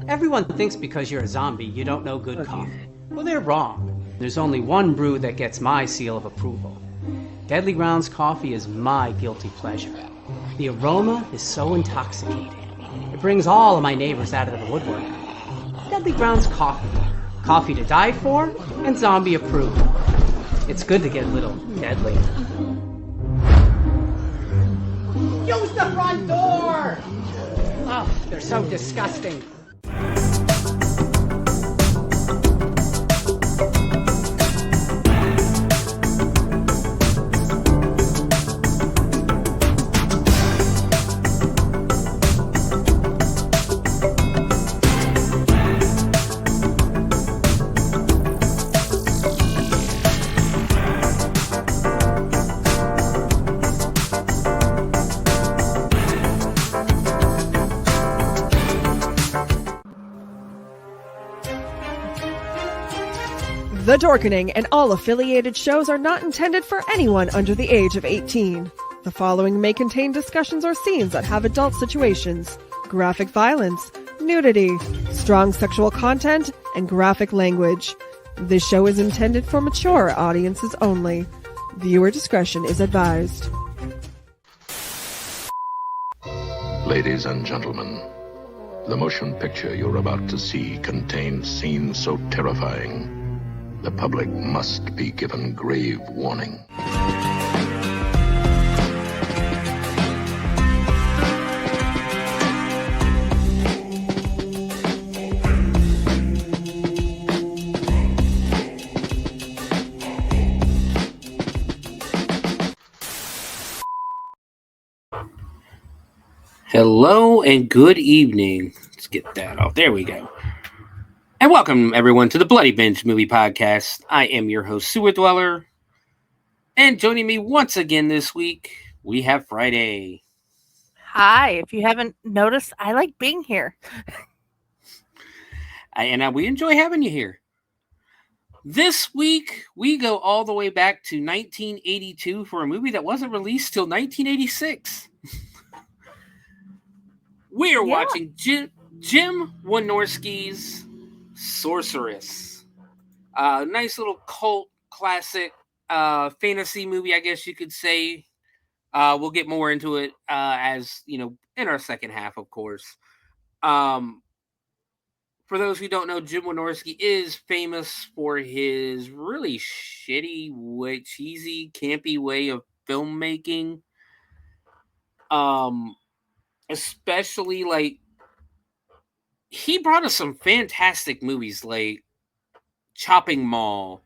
Everyone thinks because you're a zombie, you don't know good coffee. Well, they're wrong. There's only one brew that gets my seal of approval. Deadly Grounds coffee is my guilty pleasure. The aroma is so intoxicating. It brings all of my neighbors out of the woodwork. Deadly Grounds coffee. Coffee to die for and zombie approved. It's good to get a little deadly. Use the front door! Oh, they're so disgusting. The Dorkening and all affiliated shows are not intended for anyone under the age of 18. The following may contain discussions or scenes that have adult situations, graphic violence, nudity, strong sexual content, and graphic language. This show is intended for mature audiences only. Viewer discretion is advised. Ladies and gentlemen, the motion picture you're about to see contains scenes so terrifying, the public must be given grave warning. Hello and good evening. Let's get that off. There we go. And welcome, everyone, to the Bloody Binge Movie Podcast. I am your host, Sewer Dweller. And joining me once again this week, we have Friday. Hi. If you haven't noticed, I like being here. We enjoy having you here. This week, we go all the way back to 1982 for a movie that wasn't released till 1986. We are watching Jim Wynorski's Sorceress. Nice little cult classic fantasy movie, I guess you could say. We'll get more into it as you know in our second half, of course. For those who don't know, Jim Wynorski is famous for his really shitty cheesy, campy way of filmmaking. Especially like he brought us some fantastic movies like Chopping Mall.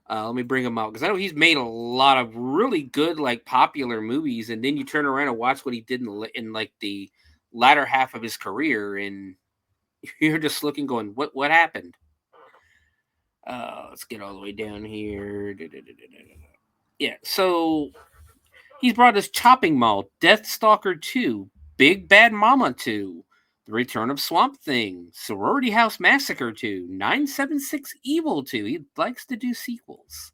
Let me bring him out because I know he's made a lot of really good, like popular movies, and then you turn around and watch what he did in like the latter half of his career, and you're just looking, going, "What happened?" Let's get all the way down here. Yeah, so he's brought us Chopping Mall, Deathstalker 2, Big Bad Mama 2. The Return of Swamp Thing, Sorority House Massacre 2, 976 Evil 2. He likes to do sequels.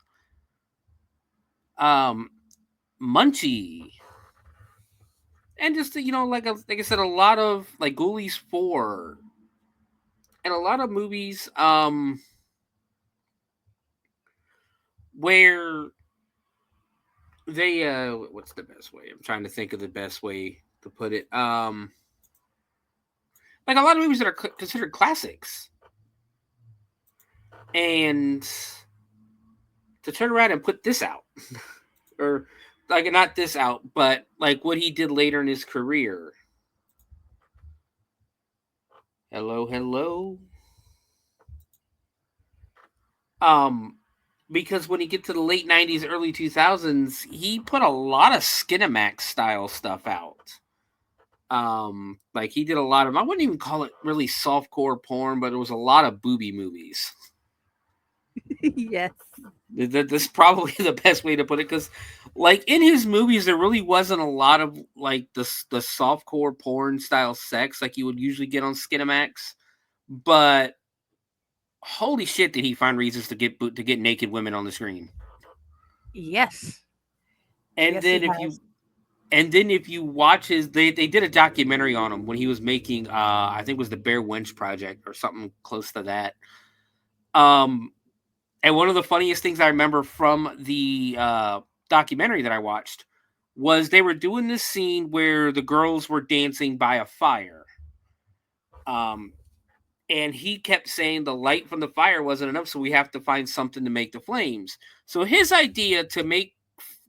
Munchie. And just, like I said, a lot of, like, Ghoulies 4. And a lot of movies, where they, what's the best way? I'm trying to think of the best way to put it. Like a lot of movies that are considered classics. And to turn around and put this out, or like not this out, but like what he did later in his career. Hello. Because when you get to the late 90s, early 2000s, he put a lot of Skinamax style stuff out. Like he did a lot of, I wouldn't even call it really softcore porn, but it was a lot of booby movies. Yes. That's probably the best way to put it, because like in his movies, there really wasn't a lot of like the softcore porn style sex like you would usually get on Skinamax, but holy shit, did he find reasons to get naked women on the screen? Yes. And Yes, then he if has. And then if you watch they did a documentary on him when he was making, I think it was the Bear Wench Project or something close to that. And one of the funniest things I remember from the documentary that I watched was they were doing this scene where the girls were dancing by a fire. And he kept saying the light from the fire wasn't enough, so we have to find something to make the flames. So his idea to make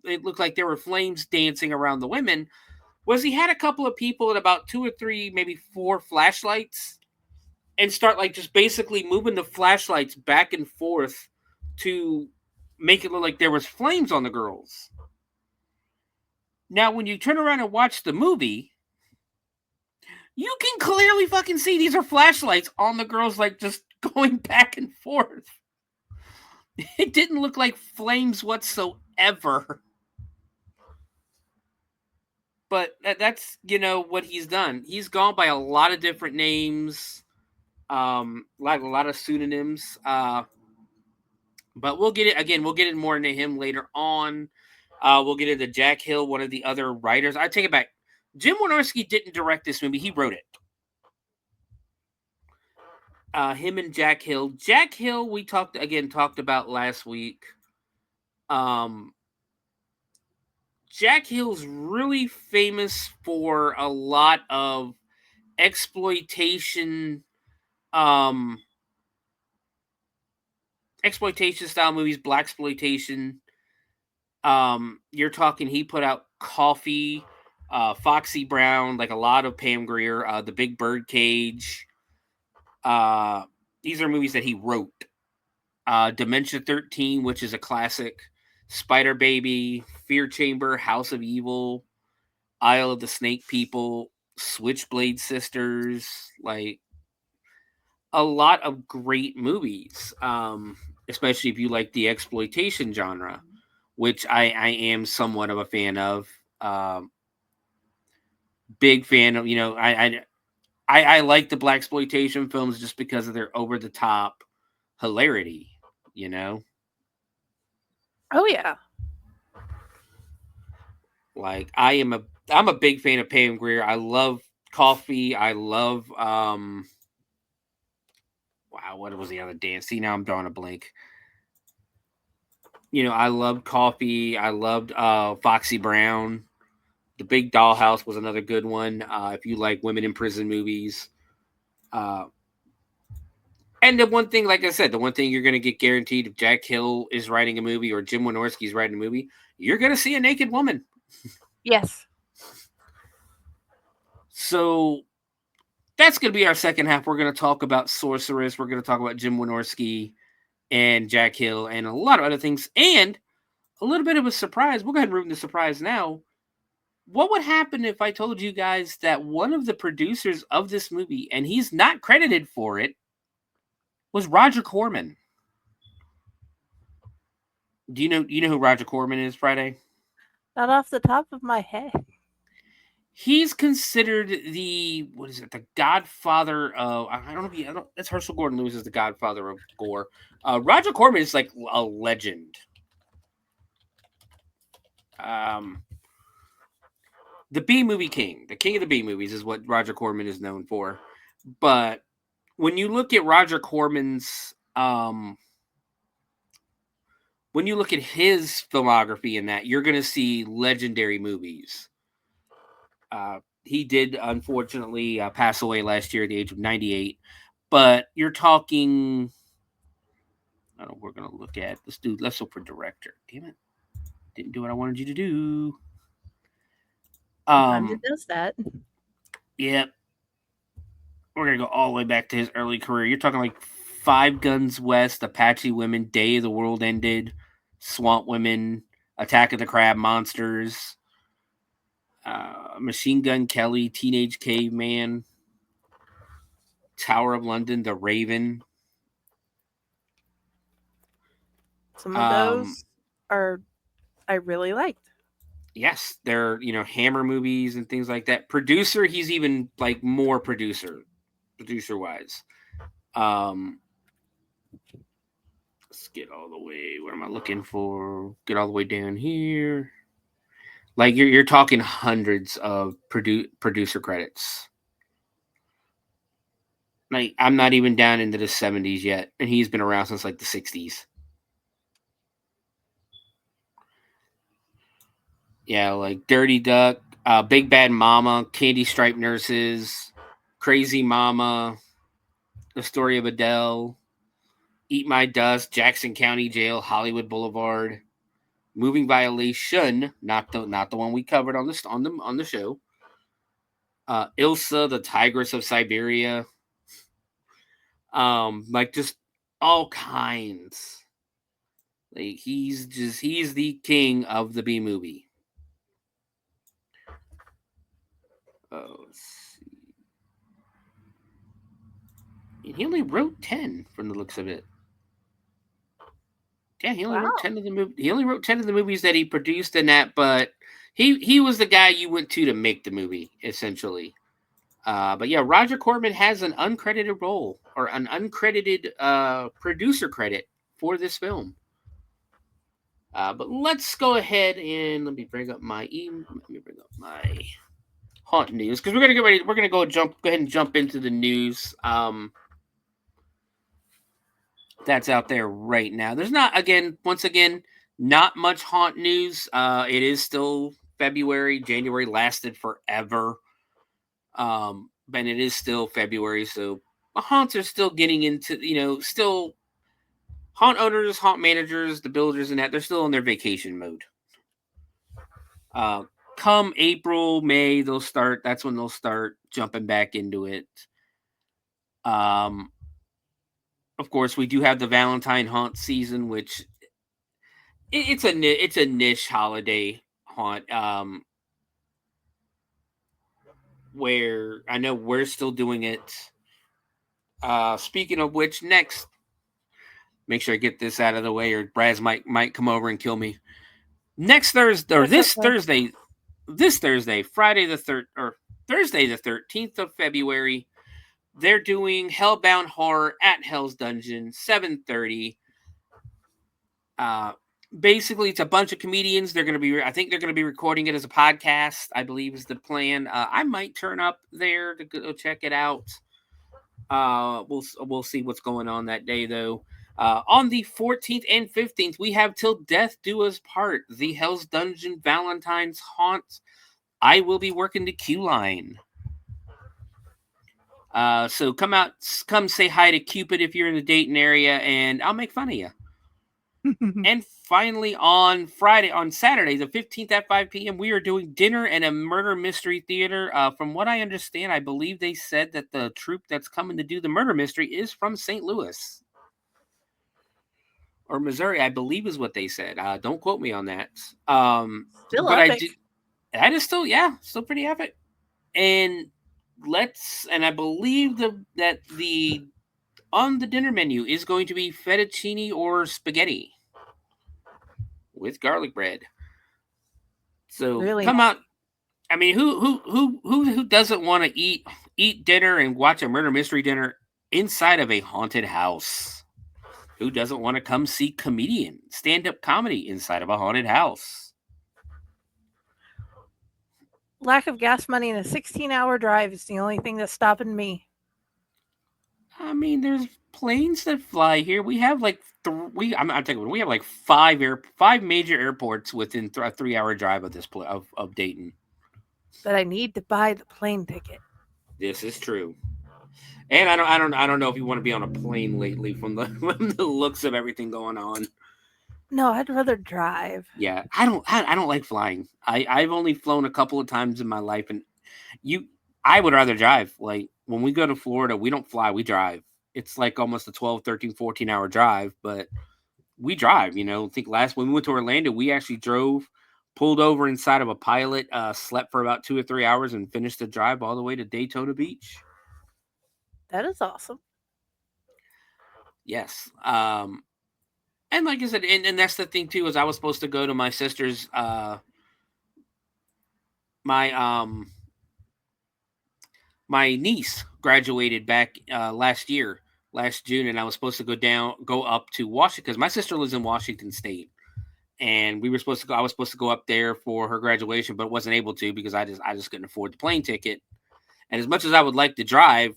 it look like there were flames dancing around the women was he had a couple of people at about 2 or 3, maybe 4 flashlights and start like just basically moving the flashlights back and forth to make it look like there was flames on the girls. Now, when you turn around and watch the movie, you can clearly fucking see these are flashlights on the girls, like just going back and forth. It didn't look like flames whatsoever. But that's, what he's done. He's gone by a lot of different names, like a lot of pseudonyms. But we'll get it more into him later on. We'll get into Jack Hill, one of the other writers. I take it back. Jim Wynorski didn't direct this movie. He wrote it. Him and Jack Hill. Jack Hill, we talked about last week. Jack Hill's really famous for a lot of exploitation style movies, blaxploitation. You're talking, he put out Coffee, Foxy Brown, like a lot of Pam Grier, The Big Birdcage. These are movies that he wrote. Dementia 13, which is a classic. Spider Baby, Fear Chamber, House of Evil, Isle of the Snake People, Switchblade Sisters, like a lot of great movies, especially if you like the exploitation genre, which I am somewhat of a fan of. Big fan of, I like the blaxploitation films just because of their over the top hilarity, Oh yeah. Like I'm a big fan of Pam Grier. I love Coffee. I love wow, what was the other dance? See, now I'm drawing a blank. I loved Coffee. I loved Foxy Brown. The Big Dollhouse was another good one. If you like women in prison movies. And the one thing, like I said, the one thing you're going to get guaranteed if Jack Hill is writing a movie or Jim Wynorski is writing a movie, you're going to see a naked woman. Yes. So that's going to be our second half. We're going to talk about Sorceress. We're going to talk about Jim Wynorski and Jack Hill and a lot of other things. And a little bit of a surprise. We'll go ahead and ruin the surprise now. What would happen if I told you guys that one of the producers of this movie, and he's not credited for it, was Roger Corman? Do you know who Roger Corman is, Friday? Not off the top of my head. He's considered the Godfather of, that's Herschel Gordon Lewis is the Godfather of gore. Roger Corman is like a legend. The B movie king, the king of the B movies is what Roger Corman is known for. But when you look at Roger Corman's, when you look at his filmography in that, you're going to see legendary movies. He did, unfortunately, pass away last year at the age of 98. But you're talking, I don't know, we're going to look at, let's look for director. Damn it. Didn't do what I wanted you to do. Sometimes it does that. Yeah. We're going to go all the way back to his early career. You're talking like Five Guns West, Apache Women, Day of the World Ended, Swamp Women, Attack of the Crab Monsters, Machine Gun Kelly, Teenage Caveman, Tower of London, The Raven. Some of those I really liked. Yes, they're, Hammer movies and things like that. Producer, he's even like more producer wise. Let's get all the way. What am I looking for? Get all the way down here. Like you're talking hundreds of producer credits. Like I'm not even down into the 70s yet, and he's been around since like the 60s. Yeah, like Dirty Duck, Big Bad Mama, Candy Stripe Nurses, Crazy Mama, The Story of Adele, Eat My Dust, Jackson County Jail, Hollywood Boulevard, Moving Violation, not the one we covered on the show. Ilsa, the Tigress of Siberia. Like just all kinds. Like he's the king of the B movie. Let's see. And he only wrote 10 from the looks of it. Yeah, he only wrote 10 of the movie. He only wrote 10 of the movies that he produced in that, but he was the guy you went to make the movie, essentially. But yeah, Roger Corman has an uncredited role or an uncredited producer credit for this film. But let's go ahead and let me bring up my haunt news because we're gonna get ready. We're gonna go ahead and jump into the news. That's out there right now. There's not once again not much haunt news. It is still February. January lasted forever. But it is still February, so haunts are still getting into still haunt owners, haunt managers, the builders, and that they're still in their vacation mode. Come April, May, that's when they'll start jumping back into it. Of course, we do have the Valentine haunt season, which it's a niche holiday haunt. Where I know we're still doing it. Speaking of which, next, make sure I get this out of the way, or Braz might come over and kill me. Next Thursday, or Thursday, Thursday the 13th of February, they're doing Hellbound Horror at Hell's Dungeon, 7:30. Basically, it's a bunch of comedians. I think they're going to be recording it as a podcast, I believe is the plan. I might turn up there to go check it out. We'll see what's going on that day, though. On the 14th and 15th, we have Till Death Do Us Part, the Hell's Dungeon Valentine's Haunt. I will be working the queue line. So come say hi to Cupid if you're in the Dayton area, and I'll make fun of you. And finally, on Saturday, the 15th at 5 p.m., we are doing Dinner and a Murder Mystery Theater. From what I understand, I believe they said that the troupe that's coming to do the murder mystery is from St. Louis. Or Missouri, I believe is what they said. Don't quote me on that. Still epic. That is still pretty epic. And I believe that on the dinner menu is going to be fettuccine or spaghetti with garlic bread. So really come nice. out. I mean, who doesn't want to eat dinner and watch a murder mystery dinner inside of a haunted house? Who doesn't want to come see stand-up comedy inside of a haunted house? Lack of gas money and a 16-hour drive is the only thing that's stopping me. I mean, there's planes that fly here. We have like we have like five major airports within a 3-hour drive of of Dayton. But I need to buy the plane ticket. This is true. And I don't know if you want to be on a plane lately from the looks of everything going on. No, I'd rather drive. Yeah, I don't like flying. I've only flown a couple of times in my life, and I would rather drive. Like when we go to Florida, we don't fly, we drive. It's like almost a 12, 13, 14-hour drive, but we drive. I think when we went to Orlando, we actually drove, pulled over inside of a Pilot, slept for about 2 or 3 hours, and finished the drive all the way to Daytona Beach. That is awesome. Yes. And like I said, and that's the thing too, is I was supposed to go to my sister's my niece graduated back last June, and I was supposed to go up to Washington because my sister lives in Washington State, and we were supposed to go. I was supposed to go up there for her graduation, but wasn't able to because I just couldn't afford the plane ticket. And as much as I would like to drive,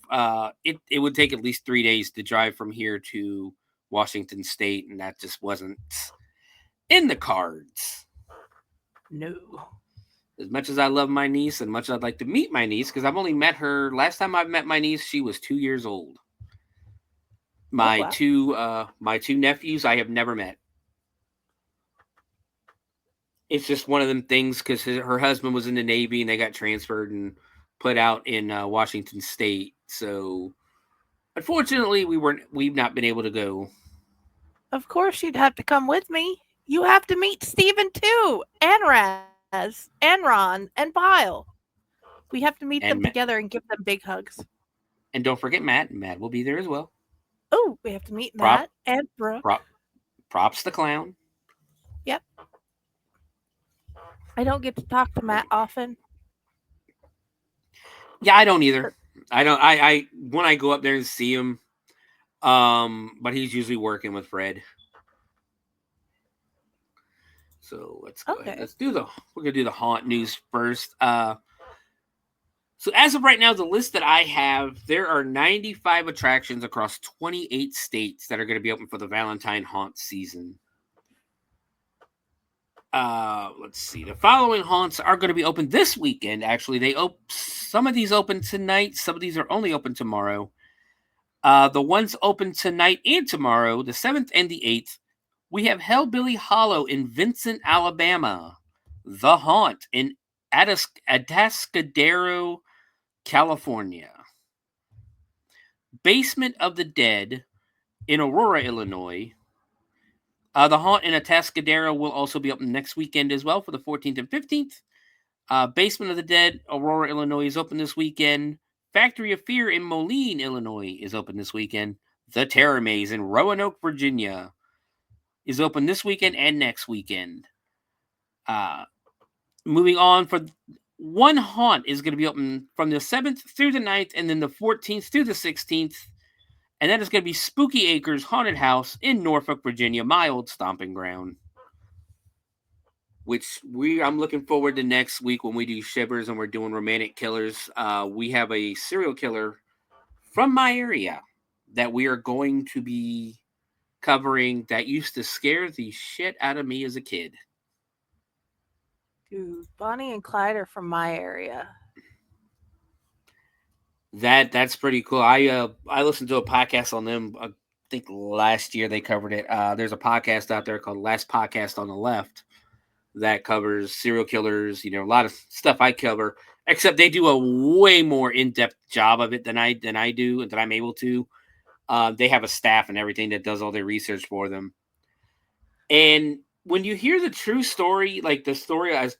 it would take at least 3 days to drive from here to Washington State, and that just wasn't in the cards. No. As much as I love my niece, and much as I'd like to meet my niece, because I've only met her. Last time I met my niece, she was 2 years old. My two nephews, I have never met. It's just one of them things because her husband was in the Navy and they got transferred and put out in Washington State. So, unfortunately, we've not been able to go. Of course, you'd have to come with me. You have to meet Steven too, and Raz, and Ron, and Pyle. We have to meet them together and give them big hugs. And don't forget Matt. Matt will be there as well. Oh, we have to meet Matt and Brooke. Props the clown. Yep. I don't get to talk to Matt often. Yeah, I don't either. I don't. I when I go up there and see him, but he's usually working with Fred. So let's go ahead. We're gonna do the haunt news first. So as of right now, the list that I have, there are 95 attractions across 28 states that are going to be open for the Valentine haunt season. Let's see. The following haunts are going to be open this weekend. Actually, some of these open tonight. Some of these are only open tomorrow. The ones open tonight and tomorrow, the 7th and the 8th, we have Hellbilly Hollow in Vincent, Alabama. The Haunt in Atascadero, California. Basement of the Dead in Aurora, Illinois. The Haunt in Atascadero will also be open next weekend as well for the 14th and 15th. Basement of the Dead, Aurora, Illinois is open this weekend. Factory of Fear in Moline, Illinois is open this weekend. The Terror Maze in Roanoke, Virginia is open this weekend and next weekend. Moving on, for one haunt is going to be open from the 7th through the 9th and then the 14th through the 16th. And that is going to be Spooky Acres Haunted House in Norfolk, Virginia, my old stomping ground. Which I'm looking forward to next week when we do Shivers and we're doing Romantic Killers. We have a serial killer from my area that we are going to be covering that used to scare the shit out of me as a kid. Dude, Bonnie and Clyde are from my area. That's pretty cool. I listened to a podcast on them. I think last year they covered it. There's a podcast out there called Last Podcast on the Left that covers serial killers. You know, a lot of stuff I cover, except they do a way more in-depth job of it than I do and that I'm able to. They have a staff and everything that does all their research for them. And when you hear the true story, like the story as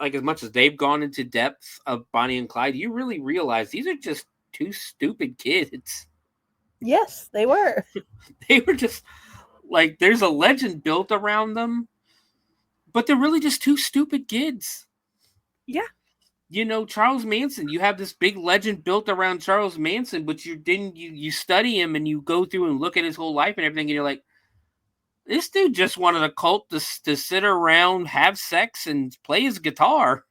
much as they've gone into depth of Bonnie and Clyde, you really realize these are just two stupid kids. Yes, they were. They were just like, there's a legend built around them, but they're really just two stupid kids. Yeah. You know, Charles Manson, you have this big legend built around Charles Manson, but you study him and you go through and look at his whole life and everything, and you're like, this dude just wanted a cult to sit around, have sex, and play his guitar.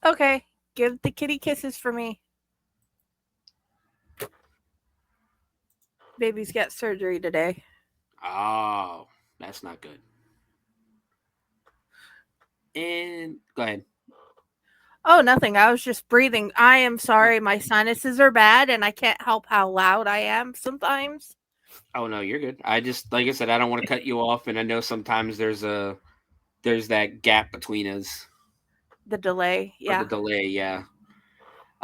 Okay, give the kitty kisses for me. Baby's got surgery today. Oh, that's not good. And go ahead. Oh, nothing. I was just breathing. I am sorry. My sinuses are bad and I can't help how loud I am sometimes. Oh, no, you're good. I just, like I said, I don't want to cut you off. And I know sometimes there's that gap between us. The delay. Yeah. The delay. Yeah.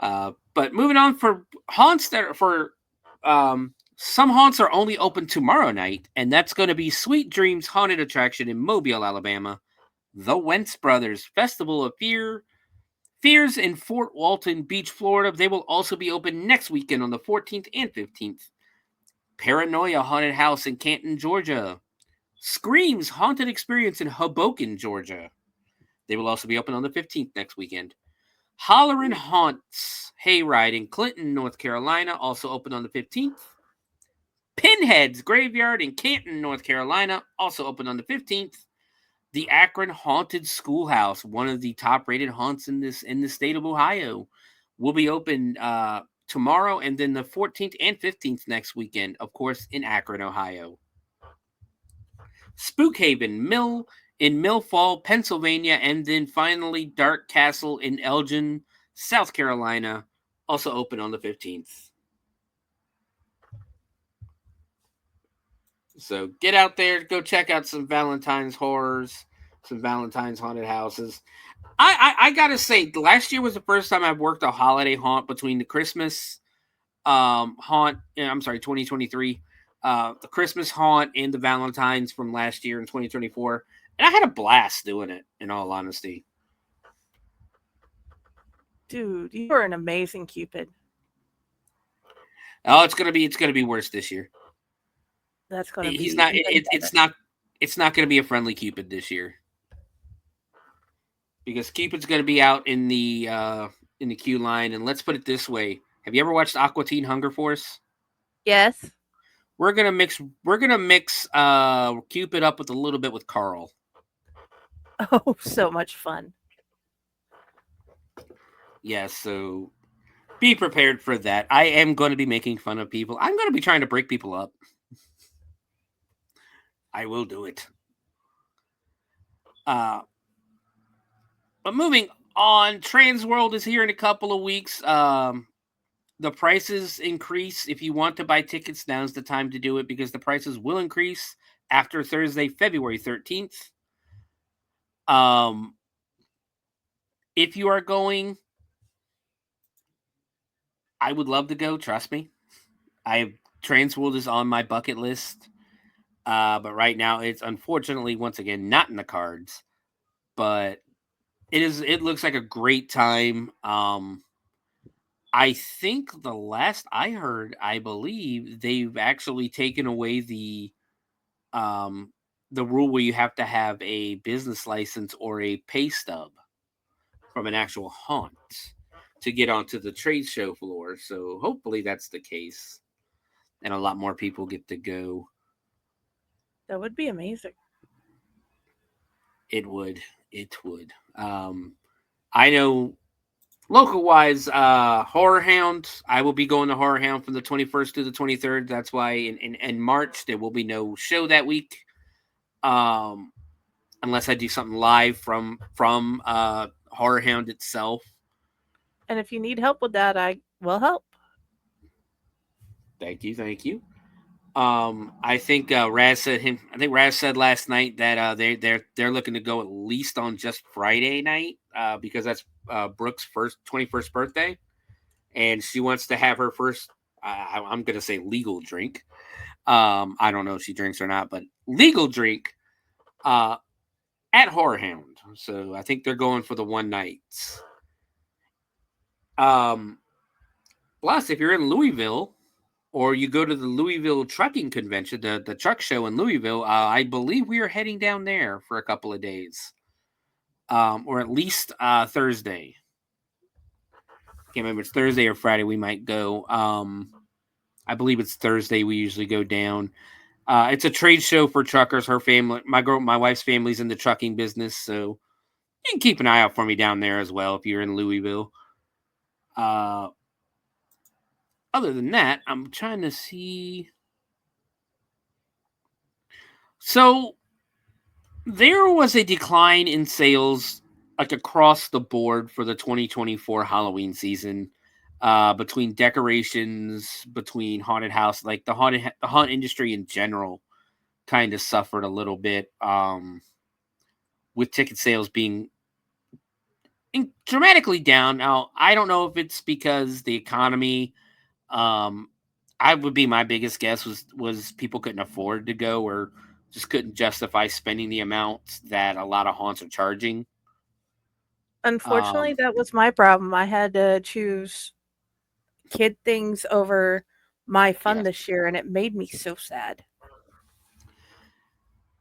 But moving on, for haunts some haunts are only open tomorrow night. And that's going to be Sweet Dreams Haunted Attraction in Mobile, Alabama. The Wentz Brothers Festival of Fears in Fort Walton Beach, Florida. They will also be open next weekend on the 14th and 15th. Paranoia Haunted House in Canton, Georgia. Screams Haunted Experience in Hoboken, Georgia. They will also be open on the 15th next weekend. Hollerin' Haunts Hayride in Clinton, North Carolina, also open on the 15th. Pinhead's Graveyard in Canton, North Carolina, also open on the 15th. The Akron Haunted Schoolhouse, one of the top-rated haunts in the state of Ohio, will be open tomorrow, and then the 14th and 15th next weekend, of course, in Akron, Ohio. Spookhaven Mill in Mill Fall, Pennsylvania, and then finally Dark Castle in Elgin, South Carolina, also open on the 15th. So get out there, go check out some Valentine's horrors, some Valentine's haunted houses. I gotta say, last year was the first time I've worked a holiday haunt between the Christmas haunt. 2023, the Christmas haunt and the Valentine's from last year in 2024, and I had a blast doing it. In all honesty, dude, you are an amazing Cupid. Oh, it's gonna be worse this year. That's gonna be. He's not. It's not. It's not gonna be a friendly Cupid this year, because Cupid's gonna be out in the queue line. And let's put it this way: have you ever watched Aqua Teen Hunger Force? Yes. We're gonna mix Cupid up with a little bit with Carl. Oh, so much fun. Yeah, so be prepared for that. I am going to be making fun of people. I'm going to be trying to break people up. I will do it. But moving on, Trans World is here in a couple of weeks. The prices increase. If you want to buy tickets, now's the time to do it, because the prices will increase after Thursday, February 13th. If you are going, I would love to go. Trust me. Trans World is on my bucket list. But right now it's unfortunately once again not in the cards. But it looks like a great time. I think the last I heard, I believe they've actually taken away the rule where you have to have a business license or a pay stub from an actual haunt to get onto the trade show floor. So hopefully that's the case, and a lot more people get to go. That would be amazing. It would. I know local wise, Horror Hound, I will be going to Horror Hound from the 21st to the 23rd. That's why in March there will be no show that week. Unless I do something live from Horror Hound itself. And if you need help with that, I will help. Thank you. I think Raz said last night that they're looking to go at least on just Friday night, because that's Brooke's 21st birthday, and she wants to have her first. I'm gonna say legal drink. I don't know if she drinks or not, but legal drink at Horror Hound. So I think they're going for the one night. Plus, if you're in Louisville, or you go to the Louisville Trucking Convention, the truck show in Louisville, I believe we are heading down there for a couple of days, or at least Thursday. Can't remember if it's Thursday or Friday. We might go. I believe it's Thursday. We usually go down. It's a trade show for truckers. Her family, my wife's family's in the trucking business, so you can keep an eye out for me down there as well if you're in Louisville. Other than that, I'm trying to see. So there was a decline in sales like across the board for the 2024 Halloween season, between decorations, between haunted house, like the haunt industry in general kind of suffered a little bit, with ticket sales being dramatically down. Now, I don't know if it's because the economy, I would be my biggest guess was people couldn't afford to go, or just couldn't justify spending the amounts that a lot of haunts are charging. Unfortunately, that was my problem. I had to choose kid things over my fun this year, and it made me so sad.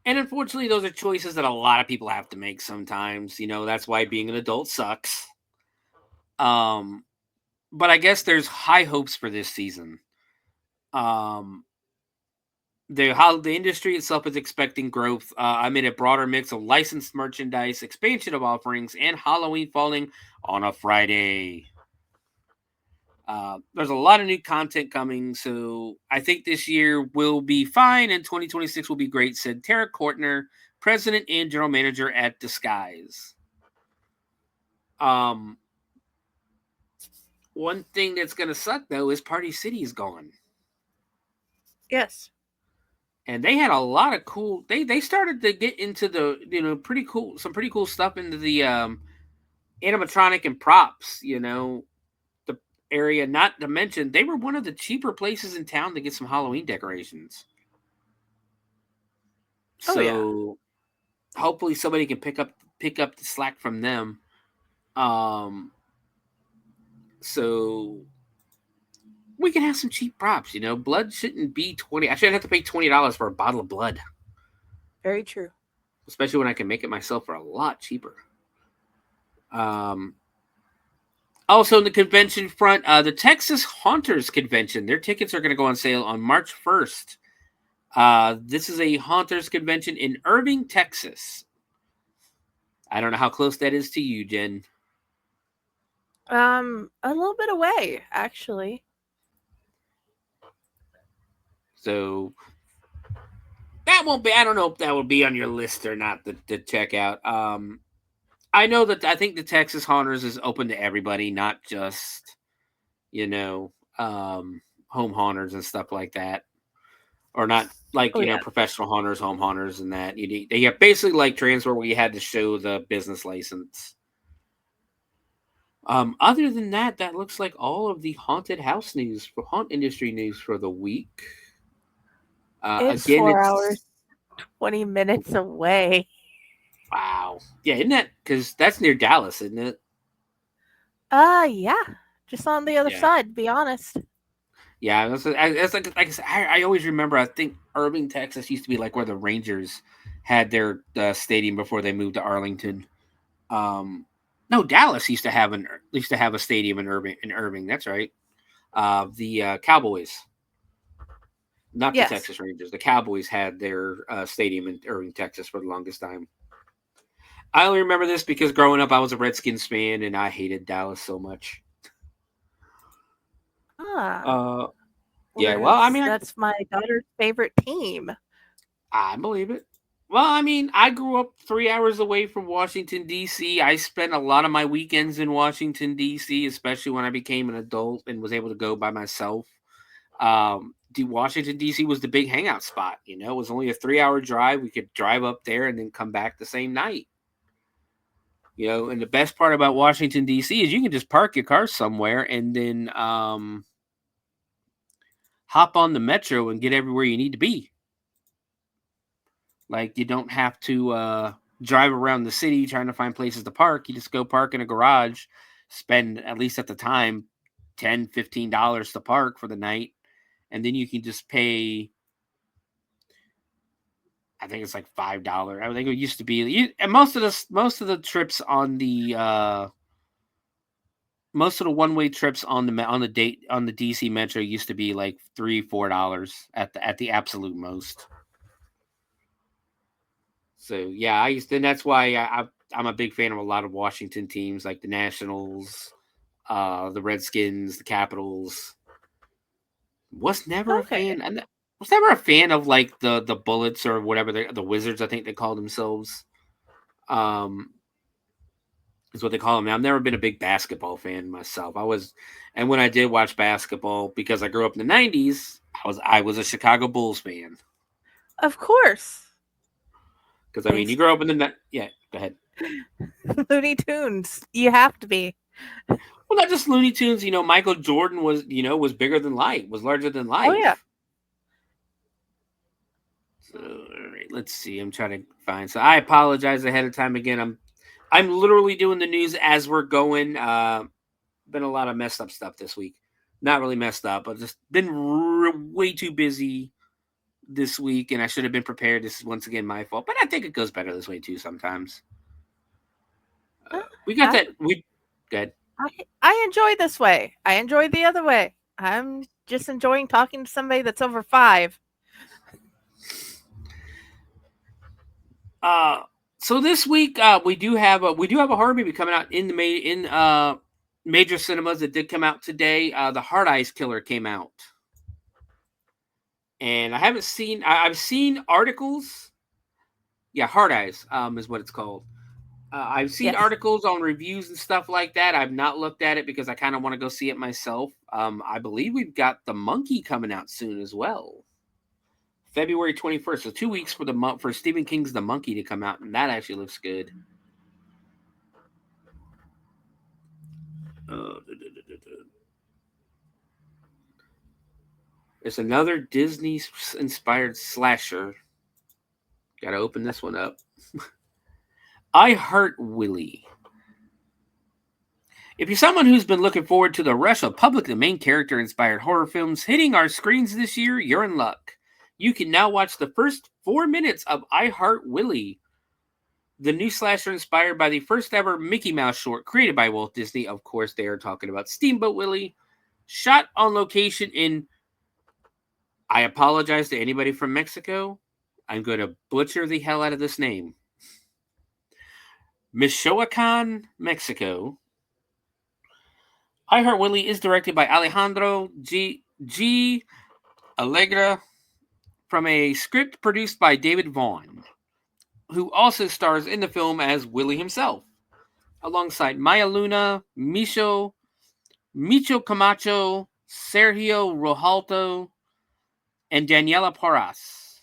And unfortunately, those are choices that a lot of people have to make sometimes. That's why being an adult sucks. But I guess there's high hopes for this season. The industry itself is expecting growth amid a broader mix of licensed merchandise, expansion of offerings, and Halloween falling on a Friday. There's a lot of new content coming, so I think this year will be fine, and 2026 will be great, said Tara Kortner, president and general manager at Disguise. One thing that's going to suck, though, is Party City is gone. Yes. And they had a lot of cool. They started to get into the some pretty cool stuff into the animatronic and props. The area. Not to mention, they were one of the cheaper places in town to get some Halloween decorations. So hopefully somebody can pick up the slack from them. So we can have some cheap props. Blood shouldn't be $20. I shouldn't have to pay $20 for a bottle of blood. Very true. Especially when I can make it myself for a lot cheaper. Also, in the convention front, the Texas Haunters Convention. Their tickets are going to go on sale on March 1st. This is a Haunters Convention in Irving, Texas. I don't know how close that is to you, Jen. A little bit away, actually. So that won't be. I don't know if that will be on your list or not to check out. I know that I think the Texas Haunters is open to everybody, not just home haunters and stuff like that, or not like professional haunters, home haunters, and that. They have basically like transfer where you had to show the business license. Other than that, that looks like all of the haunted house news for haunt industry news for the week. It's 4 hours, 20 minutes away. Wow. Yeah, isn't that because that's near Dallas, isn't it? Yeah, just on the other side. To be honest. Yeah, it's like I said. I always remember. I think Irving, Texas, used to be like where the Rangers had their stadium before they moved to Arlington. No, Dallas used to have a stadium in Irving. That's right. The Cowboys, not the Texas Rangers. The Cowboys had their stadium in Irving, Texas, for the longest time. I only remember this because growing up, I was a Redskins fan, and I hated Dallas so much. Yeah. Well, I mean, that's my daughter's favorite team. I believe it. Well, I mean, I grew up 3 hours away from Washington, D.C. I spent a lot of my weekends in Washington, D.C., especially when I became an adult and was able to go by myself. Washington, D.C. was the big hangout spot. It was only a 3-hour drive. We could drive up there and then come back the same night. And the best part about Washington, D.C. is you can just park your car somewhere and then hop on the metro and get everywhere you need to be. Like, you don't have to drive around the city trying to find places to park. You just go park in a garage, spend, at least at the time, $10, $15 to park for the night. And then you can just pay, I think it's like $5. I think it used to be, and most of the trips on the, most of the one-way trips on the DC Metro used to be like $3-4 at the absolute most. So yeah, and that's why I'm a big fan of a lot of Washington teams like the Nationals, the Redskins, the Capitals. Was never a fan. I was never a fan of like the Bullets or whatever the Wizards. I think they call themselves. Is what they call them. I've never been a big basketball fan myself. And when I did watch basketball, because I grew up in the '90s, I was a Chicago Bulls fan. Of course. Because I mean, you grow up in the go ahead. Looney Tunes, you have to be. Well, not just Looney Tunes. Michael Jordan was bigger than life, was larger than life. Oh yeah. So, all right, let's see. I'm trying to find. So I apologize ahead of time again. I'm literally doing the news as we're going. Been a lot of messed up stuff this week. Not really messed up, but just been way too busy this week, and I should have been prepared. This is once again my fault, but I think it goes better this way too sometimes. We got that. Good. I enjoy this way. I enjoy the other way. I'm just enjoying talking to somebody that's over 5. So this week we do have a horror movie coming out in the major cinemas. It did come out today. The Hard Eyes Killer came out, and I haven't seen. I've seen articles. Yeah, Hard Eyes is what it's called. I've seen articles on reviews and stuff like that. I've not looked at it because I kind of want to go see it myself. I believe we've got The Monkey coming out soon as well. February 21st, so 2 weeks for Stephen King's The Monkey to come out, and that actually looks good. It's another Disney-inspired slasher. Got to open this one up. I Heart Willie. If you're someone who's been looking forward to the rush of public domain character-inspired horror films hitting our screens this year, you're in luck. You can now watch the first 4 minutes of I Heart Willie, the new slasher inspired by the first ever Mickey Mouse short created by Walt Disney. Of course, they are talking about Steamboat Willie, shot on location in, I apologize to anybody from Mexico, I'm going to butcher the hell out of this name, Michoacan, Mexico. I Heart Willie is directed by Alejandro G. Allegra, from a script produced by David Vaughn, who also stars in the film as Willie himself, alongside Maya Luna, Micho Camacho, Sergio Rojalto, and Daniela Porras.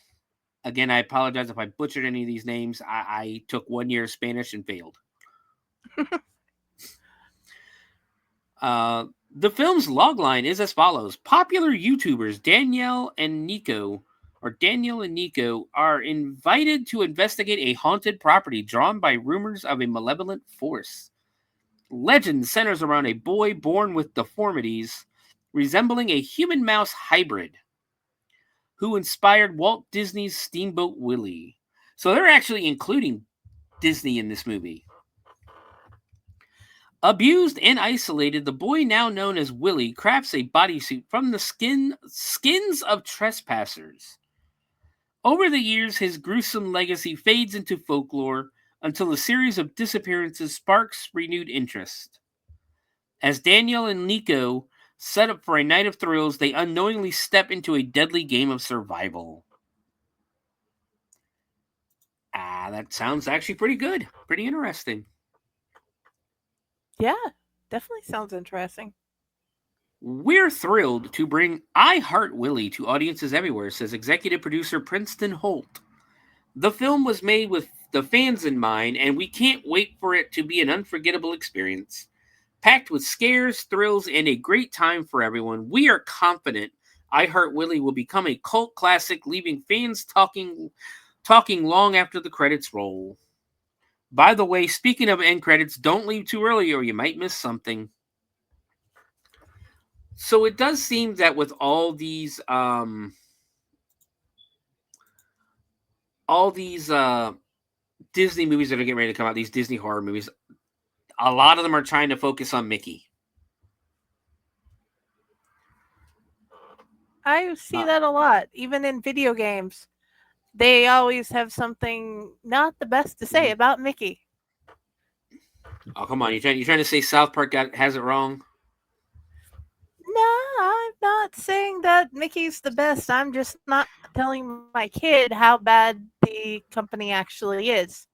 Again, I apologize if I butchered any of these names. I took 1 year of Spanish and failed. The film's logline is as follows. Popular YouTubers Daniel and Nico are invited to investigate a haunted property drawn by rumors of a malevolent force. Legend centers around a boy born with deformities, resembling a human-mouse hybrid, who inspired Walt Disney's Steamboat Willie. So they're actually including Disney in this movie. Abused and isolated, the boy now known as Willie crafts a bodysuit from the skins of trespassers. Over the years, his gruesome legacy fades into folklore until a series of disappearances sparks renewed interest. As Daniel and Nico set up for a night of thrills, they unknowingly step into a deadly game of survival. That sounds actually pretty good. Pretty interesting. Yeah, definitely sounds interesting. We're thrilled to bring I Heart Willie to audiences everywhere, says executive producer Princeton Holt. The film was made with the fans in mind, and we can't wait for it to be an unforgettable experience. Packed with scares, thrills, and a great time for everyone, we are confident I Heart Willie will become a cult classic, leaving fans talking long after the credits roll. By the way, speaking of end credits, don't leave too early or you might miss something. So it does seem that with all these Disney movies that are getting ready to come out, these Disney horror movies, a lot of them are trying to focus on Mickey. I see that a lot, even in video games. They always have something not the best to say about Mickey. Oh, come on. You're trying to say South Park has it wrong? No, I'm not saying that Mickey's the best. I'm just not telling my kid how bad the company actually is.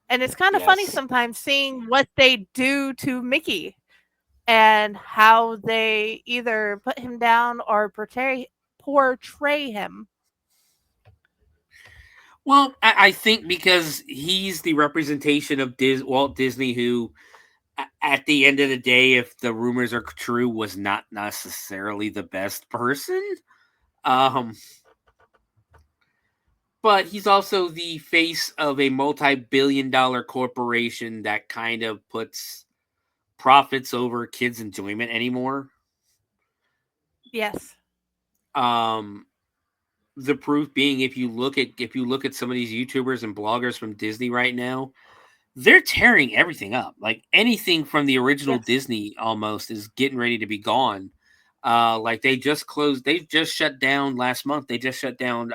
And it's kind of funny sometimes seeing what they do to Mickey and how they either put him down or portray him. Well, I think because he's the representation of Walt Disney, who, at the end of the day, if the rumors are true, was not necessarily the best person. But he's also the face of a multi-billion-dollar corporation that kind of puts profits over kids' enjoyment anymore. Yes. The proof being, if you look at some of these YouTubers and bloggers from Disney right now, they're tearing everything up. Like anything from the original Disney almost is getting ready to be gone. Like they just shut down last month. They just shut down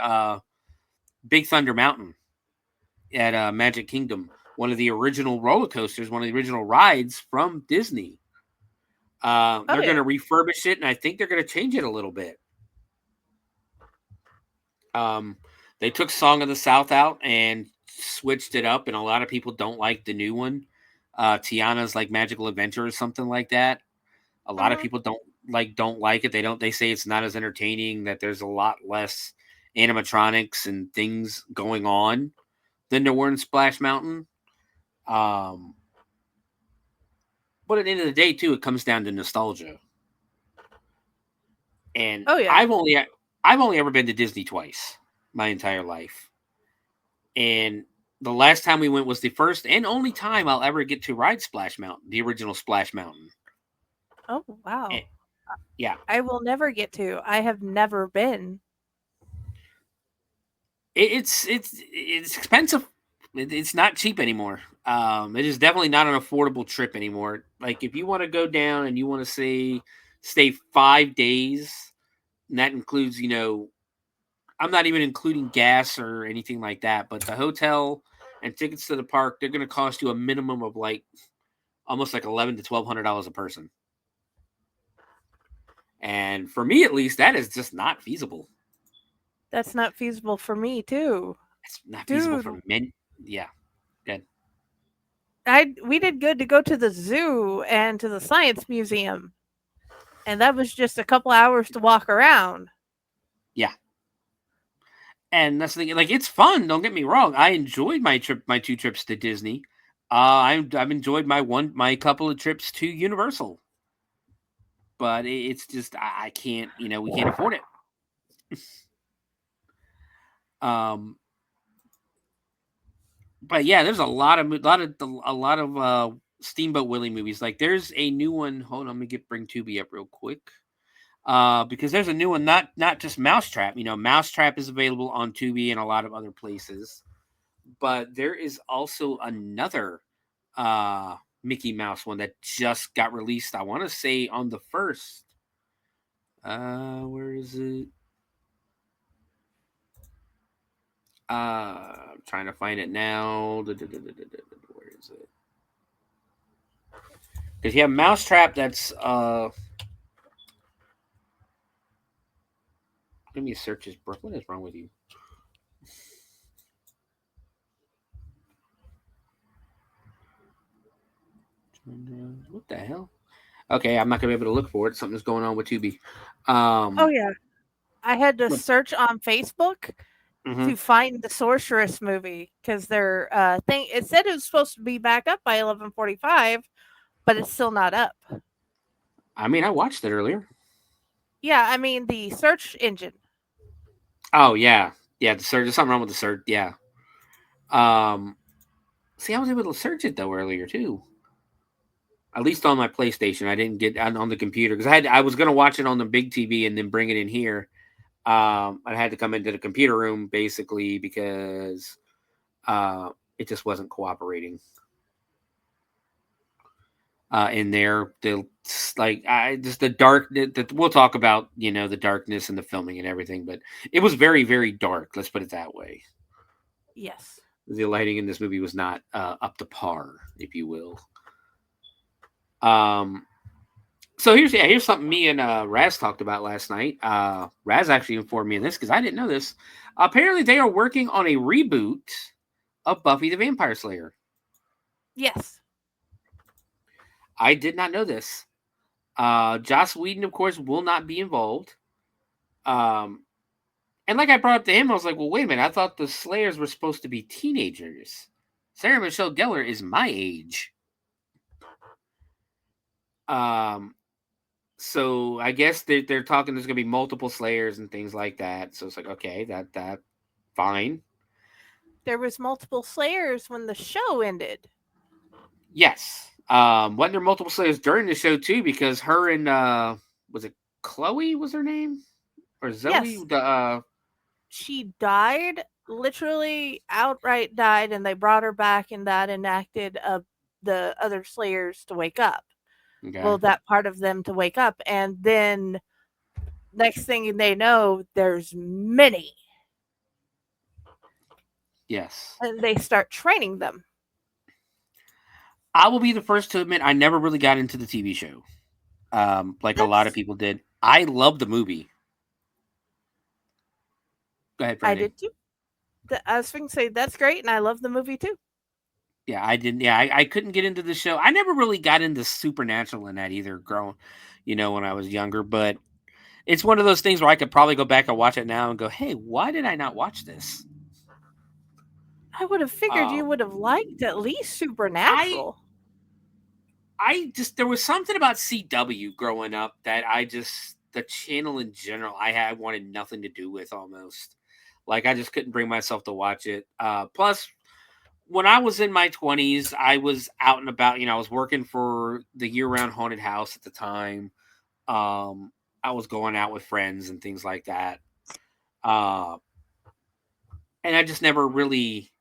Big Thunder Mountain. at Magic Kingdom, one of the original roller coasters, one of the original rides from Disney. Oh, They're yeah. going to refurbish it, and I think they're going to change it a little bit. They took Song of the South out and switched it up, and a lot of people don't like the new one. Tiana's like Magical Adventure or something like that. A lot of Mhm. people don't like it. They say it's not as entertaining, that there's a lot less animatronics and things going on than there were in Splash Mountain. But at the end of the day, too, it comes down to nostalgia. And Oh, yeah. I've only ever been to Disney twice my entire life. And the last time we went was the first and only time I'll ever get to ride Splash Mountain, the original Splash Mountain. Oh, wow. And, yeah. I will never get to. I have never been. It's expensive. It's not cheap anymore. It is definitely not an affordable trip anymore. Like if you want to go down and you want to stay 5 days, and that includes, I'm not even including gas or anything like that, but the hotel and tickets to the park, they're going to cost you a minimum of like almost like $1,100 to $1,200 a person. And for me, at least, that is just not feasible. That's not feasible for me too. It's not feasible for Dude. men. Yeah. Good. We did good to go to the zoo and to the science museum. And that was just a couple hours to walk around. Yeah. And that's the thing. Like, it's fun. Don't get me wrong. I enjoyed my 2 trips to Disney. I've enjoyed my couple of trips to Universal. But it's just I can't. We can't afford it. But yeah, there's a lot of Steamboat Willie movies. Like there's a new one. Hold on, let me bring Tubi up real quick. Because there's a new one, not just Mousetrap. Mousetrap is available on Tubi and a lot of other places. But there is also another Mickey Mouse one that just got released. I want to say on the 1st. Where is it? I'm trying to find it now. Where is it? Because you have Mousetrap that's give me a search. Brooke, what is wrong with you? What the hell? Okay, I'm not gonna be able to look for it. Something's going on with Tubi. Oh yeah. I had to search on Facebook to find the Sorceress movie because their thing, it said it was supposed to be back up by 11:45, but it's still not up. I mean, I watched it earlier. Yeah, I mean the search engine. Oh yeah, the search. There's something wrong with the search. Yeah. See, I was able to search it though earlier too. At least on my PlayStation, I didn't get on the computer because I was gonna watch it on the big TV and then bring it in here. I had to come into the computer room basically because it just wasn't cooperating. In there, just the dark. We'll talk about the darkness and the filming and everything, but it was very very dark. Let's put it that way. Yes. The lighting in this movie was not up to par, if you will. So here's something me and Raz talked about last night. Raz actually informed me of this because I didn't know this. Apparently, they are working on a reboot of Buffy the Vampire Slayer. Yes. I did not know this. Joss Whedon, of course, will not be involved. And like I brought up to him, I was like, well, wait a minute. I thought the Slayers were supposed to be teenagers. Sarah Michelle Gellar is my age. So I guess they're talking there's going to be multiple Slayers and things like that. So it's like, okay, that fine. There was multiple Slayers when the show ended. Yes. Wasn't there multiple Slayers during the show too? Because her and was it Chloe was her name? Or Zoe? Yes. She died, literally outright died, and they brought her back, and that enacted the other Slayers to wake up. Okay. Well, that part of them to wake up, and then next thing they know, there's many. Yes. And they start training them. I will be the first to admit I never really got into the TV show, like a lot of That's people did. I love the movie. Go ahead, I Friday. did too. I was going to say that's great, and I love the movie too. Yeah, I didn't. Yeah, I couldn't get into the show. I never really got into supernatural in that either, growing, when I was younger. But it's one of those things where I could probably go back and watch it now and go, "Hey, why did I not watch this?" I would have figured you Um, would have liked at least I Supernatural. I just there was something about CW growing up that the channel in general I wanted nothing to do with almost. Like I just couldn't bring myself to watch it. Plus when I was in my 20s, I was out and about, I was working for the year-round haunted house at the time. I was going out with friends and things like that. Uh and I just never really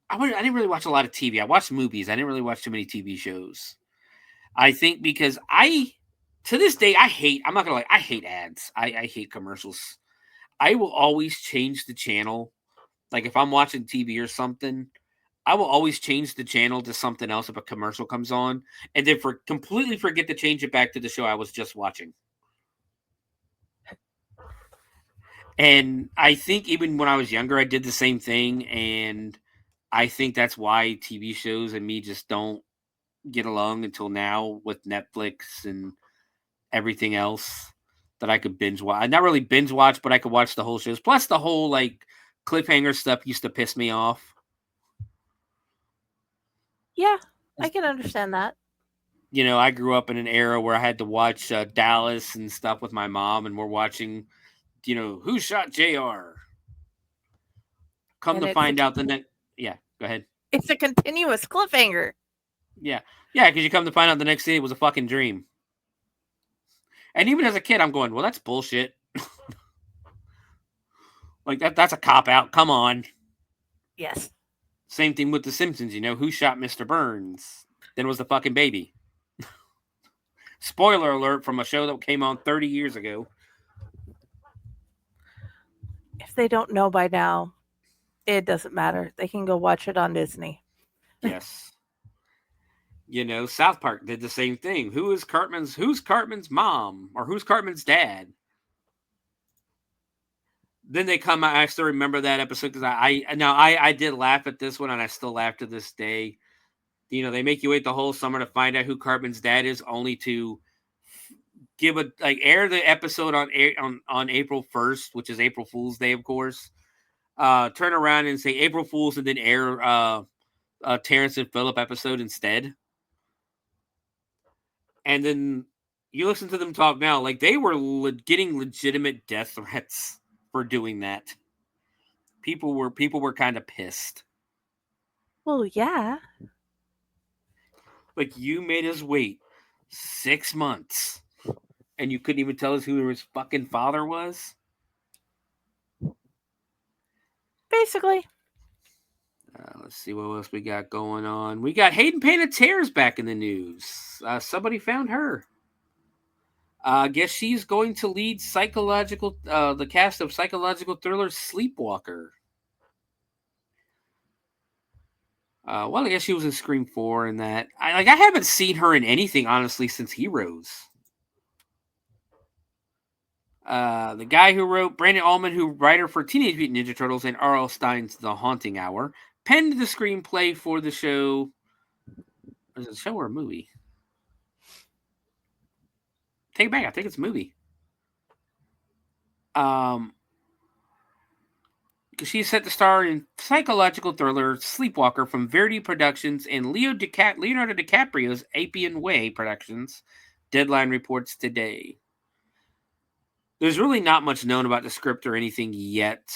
I didn't really watch a lot of TV. I watched movies. I didn't really watch too many TV shows. I think because to this day, I'm not gonna lie, I hate ads. I hate commercials. I will always change the channel. Like if I'm watching TV or something, I will always change the channel to something else if a commercial comes on, and then completely forget to change it back to the show I was just watching. And I think even when I was younger, I did the same thing, and I think that's why TV shows and me just don't get along until now with Netflix and everything else that I could binge watch. Not really binge watch, but I could watch the whole shows. Plus, the whole like cliffhanger stuff used to piss me off. Yeah, I can understand that. I grew up in an era where I had to watch Dallas and stuff with my mom, and we're watching, who shot JR. Come And to find out the next, yeah, go ahead. it's a continuous cliffhanger. Yeah, because you come to find out the next day it was a fucking dream. And even as a kid, I'm going, well, that's bullshit. Like that's a cop out. Come on. Yes. Same thing with The Simpsons. Who shot Mr. Burns? Then it was the fucking baby. Spoiler alert from a show that came on 30 years ago. If they don't know by now, it doesn't matter. They can go watch it on Disney. Yes. South Park did the same thing. Who's Cartman's mom? Or who's Cartman's dad? Then they come out. I still remember that episode because I did laugh at this one, and I still laugh to this day. They make you wait the whole summer to find out who Cartman's dad is, only to air the episode on April 1st, which is April Fool's Day, of course. Turn around and say April Fool's, and then air Terrence and Phillip episode instead. And then you listen to them talk now, like they were getting legitimate death threats for doing that. People were kind of pissed. Well, yeah. Like, you made us wait 6 months, and you couldn't even tell us who his fucking father was? Basically. Let's see what else we got going on. We got Hayden Panettiere's back in the news. Somebody found her. I guess she's going to lead the cast of psychological thriller Sleepwalker. Well, I guess she was in Scream 4 and that. I haven't seen her in anything, honestly, since Heroes. The guy who wrote, Brandon Allman, writer for Teenage Mutant Ninja Turtles and R.L. Stein's The Haunting Hour, penned the screenplay for the show. Is it a show or a movie? Take it back. I think it's a movie. She's set to star in psychological thriller Sleepwalker from Verity Productions and Leonardo DiCaprio's Appian Way Productions. Deadline reports today. There's really not much known about the script or anything yet.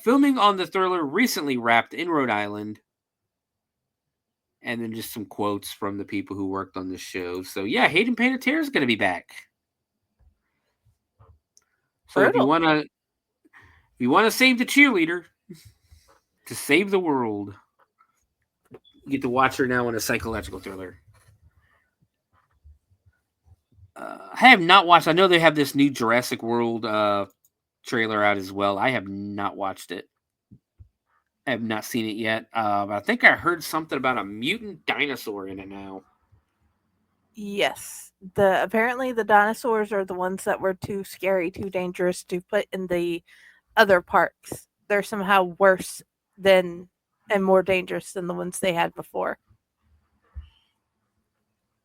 Filming on the thriller recently wrapped in Rhode Island. And then just some quotes from the people who worked on the show. So yeah, Hayden Panettiere is going to be back. So if you want to save the cheerleader to save the world, you get to watch her now in a psychological thriller. I have not watched. I know they have this new Jurassic World trailer out as well. I have not watched it. I have not seen it yet. I think I heard something about a mutant dinosaur in it now. Yes. Apparently the dinosaurs are the ones that were too scary, too dangerous to put in the other parks. They're somehow worse than and more dangerous than the ones they had before.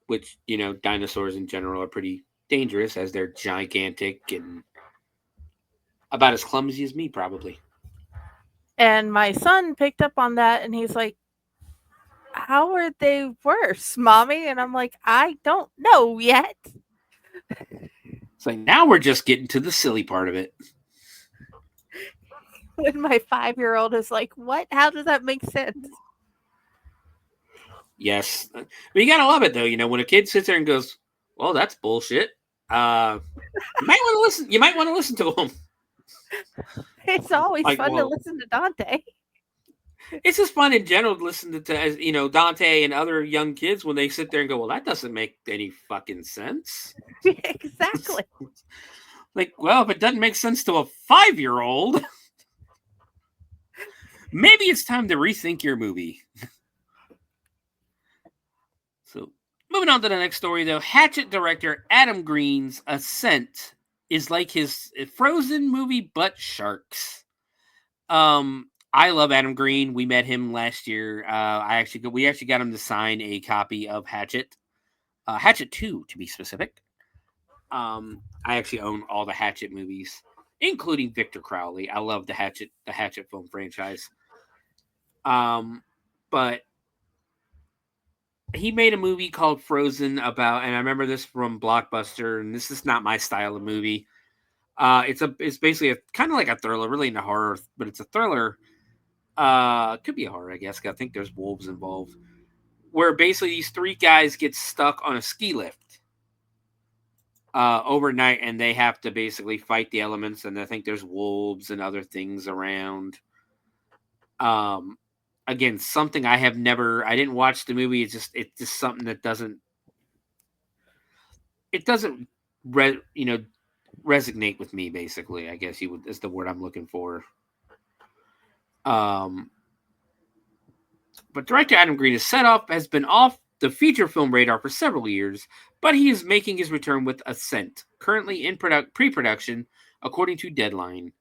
Which, dinosaurs in general are pretty dangerous as they're gigantic and about as clumsy as me, probably. And my son picked up on that and he's like, how are they worse, mommy? And I'm like, I don't know yet. It's like, now we're just getting to the silly part of it. When my 5-year-old is like, what? How does that make sense? Yes. But you gotta love it, though. When a kid sits there and goes, well, that's bullshit. You might want to listen. You might want to listen to them. It's always fun to listen to Dante. It's just fun in general to listen to Dante and other young kids when they sit there and go, well, that doesn't make any fucking sense. Exactly. Like, well, if it doesn't make sense to a 5-year-old, maybe it's time to rethink your movie. So, moving on to the next story, though. Hatchet director Adam Green's Ascent is like his Frozen movie, but sharks. I love Adam Green. We met him last year. We actually got him to sign a copy of Hatchet, Hatchet 2 to be specific. I actually own all the Hatchet movies, including Victor Crowley. I love the Hatchet film franchise. But he made a movie called Frozen about, and I remember this from Blockbuster, and this is not my style of movie. It's basically a kind of like a thriller, really into horror, but it's a thriller. Could be a horror, I guess. I think there's wolves involved. Where basically these 3 guys get stuck on a ski lift overnight, and they have to basically fight the elements. And I think there's wolves and other things around. Again, something I didn't watch the movie. It's just something that doesn't resonate with me. Basically, I guess is the word I'm looking for. But director Adam Green has been off the feature film radar for several years, but he is making his return with Ascent, currently in pre-production, according to Deadline.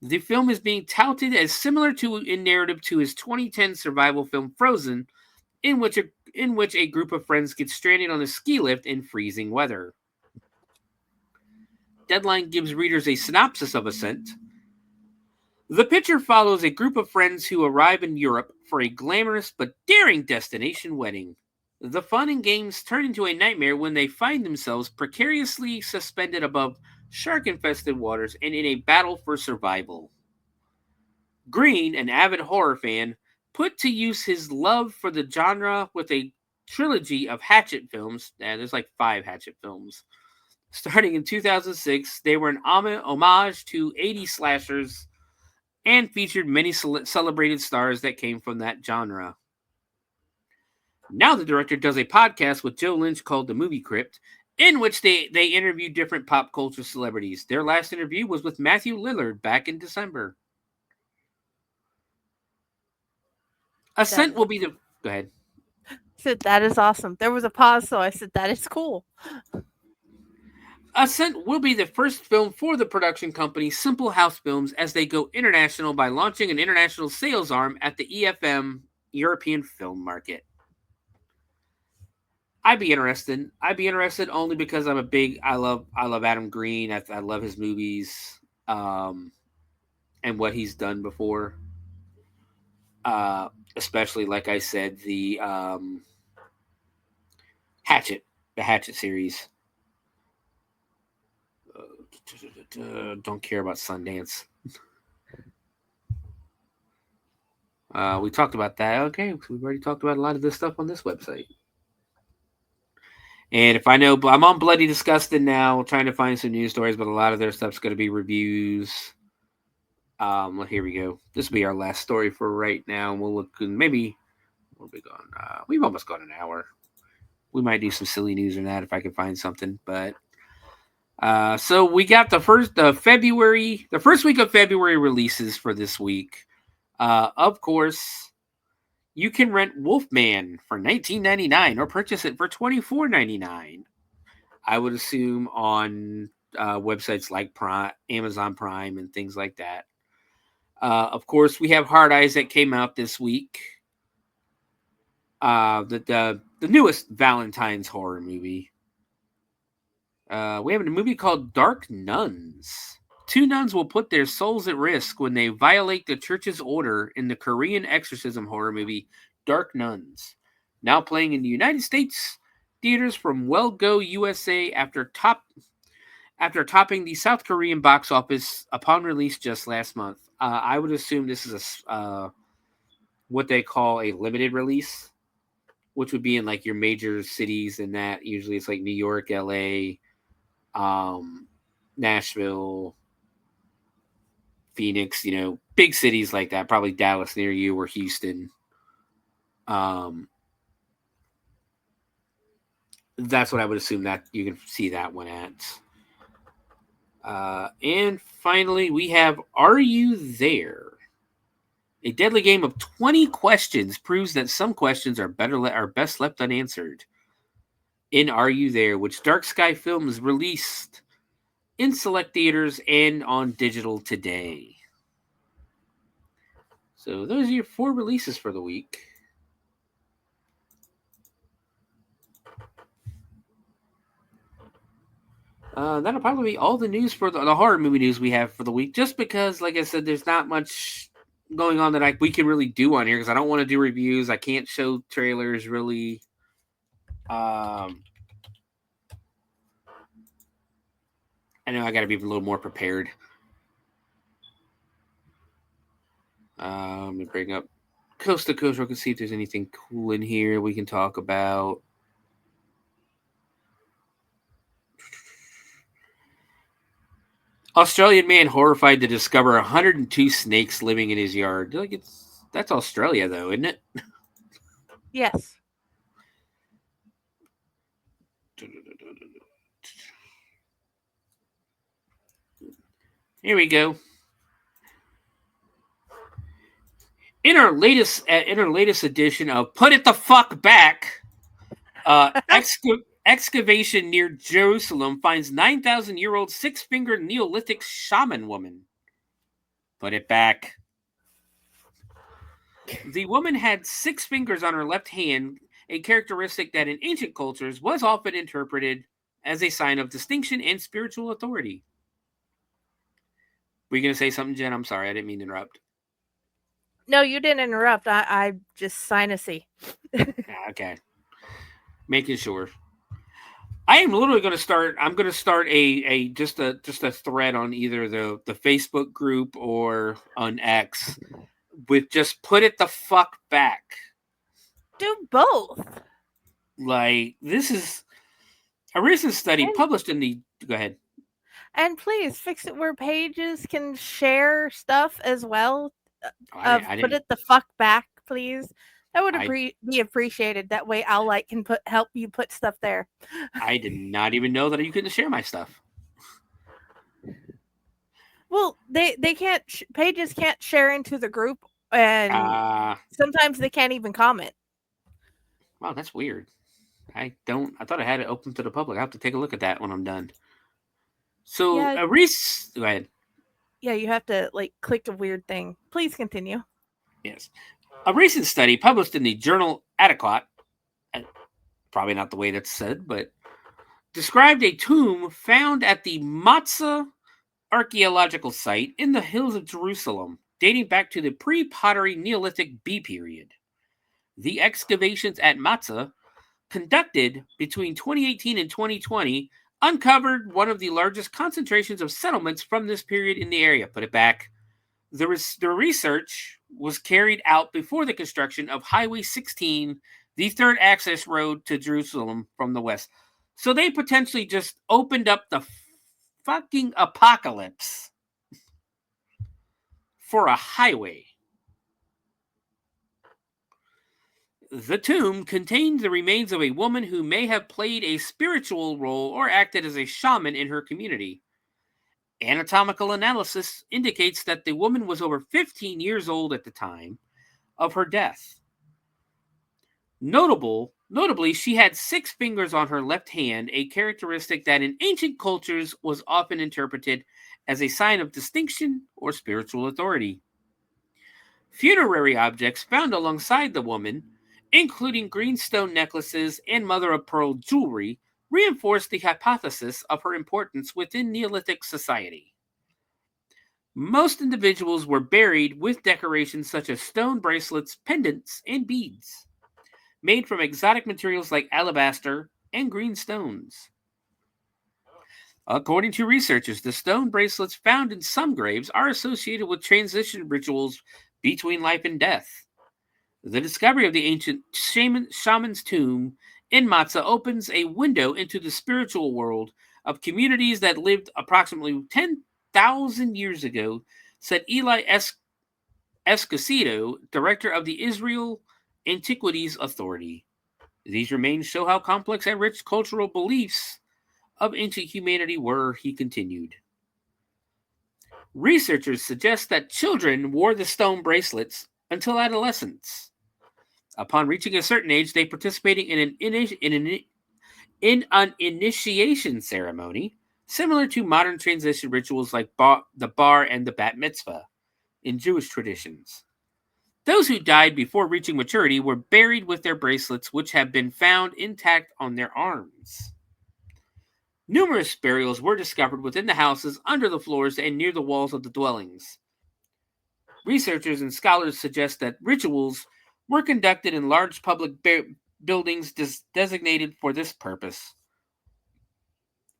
The film is being touted as similar in narrative to his 2010 survival film Frozen, in which a group of friends get stranded on a ski lift in freezing weather. Deadline gives readers a synopsis of Ascent. The picture follows a group of friends who arrive in Europe for a glamorous but daring destination wedding. The fun and games turn into a nightmare when they find themselves precariously suspended above shark-infested waters and in a battle for survival. Green, an avid horror fan, put to use his love for the genre with a trilogy of Hatchet films. There's like 5 Hatchet films. Starting in 2006, they were an homage to 80s slashers and featured many celebrated stars that came from that genre. Now the director does a podcast with Joe Lynch called The Movie Crypt, in which they interview different pop culture celebrities. Their last interview was with Matthew Lillard back in December. Ascent will be the... Go ahead. I said, that is awesome. There was a pause, so I said, that is cool. Ascent will be the first film for the production company Simple House Films as they go international by launching an international sales arm at the EFM European film market. I'd be interested only because I love Adam Green. I love his movies, and what he's done before. Especially, like I said, the Hatchet series. Don't care about Sundance. We talked about that. Okay, we've already talked about a lot of this stuff on this website. And if I know, I'm on Bloody Disgusted now, trying to find some news stories, but a lot of their stuff's going to be reviews. Well, here we go. This will be our last story for right now. We'll look, maybe we'll be gone. We've almost got an hour. We might do some silly news or that if I can find something. But so we got the first week of February releases for this week. Of course, you can rent Wolfman for $19.99 or purchase it for $24.99. I would assume on websites like Amazon Prime and things like that. Of course, we have Hard Eyes that came out this week. The newest Valentine's horror movie. We have a movie called Dark Nuns. 2 nuns will put their souls at risk when they violate the church's order in the Korean exorcism horror movie Dark Nuns. Now playing in the United States theaters from Well Go USA after topping the South Korean box office upon release just last month. I would assume this is what they call a limited release, which would be in like your major cities, and that usually it's like New York, LA, Nashville, Phoenix, big cities like that, probably Dallas near you or Houston. That's what I would assume that you can see that one at. And finally, we have Are You There? A deadly game of 20 questions proves that some questions are best left unanswered. In Are You There, which Dark Sky Films released in select theaters and on digital today. So those are your 4 releases for the week. That'll probably be all the news for the horror movie news we have for the week. Just because, like I said, there's not much going on that we can really do on here because I don't want to do reviews. I can't show trailers really. I know I got to be a little more prepared. Let me bring up Coast to Coast. We can see if there's anything cool in here we can talk about. Australian man horrified to discover 102 snakes living in his yard. That's Australia, though, isn't it? Yes. Here we go. In our latest edition of Put It the Fuck Back, excavation near Jerusalem finds 9,000-year-old 6-fingered Neolithic shaman woman. Put it back. The woman had 6 fingers on her left hand, a characteristic that in ancient cultures was often interpreted as a sign of distinction and spiritual authority. Were you going to say something, Jen? I'm sorry, I didn't mean to interrupt. No, you didn't interrupt. I just sinusy. Okay. Making sure. I am literally going to start. I'm going to start just a thread on either the Facebook group or on X with just put it the fuck back. Do both. Like, this is a recent study published in the. Go ahead. And please fix it where pages can share stuff as well. Put it the fuck back, please. That would be appreciated. That way, I'll can help you put stuff there. I did not even know that you couldn't share my stuff. Well, they can't. Pages can't share into the group, and sometimes they can't even comment. Wow, that's weird. I thought I had it open to the public. I have to take a look at that when I'm done. So, Yeah. Go ahead. Yeah, you have to click a weird thing. Please continue. Yes. A recent study published in the journal Adequate, probably not the way that's said, but described a tomb found at the Matzah archaeological site in the hills of Jerusalem, dating back to the pre-pottery Neolithic B period. The excavations at Matzah, conducted between 2018 and 2020, uncovered one of the largest concentrations of settlements from this period in the area. Put it back. The research was carried out before the construction of Highway 16, the third access road to Jerusalem from the west. So they potentially just opened up the fucking apocalypse for a highway. The tomb contained the remains of a woman who may have played a spiritual role or acted as a shaman in her community. Anatomical analysis indicates that the woman was over 15 years old at the time of her death. Notably, she had 6 fingers on her left hand, a characteristic that in ancient cultures was often interpreted as a sign of distinction or spiritual authority. Funerary objects found alongside the woman, including green stone necklaces and mother-of-pearl jewelry, reinforced the hypothesis of her importance within Neolithic society. Most individuals were buried with decorations such as stone bracelets, pendants, and beads, made from exotic materials like alabaster and green stones. According to researchers, the stone bracelets found in some graves are associated with transition rituals between life and death. The discovery of the ancient shaman's tomb in Matsa opens a window into the spiritual world of communities that lived approximately 10,000 years ago, said Eli Escocido, director of the Israel Antiquities Authority. These remains show how complex and rich cultural beliefs of ancient humanity were, he continued. Researchers suggest that children wore the stone bracelets until adolescence. Upon reaching a certain age, they participated in an initiation ceremony, similar to modern transition rituals like the bar and the bat mitzvah in Jewish traditions. Those who died before reaching maturity were buried with their bracelets, which have been found intact on their arms. Numerous burials were discovered within the houses, under the floors, and near the walls of the dwellings. Researchers and scholars suggest that rituals were conducted in large public buildings designated for this purpose.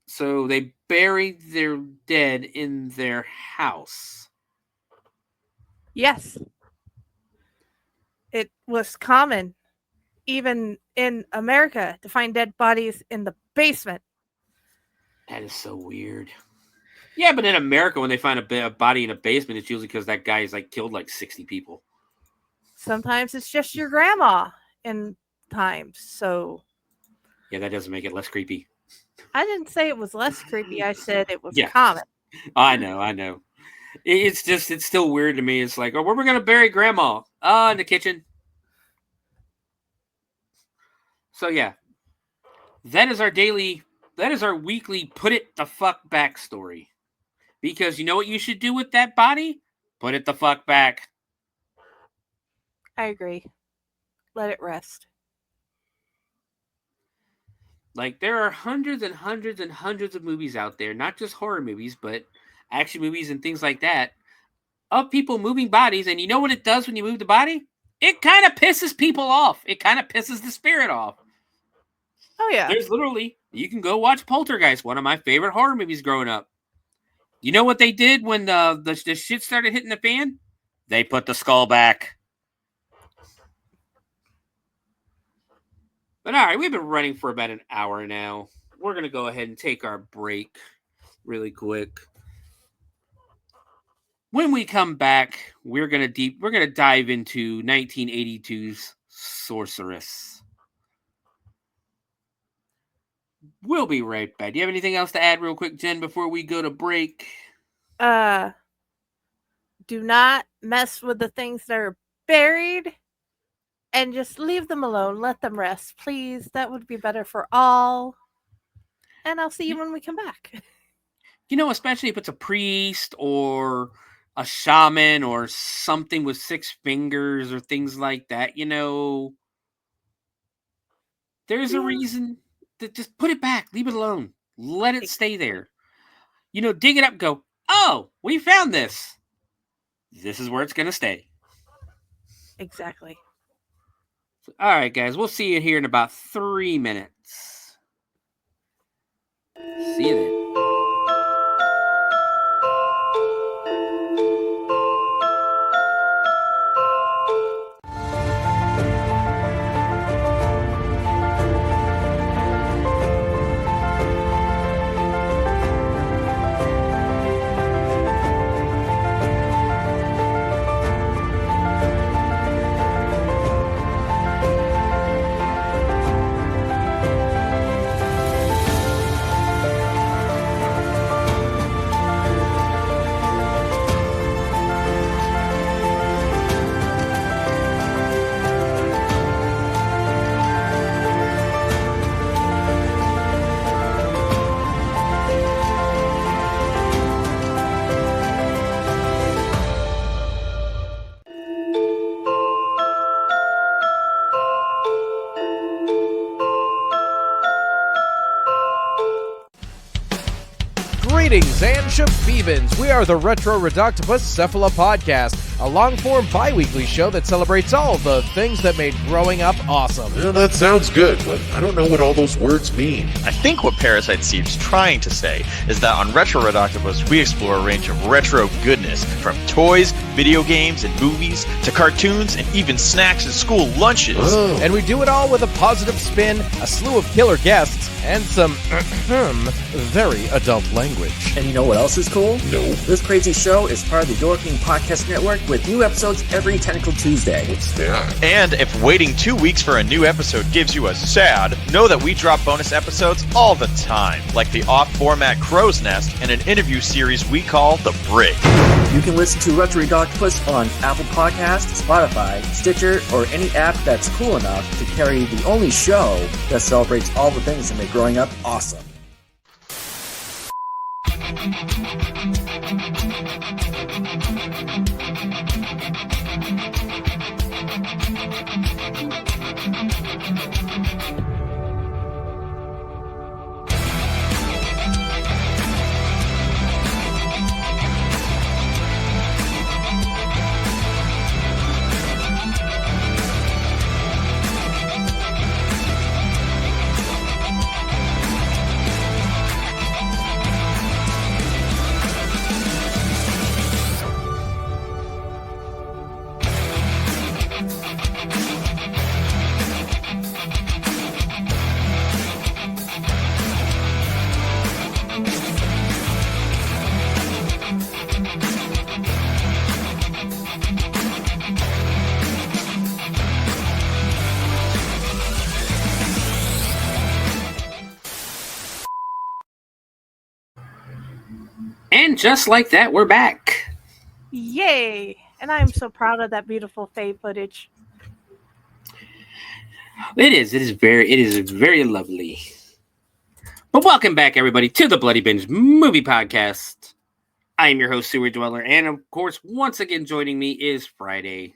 So they buried their dead in their house. Yes. It was common, even in America, to find dead bodies in the basement. That is so weird. Yeah, but in America, when they find a body in a basement, it's usually because that guy has killed 60 people. Sometimes it's just your grandma in times, so... Yeah, that doesn't make it less creepy. I didn't say it was less creepy. I said it was Yeah. common. I know. It's still weird to me. It's like, oh, where are we going to bury grandma? In the kitchen. So, yeah. That is our weekly put it the fuck back story. Because you know what you should do with that body? Put it the fuck back. I agree. Let it rest. There are hundreds and hundreds and hundreds of movies out there, not just horror movies, but action movies and things like that, of people moving bodies. And you know what it does when you move the body? It kind of pisses people off. It kind of pisses the spirit off. Oh, yeah. There's literally, you can go watch Poltergeist, one of my favorite horror movies growing up. You know what they did when the shit started hitting the fan? They put the skull back. But all right, we've been running for about an hour now. We're going to go ahead and take our break really quick. When we come back, we're going to dive into 1982's Sorceress. We'll be right back. Do you have anything else to add real quick, Jen, before we go to break? Do not mess with the things that are buried. And just leave them alone. Let them rest, please. That would be better for all. And I'll see you when we come back. Especially if it's a priest or a shaman or something with 6 fingers or things like that, there's a reason to just put it back. Leave it alone. Let it stay there. Dig it up and go, oh, we found this. This is where it's going to stay. Exactly. All right, guys. We'll see you here in about 3 minutes. See you then. Greetings and shabebans. We are the Retro Reductopus Cephala Podcast, a long-form bi-weekly show that celebrates all of the things that made growing up awesome. Yeah, that sounds good, but I don't know what all those words mean. I think what Parasite Steve's trying to say is that on Retro Reductopus, we explore a range of retro goodness, from toys, video games, and movies, to cartoons, and even snacks and school lunches. Oh. And we do it all with a positive spin, a slew of killer guests, and some very adult language. And you know what else is cool? No. This crazy show is part of the Door King Podcast Network with new episodes every Tentacle Tuesday. What's that? And if waiting 2 weeks for a new episode gives you a sad, know that we drop bonus episodes all the time, like the off-format Crow's Nest and an interview series we call The Brig. You can listen to Retro Octopus on Apple Podcasts, Spotify, Stitcher, or any app that's cool enough to carry the only show that celebrates all the things that make growing up awesome. And just like that, we're back. Yay! And I'm so proud of that beautiful Faye footage. It is very lovely. But welcome back, everybody, to the Bloody Binge Movie Podcast. I am your host, Sewer Dweller, and of course, once again joining me is Friday.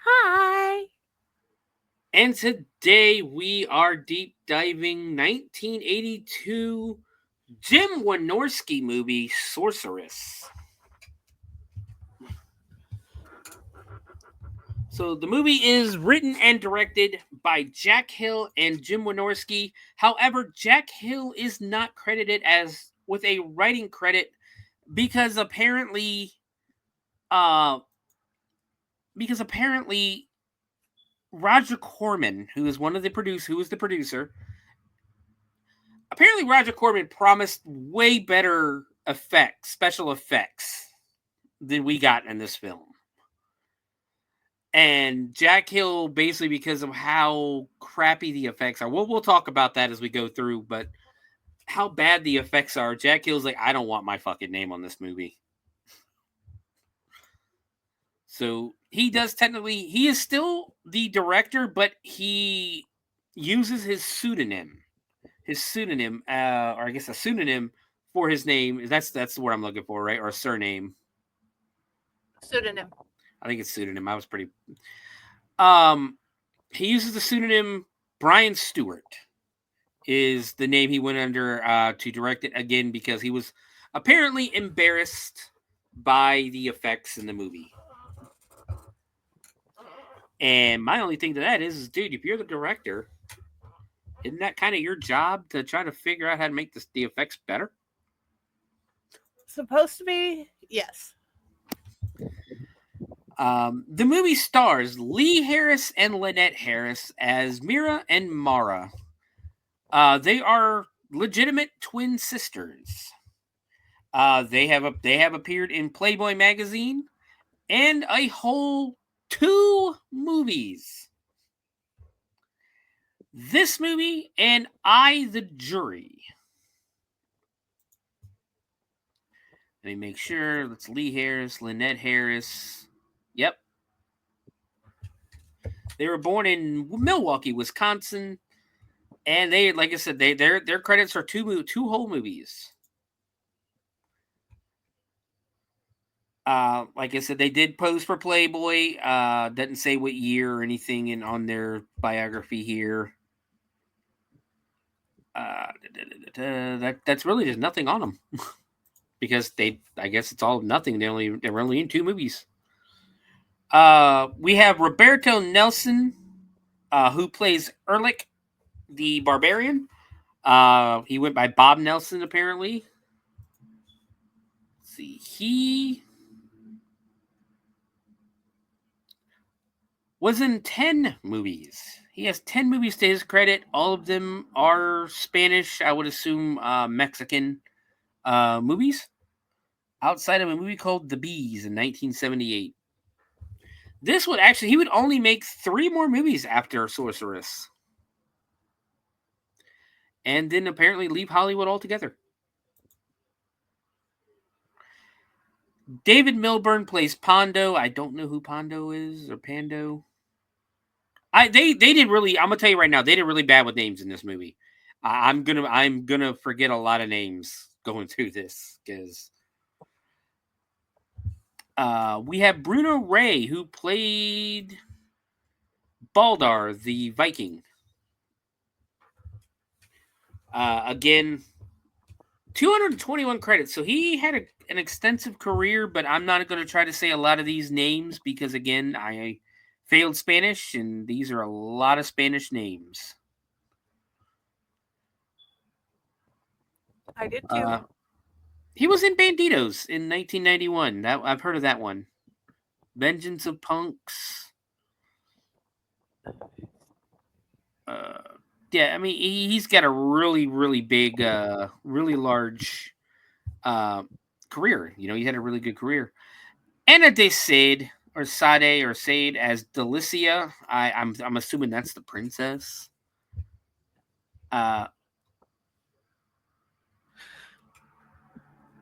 Hi! And today we are deep diving 1982 Jim Wynorski movie, Sorceress. So the movie is written and directed by Jack Hill and Jim Wynorski. However, Jack Hill is not credited as with a writing credit because apparently Roger Corman, who was the producer, apparently Roger Corman promised way better special effects than we got in this film. And Jack Hill, basically because of how crappy the effects are, we'll talk about that as we go through, but how bad the effects are, Jack Hill's like, I don't want my fucking name on this movie. So he is still the director, but he uses his pseudonym. Or I guess a pseudonym for his name. That's the word I'm looking for, right? Or a surname. Pseudonym. I think it's pseudonym. I was pretty. He uses the pseudonym Brian Stewart is the name he went under to direct it, again because he was apparently embarrassed by the effects in the movie. And my only thing to that is dude, if you're the director, isn't that kind of your job to try to figure out how to make the effects better? Supposed to be? Yes. The movie stars Lee Harris and Lynette Harris as Mira and Mara. They are legitimate twin sisters. They have appeared in Playboy magazine and a whole 2 movies. This movie and I, the Jury. Let me make sure. That's Lee Harris, Lynette Harris. Yep. They were born in Milwaukee, Wisconsin. And they, like I said, their credits are 2 whole movies. Like I said, they did pose for Playboy. Doesn't say what year or anything on their biography here. That's really just nothing on them because I guess it's all nothing. They're only in 2 movies. We have Roberto Nelson, who plays Erlich, the barbarian. He went by Bob Nelson, apparently. Let's see, he was in 10 movies. He has 10 movies to his credit. All of them are Spanish, I would assume Mexican movies. Outside of a movie called The Bees in 1978. He would only make 3 more movies after Sorceress. And then apparently leave Hollywood altogether. David Milburn plays Pondo. I don't know who Pondo is or Pando. They did really. I'm gonna tell you right now, they did really bad with names in this movie. I'm gonna forget a lot of names going through this because we have Bruno Ray, who played Baldar the Viking. Again, 221 credits. So he had an extensive career, but I'm not going to try to say a lot of these names because, again, I failed Spanish, and these are a lot of Spanish names. I did too. He was in Banditos in 1991. I've heard of that one. Vengeance of Punks. Yeah, I mean, he's got a really, really big, really large career. You know, he had a really good career. Anna de Sade, or Sade, or Sade as Delicia. I'm assuming that's the princess.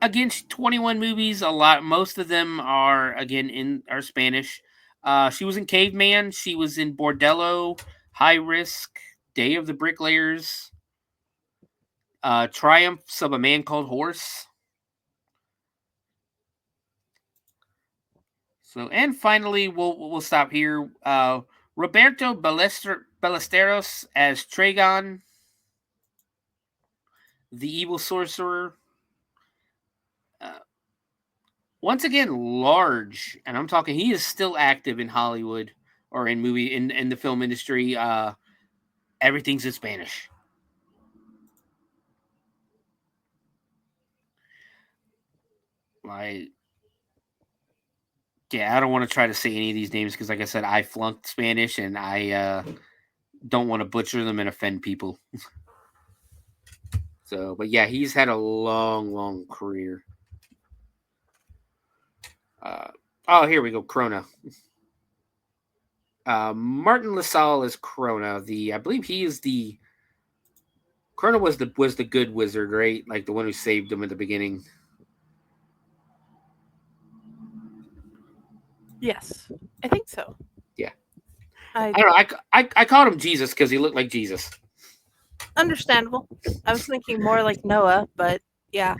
Again, 21 movies. Most of them are Spanish. She was in Caveman. She was in Bordello, High Risk, Day of the Bricklayers, Triumphs of a Man Called Horse. So, and finally, we'll stop here. Roberto Ballesteros as Traigon, the evil sorcerer. Once again, large, and I'm talking. He is still active in Hollywood or in the film industry. Everything's in Spanish. I don't want to try to say any of these names because, like I said, I flunked Spanish and I don't want to butcher them and offend people. So, but yeah, he's had a long, long career. Here we go, Krona. Martin LaSalle is Krona. I believe he is the. Krona was the good wizard, right? Like the one who saved him at the beginning. Yes, I think so. Yeah. I don't know. I called him Jesus because he looked like Jesus. Understandable. I was thinking more like Noah, but yeah.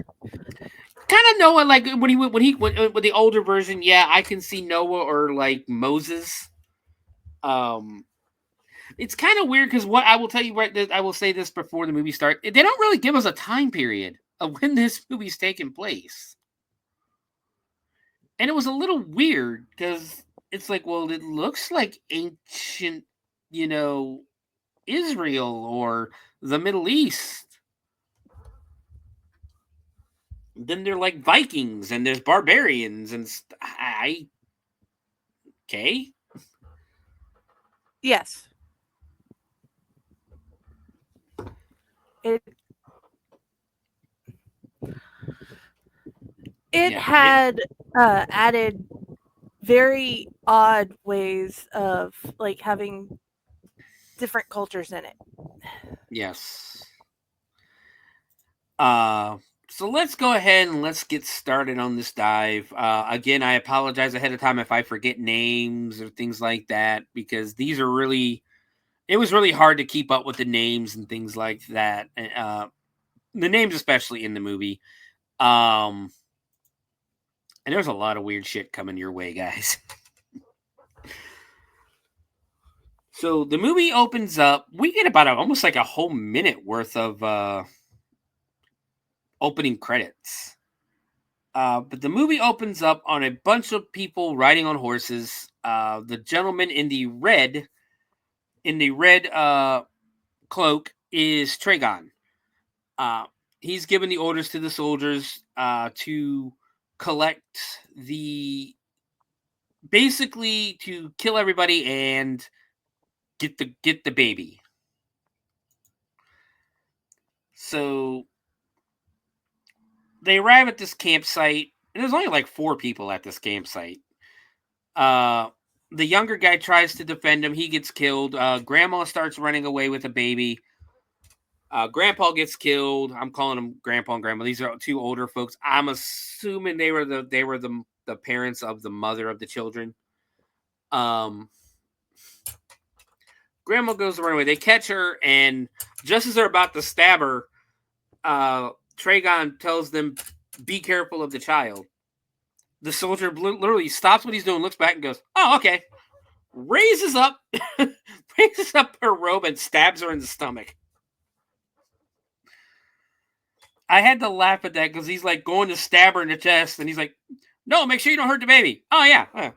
Kind of Noah, like when he with the older version. Yeah, I can see Noah or like Moses. It's kind of weird because what I will tell you I will say this before the movie starts. They don't really give us a time period of when this movie's taking place. And it was a little weird because it's like, well, it looks like ancient, Israel or the Middle East. Then they're like Vikings and there's barbarians and okay. Yes. It had added very odd ways of like having different cultures in it. Yes. So let's go ahead and let's get started on this dive. Again, I apologize ahead of time if I forget names or things like that because these are really. It was really hard to keep up with the names and things like that. The names, especially in the movie. And there's a lot of weird shit coming your way, guys. So the movie opens up. We get about almost like a whole minute worth of opening credits. But the movie opens up on a bunch of people riding on horses. The gentleman in the red cloak is Traigon. He's given the orders to the soldiers to collect basically to kill everybody and get the baby. So they arrive at this campsite, and there's only like 4 people at this campsite. The younger guy tries to defend him. He gets killed. Grandma starts running away with a baby. Grandpa gets killed. I'm calling them Grandpa and Grandma. These are 2 older folks. I'm assuming they were the parents of the mother of the children. Grandma goes to run away. They catch her, and just as they're about to stab her, Traigon tells them, "Be careful of the child." The soldier literally stops what he's doing, looks back, and goes, "Oh, okay." Raises up her robe and stabs her in the stomach. I had to laugh at that because he's like going to stab her in the chest, and he's like, "No, make sure you don't hurt the baby." Oh yeah.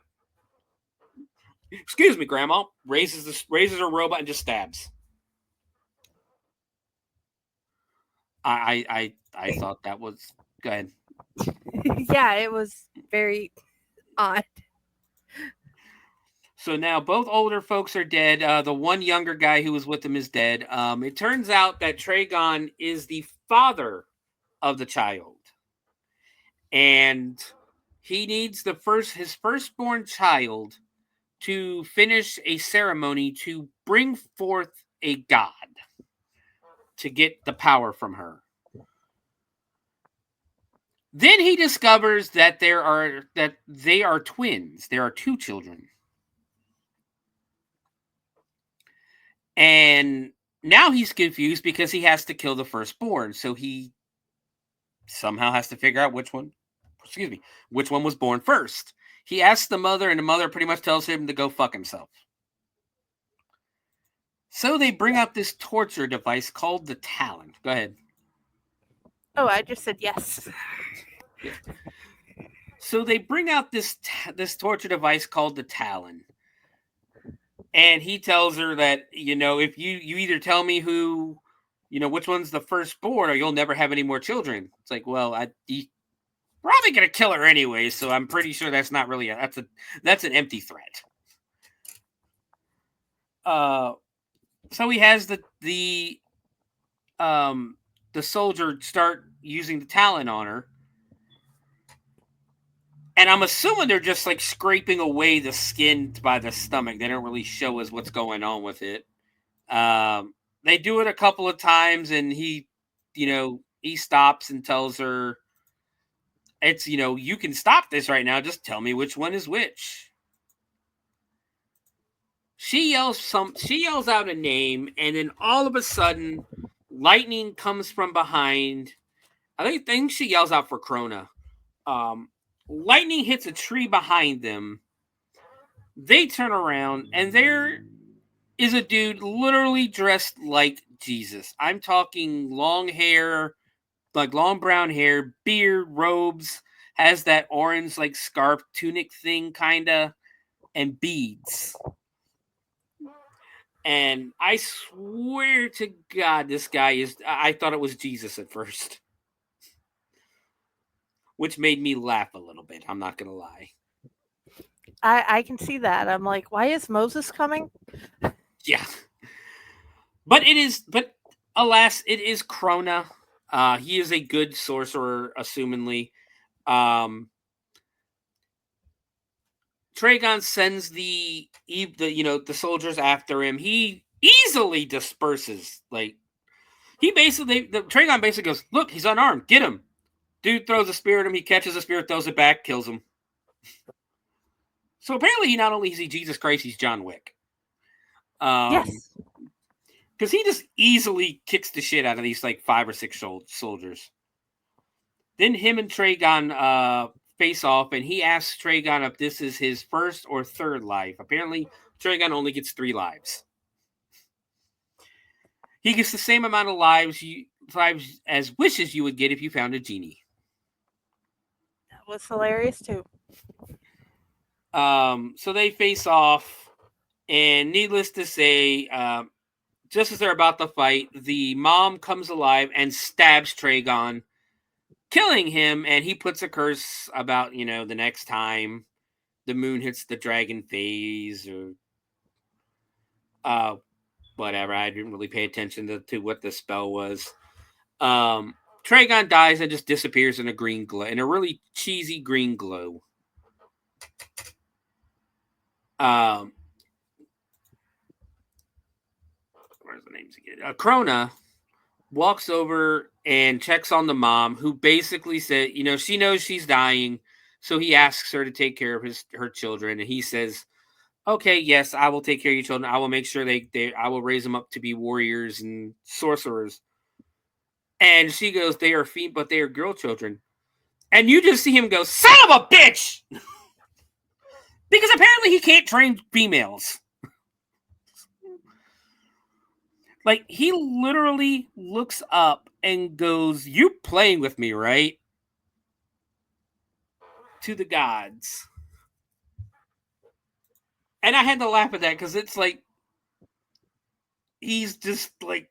Excuse me, Grandma. Raises her robe and just stabs. I thought that was go ahead. Yeah, it was very odd. So now both older folks are dead. The one younger guy who was with them is dead. It turns out that Traigon is the father of the child, and he needs his firstborn child to finish a ceremony to bring forth a god to get the power from her. Then he discovers that they are twins. There are 2 children. And now he's confused because he has to kill the firstborn. So he somehow has to figure out which one was born first. He asks the mother, and the mother pretty much tells him to go fuck himself. So they bring out this torture device called the Talon. Go ahead. Oh, I just said yes. Yeah. So they bring out this torture device called the Talon. And he tells her that, if you either tell me who, which one's the firstborn, or you'll never have any more children. It's like, well, he's probably going to kill her anyway, so I'm pretty sure that's not really that's an empty threat. So he has the soldier start using the Talon on her. And I'm assuming they're just like scraping away the skin by the stomach. They don't really show us what's going on with it. They do it a couple of times, and he stops and tells her, "It's, you can stop this right now. Just tell me which one is which." She yells out a name, and then all of a sudden, lightning comes from behind. I think she yells out for Krona. Lightning hits a tree behind them. They turn around, and there is a dude literally dressed like Jesus. I'm talking long hair, like long brown hair, beard, robes, has that orange like scarf tunic thing kinda, and beads. And I swear to God, this guy I thought it was Jesus at first. Which made me laugh a little bit. I'm not going to lie. I can see that. I'm like, why is Moses coming? Yeah. But alas, it is Krona. He is a good sorcerer, assumingly. Traigon sends the soldiers after him. He easily disperses. Like, Traigon basically goes, "Look, he's unarmed. Get him." Dude throws a spear at him. He catches a spear, throws it back, kills him. So apparently, he not only is he Jesus Christ, he's John Wick. Yes, because he just easily kicks the shit out of these like 5 or 6 soldiers. Then him and Traigon face off, and he asks Traigon if this is his first or third life. Apparently, Traigon only gets 3 lives. He gets the same amount of lives as wishes you would get if you found a genie. That was hilarious too. So they face off, and needless to say, just as they're about to fight, the mom comes alive and stabs Traigon, killing him, and he puts a curse about, the next time the moon hits the dragon phase, or whatever. I didn't really pay attention to what the spell was. Traigon dies and just disappears in a green glow, in a really cheesy green glow. Where's the names again? Krona walks over and checks on the mom, who basically said, she knows she's dying, so he asks her to take care of her children, and he says, "Okay, yes, I will take care of your children. I will make sure I will raise them up to be warriors and sorcerers." And she goes, "They are but they are girl children." And you just see him go, "Son of a bitch!" Because apparently he can't train females. Like, he literally looks up and goes, "You playing with me, right?" To the gods. And I had to laugh at that because it's like, he's just like,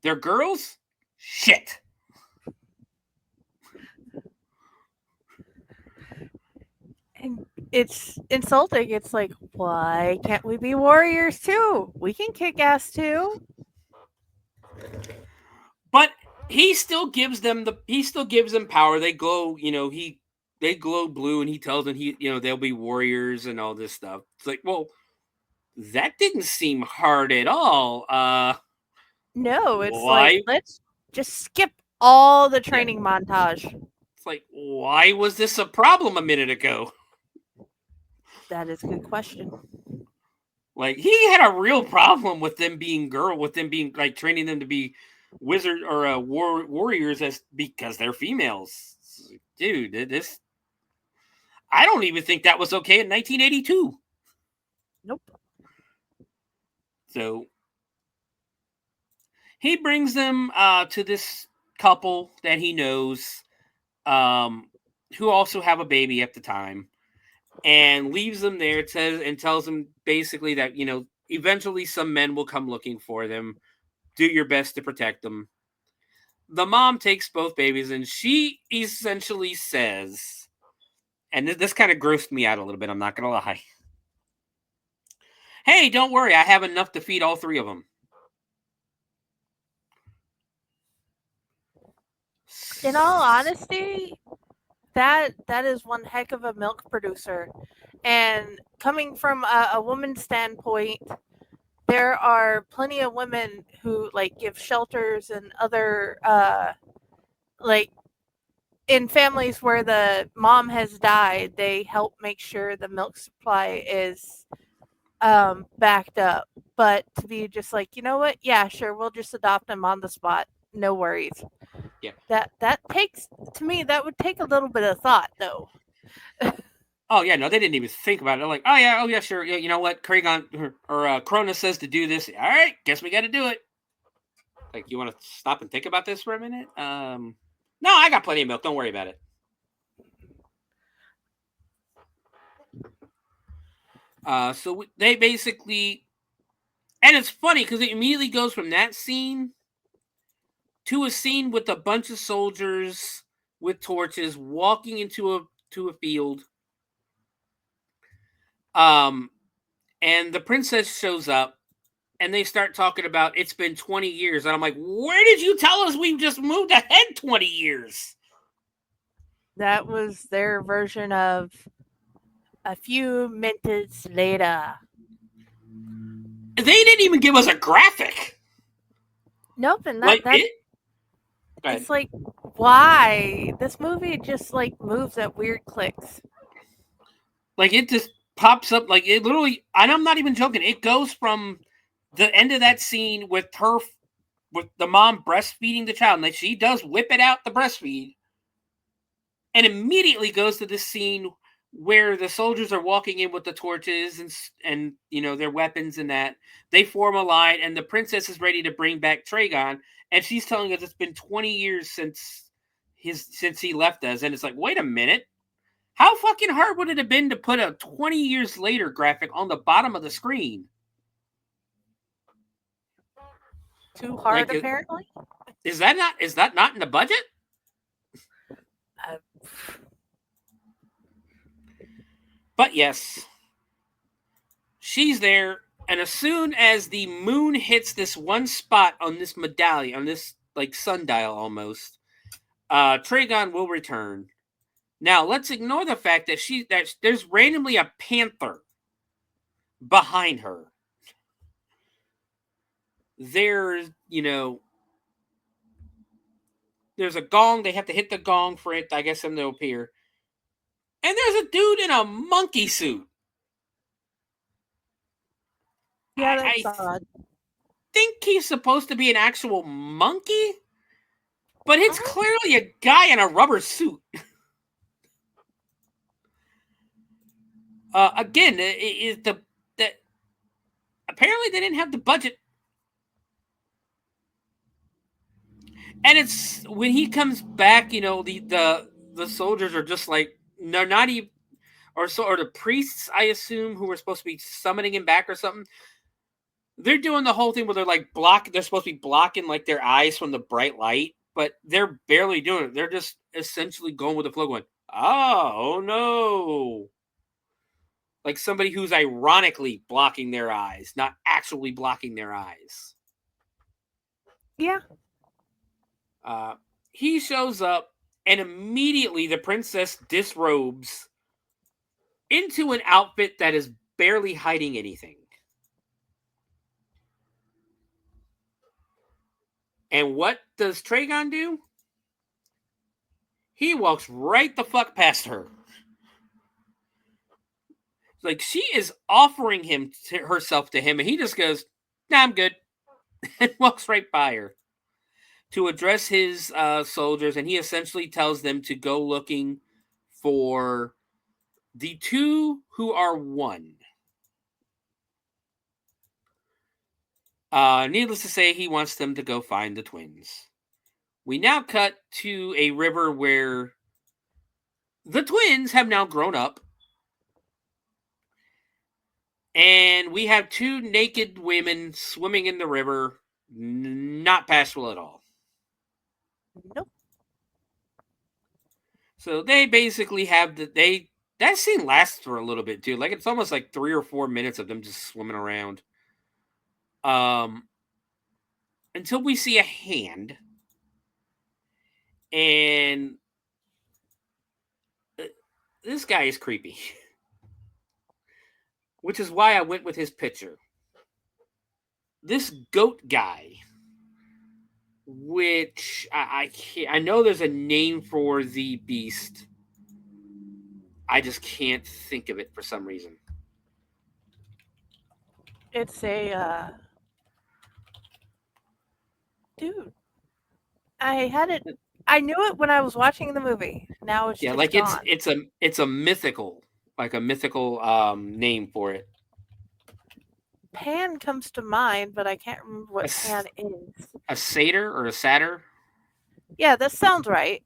"They're girls? Shit." And it's insulting. It's like, why can't we be warriors too? We can kick ass too. But he still gives them power. They glow, they glow blue, and he tells them they'll be warriors and all this stuff. It's like, well, that didn't seem hard at all. No, it's why? Like, let's just skip all the training montage. It's like, why was this a problem a minute ago? That is a good question. Like, he had a real problem with them being like training them to be wizard or warriors because they're females. Dude, this, I don't even think that was okay in 1982. Nope. So he brings them to this couple that he knows, who also have a baby at the time, and leaves them there. Tells them basically that eventually some men will come looking for them. Do your best to protect them. The mom takes both babies, and she essentially says, and this kind of grossed me out a little bit, I'm not going to lie, "Hey, don't worry, I have enough to feed all three of them." In all honesty, that is one heck of a milk producer. And coming from a woman's standpoint, there are plenty of women who give shelters and other in families where the mom has died, they help make sure the milk supply is backed up. But to be just like, you know what? Yeah, sure, we'll just adopt them on the spot. No worries. Yeah. That takes, to me, that would take a little bit of thought though. Oh yeah, no, they didn't even think about it. They're like, oh yeah, sure. You know what? Traigon or Krona says to do this. All right, guess we got to do it. Like, you want to stop and think about this for a minute? No, I got plenty of milk. Don't worry about it. So they basically, and it's funny because it immediately goes from that scene to a scene with a bunch of soldiers with torches walking into a field. And the princess shows up, and they start talking about it's been 20 years. And I'm like, where did you tell us we've just moved ahead 20 years? That was their version of a few minutes later. They didn't even give us a graphic. Nope, and it's like, why? This movie just moves at weird clicks. Like, it just pops up, like, it literally, and I'm not even joking, it goes from the end of that scene with the mom breastfeeding the child, and she does whip it out the breastfeed, and immediately goes to this scene where the soldiers are walking in with the torches and their weapons and that. They form a line, and the princess is ready to bring back Traigon, and she's telling us it's been 20 years since he left us, and it's like, wait a minute. How fucking hard would it have been to put a 20 years later graphic on the bottom of the screen? Too hard, apparently. Is that not in the budget? But yes, she's there, and as soon as the moon hits this one spot on this medallion, on this like sundial almost, Traigon will return. Now let's ignore the fact that there's randomly a panther behind her. There's there's a gong. They have to hit the gong for it, I guess, them to appear. And there's a dude in a monkey suit. Yeah, that's odd. Think he's supposed to be an actual monkey, but it's clearly a guy in a rubber suit. Again, apparently they didn't have the budget. And it's when he comes back, the soldiers are just like, they're not even, or the priests, I assume, who were supposed to be summoning him back or something. They're doing the whole thing where they're like they're supposed to be blocking like their eyes from the bright light, but they're barely doing it. They're just essentially going with the flow, going, oh no. Like somebody who's ironically blocking their eyes, not actually blocking their eyes. Yeah. He shows up, and immediately the princess disrobes into an outfit that is barely hiding anything. And what does Traigon do? He walks right the fuck past her. Like, she is offering herself to him, and he just goes, nah, I'm good. And walks right by her to address his soldiers, and he essentially tells them to go looking for the two who are one. Needless to say, he wants them to go find the twins. We now cut to a river where the twins have now grown up. And we have two naked women swimming in the river. Not passable at all. Nope. So they basically have that scene lasts for a little bit too. Like, it's almost like 3 or 4 minutes of them just swimming around. Until we see a hand. And this guy is creepy. Which is why I went with his picture. This goat guy, which I know there's a name for the beast. I just can't think of it for some reason. It's a dude. I knew it when I was watching the movie. Now it's just like gone. it's a mythical, like a mythical name for it. Pan comes to mind, but I can't remember what Pan is. A satyr or a satyr? Yeah, that sounds right.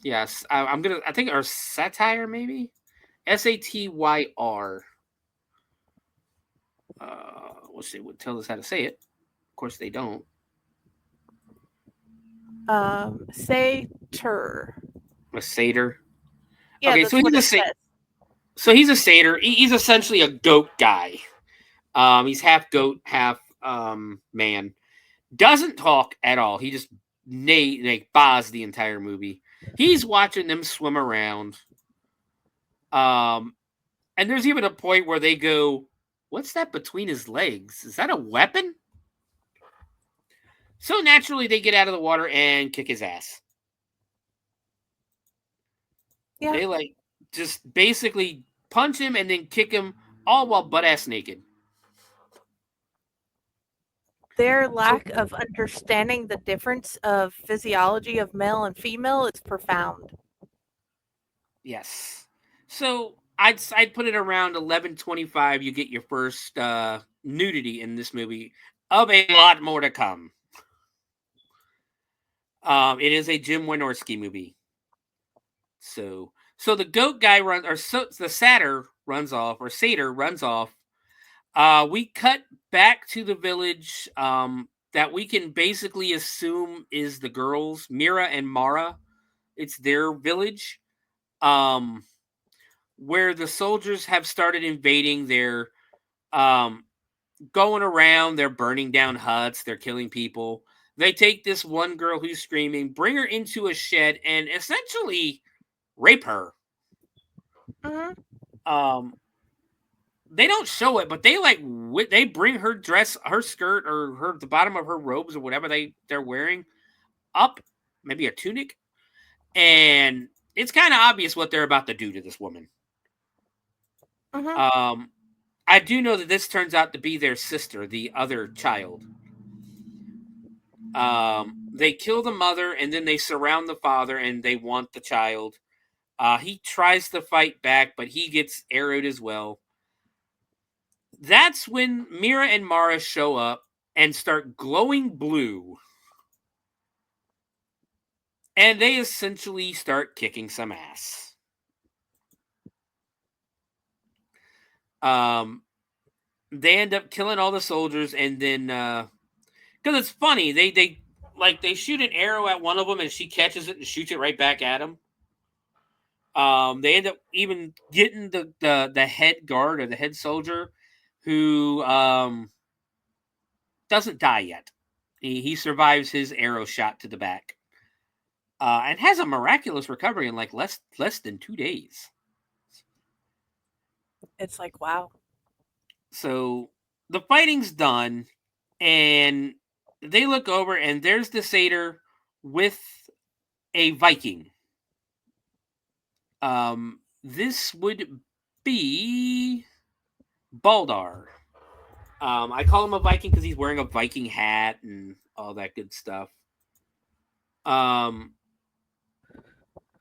Yes, I think, or satire maybe? Satyr. Which they would tell us how to say it. Of course they don't. Satyr. A satyr? Yeah, okay, so he's a satyr. So he's a satyr. He's essentially a goat guy. He's half goat, half man. Doesn't talk at all. He just baas the entire movie. He's watching them swim around. And there's even a point where they go, what's that between his legs? Is that a weapon? So naturally, they get out of the water and kick his ass. Yeah. They just basically punch him and then kick him, all while butt-ass naked. Their lack of understanding the difference of physiology of male and female is profound. Yes. So I'd put it around 11:25. You get your first nudity in this movie, of a lot more to come. It is a Jim Wynorski movie. So the goat guy runs, or the satyr runs off, or satyr runs off. We cut back to the village that we can basically assume is the girls, Mira and Mara. It's their village. Where the soldiers have started invading. They're going around, they're burning down huts, they're killing people. They take this one girl who's screaming, bring her into a shed, and essentially rape her. They don't show it, but they bring her dress, her skirt, or the bottom of her robes, or whatever they're wearing, up, maybe a tunic, and it's kind of obvious what they're about to do to this woman. I do know that this turns out to be their sister, the other child. They kill the mother, and then they surround the father, and they want the child. He tries to fight back, but he gets arrowed as well. That's when Mira and Mara show up and start glowing blue. And they essentially start kicking some ass. They end up killing all the soldiers, and then because it's funny, they shoot an arrow at one of them, and she catches it and shoots it right back at him. They end up even getting the head guard, or the head soldier, who doesn't die yet. He survives his arrow shot to the back, and has a miraculous recovery in like less than 2 days. It's like, wow. So the fighting's done, and they look over, and there's the satyr with a Viking. This would be Baldar. I call him a Viking because he's wearing a Viking hat and all that good stuff.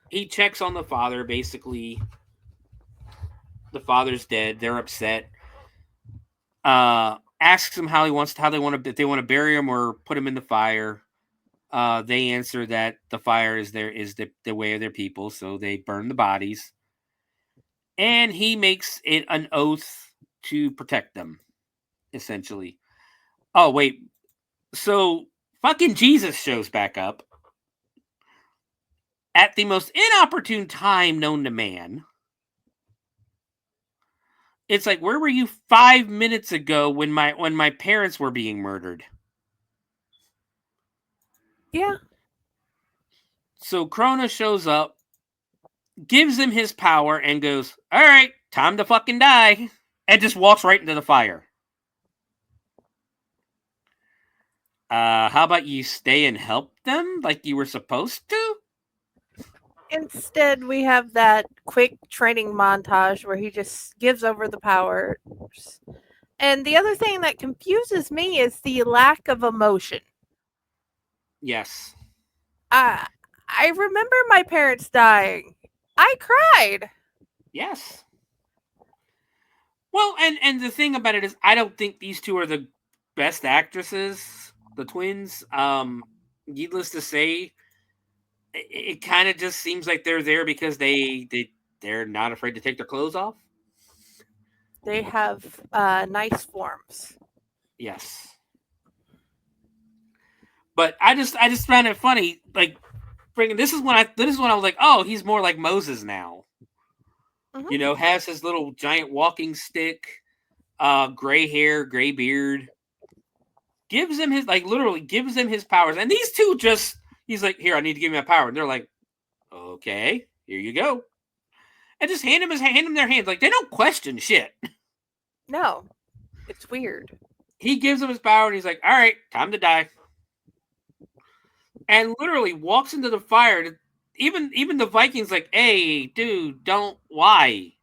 He checks on the father, basically. The father's dead. They're upset. Asks him if they want to bury him or put him in the fire. They answer that the fire is the way of their people, so they burn the bodies. And he makes it an oath to protect them, essentially. Oh, wait. So fucking Jesus shows back up at the most inopportune time known to man. It's like, where were you 5 minutes ago when my parents were being murdered? Yeah. So Krona shows up, gives him his power, and goes, all right, time to fucking die. And just walks right into the fire. How about you stay and help them like you were supposed to? Instead, we have that quick training montage where he just gives over the powers. And the other thing that confuses me is the lack of emotion. Yes. I remember my parents dying. I cried. Yes. Well, and the thing about it is, I don't think these two are the best actresses, the twins. Needless to say, it kind of just seems like they're there because they're not afraid to take their clothes off. They have nice forms. Yes. But I just found it funny, like, this is when I was like, oh, he's more like Moses now. Mm-hmm. You know, has his little giant walking stick, gray hair, gray beard. Gives him literally gives him his powers. And these two he's like, here, I need to give me my power. And they're like, okay, here you go. And just hand him their hands. Like, they don't question shit. No, it's weird. He gives him his power, and he's like, all right, time to die. And literally walks into the fire. Even the Vikings like, hey, dude, don't, why?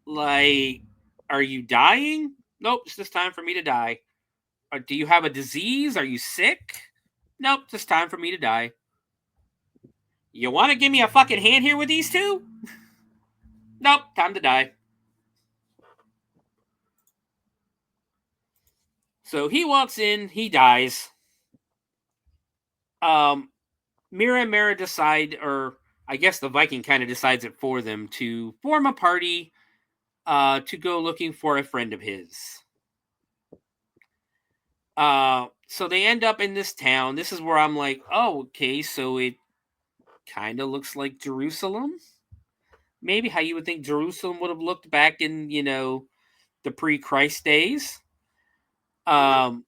Like, are you dying? Nope, it's just time for me to die. Or do you have a disease? Are you sick? Nope, just time for me to die. You want to give me a fucking hand here with these two? Nope, time to die. So he walks in, he dies. Mira and Mara decide, or I guess the Viking kind of decides it for them, to form a party to go looking for a friend of his. So they end up in this town. This is where I'm like, oh, okay, so it kind of looks like Jerusalem. Maybe how you would think Jerusalem would have looked back in, the pre-Christ days. And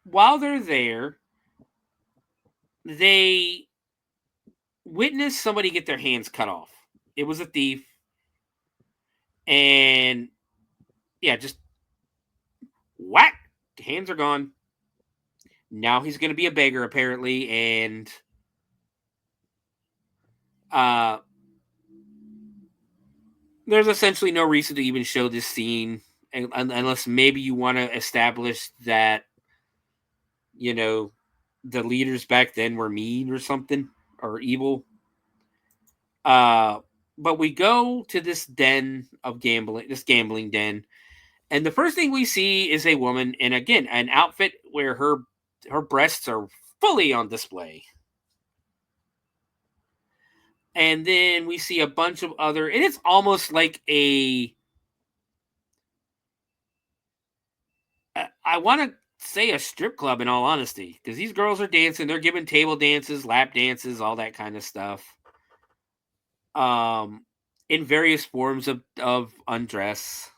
while they're there, they witness somebody get their hands cut off. It was a thief. And yeah, just whack, hands are gone. Now he's going to be a beggar, apparently, and there's essentially no reason to even show this scene unless maybe you want to establish that, the leaders back then were mean or something, or evil. But we go to this den of gambling, this gambling den, and the first thing we see is a woman in, again, an outfit where her breasts are fully on display. And then we see a bunch of other, and it's almost like I want to say a strip club, in all honesty, because these girls are dancing. They're giving table dances, lap dances, all that kind of stuff. In various forms of undress.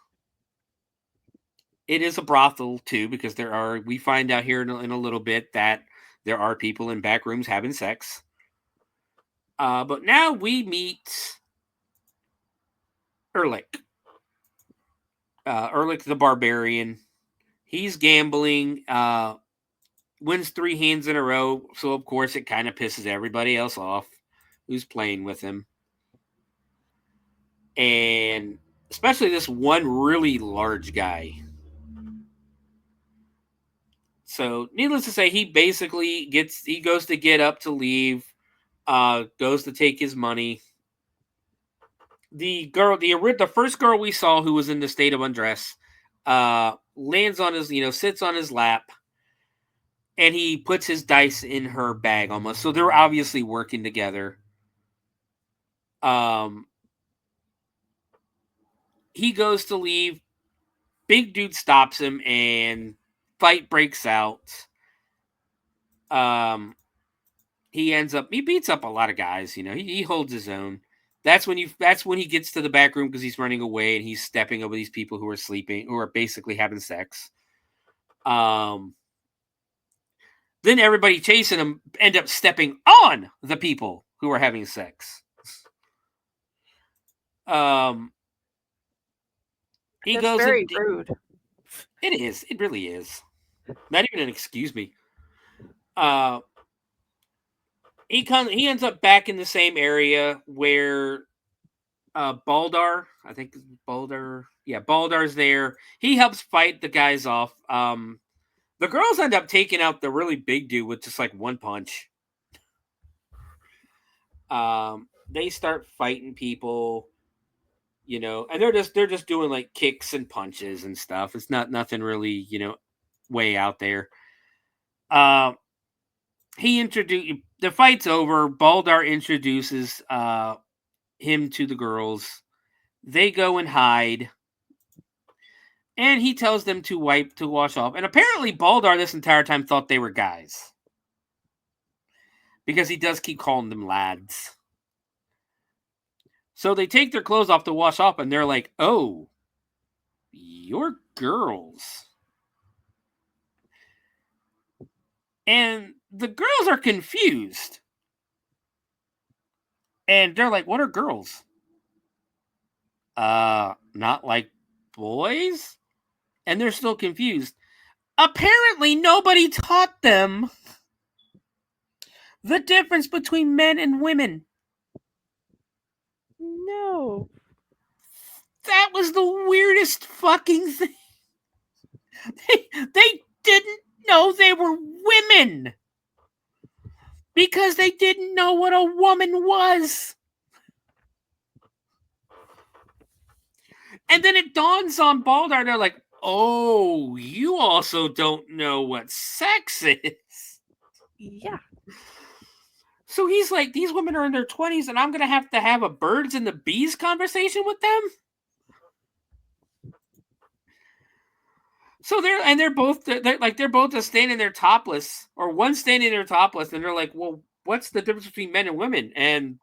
It is a brothel too, because we find out here in a little bit that there are people in back rooms having sex. But now we meet Erlich. Erlich the barbarian. He's gambling, wins 3 hands in a row, so of course it kind of pisses everybody else off who's playing with him. And especially this one really large guy. So needless to say, he basically goes to get up to leave, goes to take his money. The first girl we saw who was in the state of undress, lands on his, sits on his lap, and he puts his dice in her bag almost. So they're obviously working together. He goes to leave. Big dude stops him, and fight breaks out. He beats up a lot of guys. He holds his own. That's when he gets to the back room because he's running away and he's stepping over these people who are sleeping, who are basically having sex. Then everybody chasing him end up stepping on the people who are having sex. He goes very rude. It is. It really is. Not even an excuse me. He ends up back in the same area where Baldar, I think Baldar. Yeah, Baldar's there. He helps fight the guys off. The girls end up taking out the really big dude with just like one punch. They start fighting people, and they're just doing like kicks and punches and stuff. It's nothing really, way out there. The fight's over. Baldar introduces him to the girls. They go and hide. And he tells them to wash off. And apparently Baldar this entire time thought they were guys. Because he does keep calling them lads. So they take their clothes off to wash off, and they're like, oh, you're girls. And the girls are confused. And they're like, what are girls? Not like boys? And they're still confused. Apparently, nobody taught them the difference between men and women. No. That was the weirdest fucking thing. They didn't know they were women. Because they didn't know what a woman was. And then it dawns on Baldur, they're like, oh, you also don't know what sex is. Yeah. So he's like, these women are in their 20s and I'm going to have a birds and the bees conversation with them? So they're both just standing there topless, or one standing there topless, and they're like, well, what's the difference between men and women? And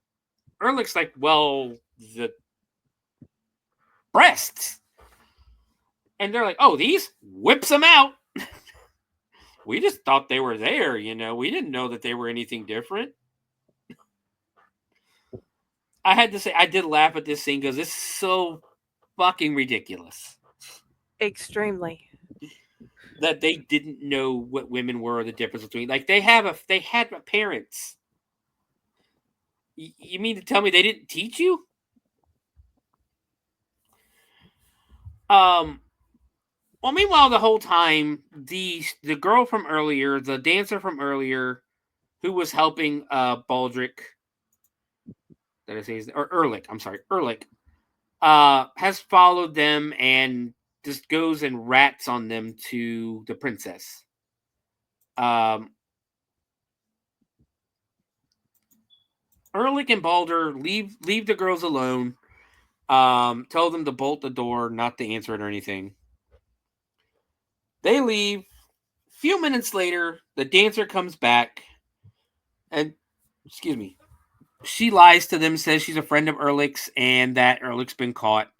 Erlich's like, well, the breasts. And they're like, oh, these? Whips them out. We just thought they were there, we didn't know that they were anything different. I had to say, I did laugh at this scene because it's so fucking ridiculous. Extremely. That they didn't know what women were, or the difference between, like, they had parents. You mean to tell me they didn't teach you? Well, meanwhile, the whole time, the girl from earlier, the dancer from earlier, who was helping Baldric, did I say his name? Or Erlich, I'm sorry, Erlich, has followed them and just goes and rats on them to the princess. Erlich and Baldur leave the girls alone. Tell them to bolt the door, not to answer it or anything. They leave. A few minutes later, the dancer comes back, and she lies to them, says she's a friend of Erlich's and that Erlich's been caught.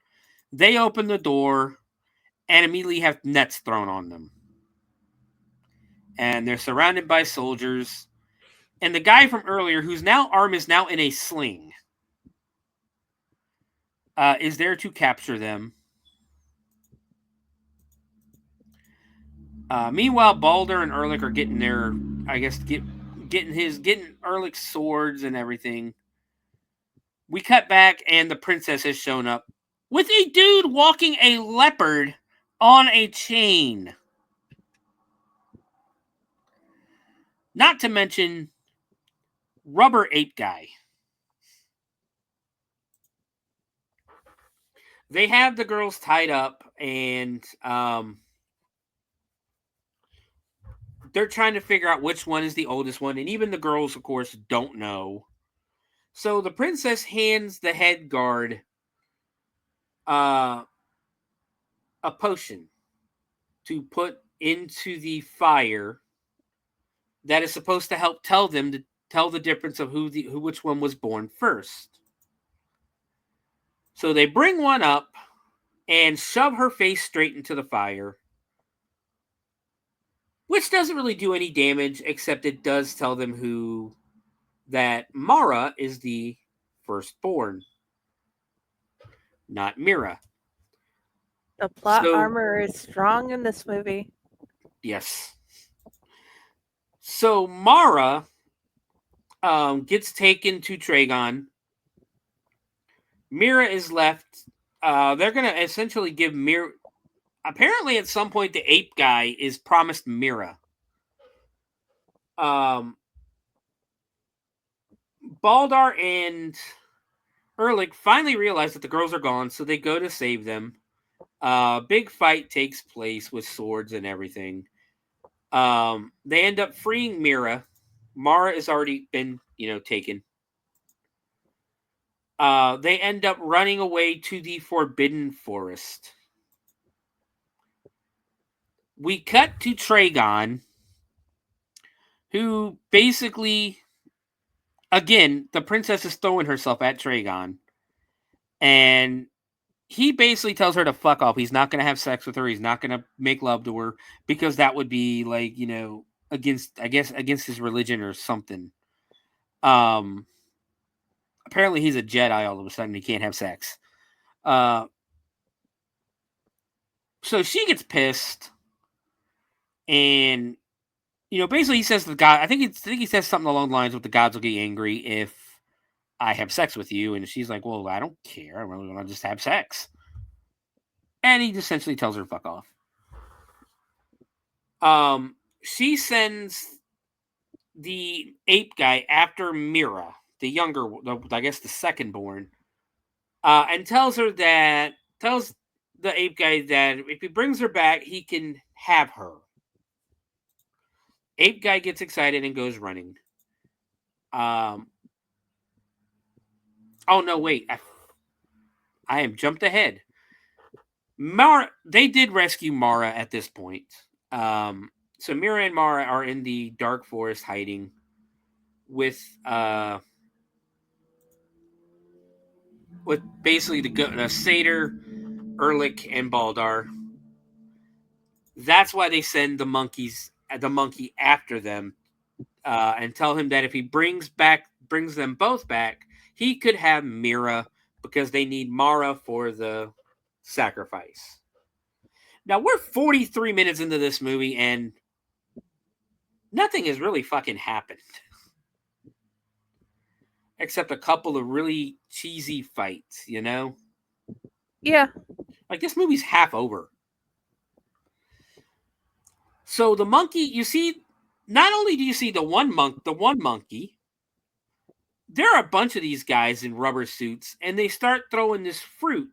They open the door and immediately have nets thrown on them. And they're surrounded by soldiers. And the guy from earlier, whose arm is now in a sling, is there to capture them. Meanwhile, Baldur and Erlich are getting their, I guess, getting Erlich's swords and everything. We cut back, and the princess has shown up with a dude walking a leopard on a chain. Not to mention rubber ape guy. They have the girls tied up, and they're trying to figure out which one is the oldest one, and even the girls, of course, don't know. So the princess hands the head guard a potion to put into the fire that is supposed to help tell the difference of which one was born first. So they bring one up and shove her face straight into the fire, which doesn't really do any damage, except it does tell them that Mara is the firstborn, not Mira. The plot armor is strong in this movie. Yes. So Mara gets taken to Traigon. Mira is left. They're going to essentially give Mira... Apparently, at some point, the ape guy is promised Mira. Baldur and Erlich finally realize that the girls are gone, so they go to save them. Big fight takes place with swords and everything. They end up freeing Mira. Mara has already been, taken. They end up running away to the Forbidden Forest. We cut to Traigon, who basically, again, the princess is throwing herself at Traigon, and he basically tells her to fuck off. He's not going to have sex with her. He's not going to make love to her, because that would be like, against his religion or something. Apparently he's a Jedi all of a sudden. He can't have sex. So she gets pissed, and basically he says to the god, I think he says something along the lines with the gods will get angry if I have sex with you, and she's like, well, I don't care. I really want to just have sex. And he essentially tells her to fuck off. She sends the ape guy after Mira, the younger, I guess the second born, and tells the ape guy that if he brings her back, he can have her. Ape guy gets excited and goes running. Oh no, wait, I am jumped ahead. Mara, they did rescue Mara at this point. So Mira and Mara are in the dark forest hiding with basically the satyr, Erlich, and Baldar. That's why they send the monkey after them, and tell him that if he brings them both back, he could have Mira because they need Mara for the sacrifice. Now we're 43 minutes into this movie and nothing has really fucking happened. Except a couple of really cheesy fights, you know? Yeah. Like this movie's half over. So the monkey, you see, not only do you see the one monkey, there are a bunch of these guys in rubber suits, and they start throwing this fruit,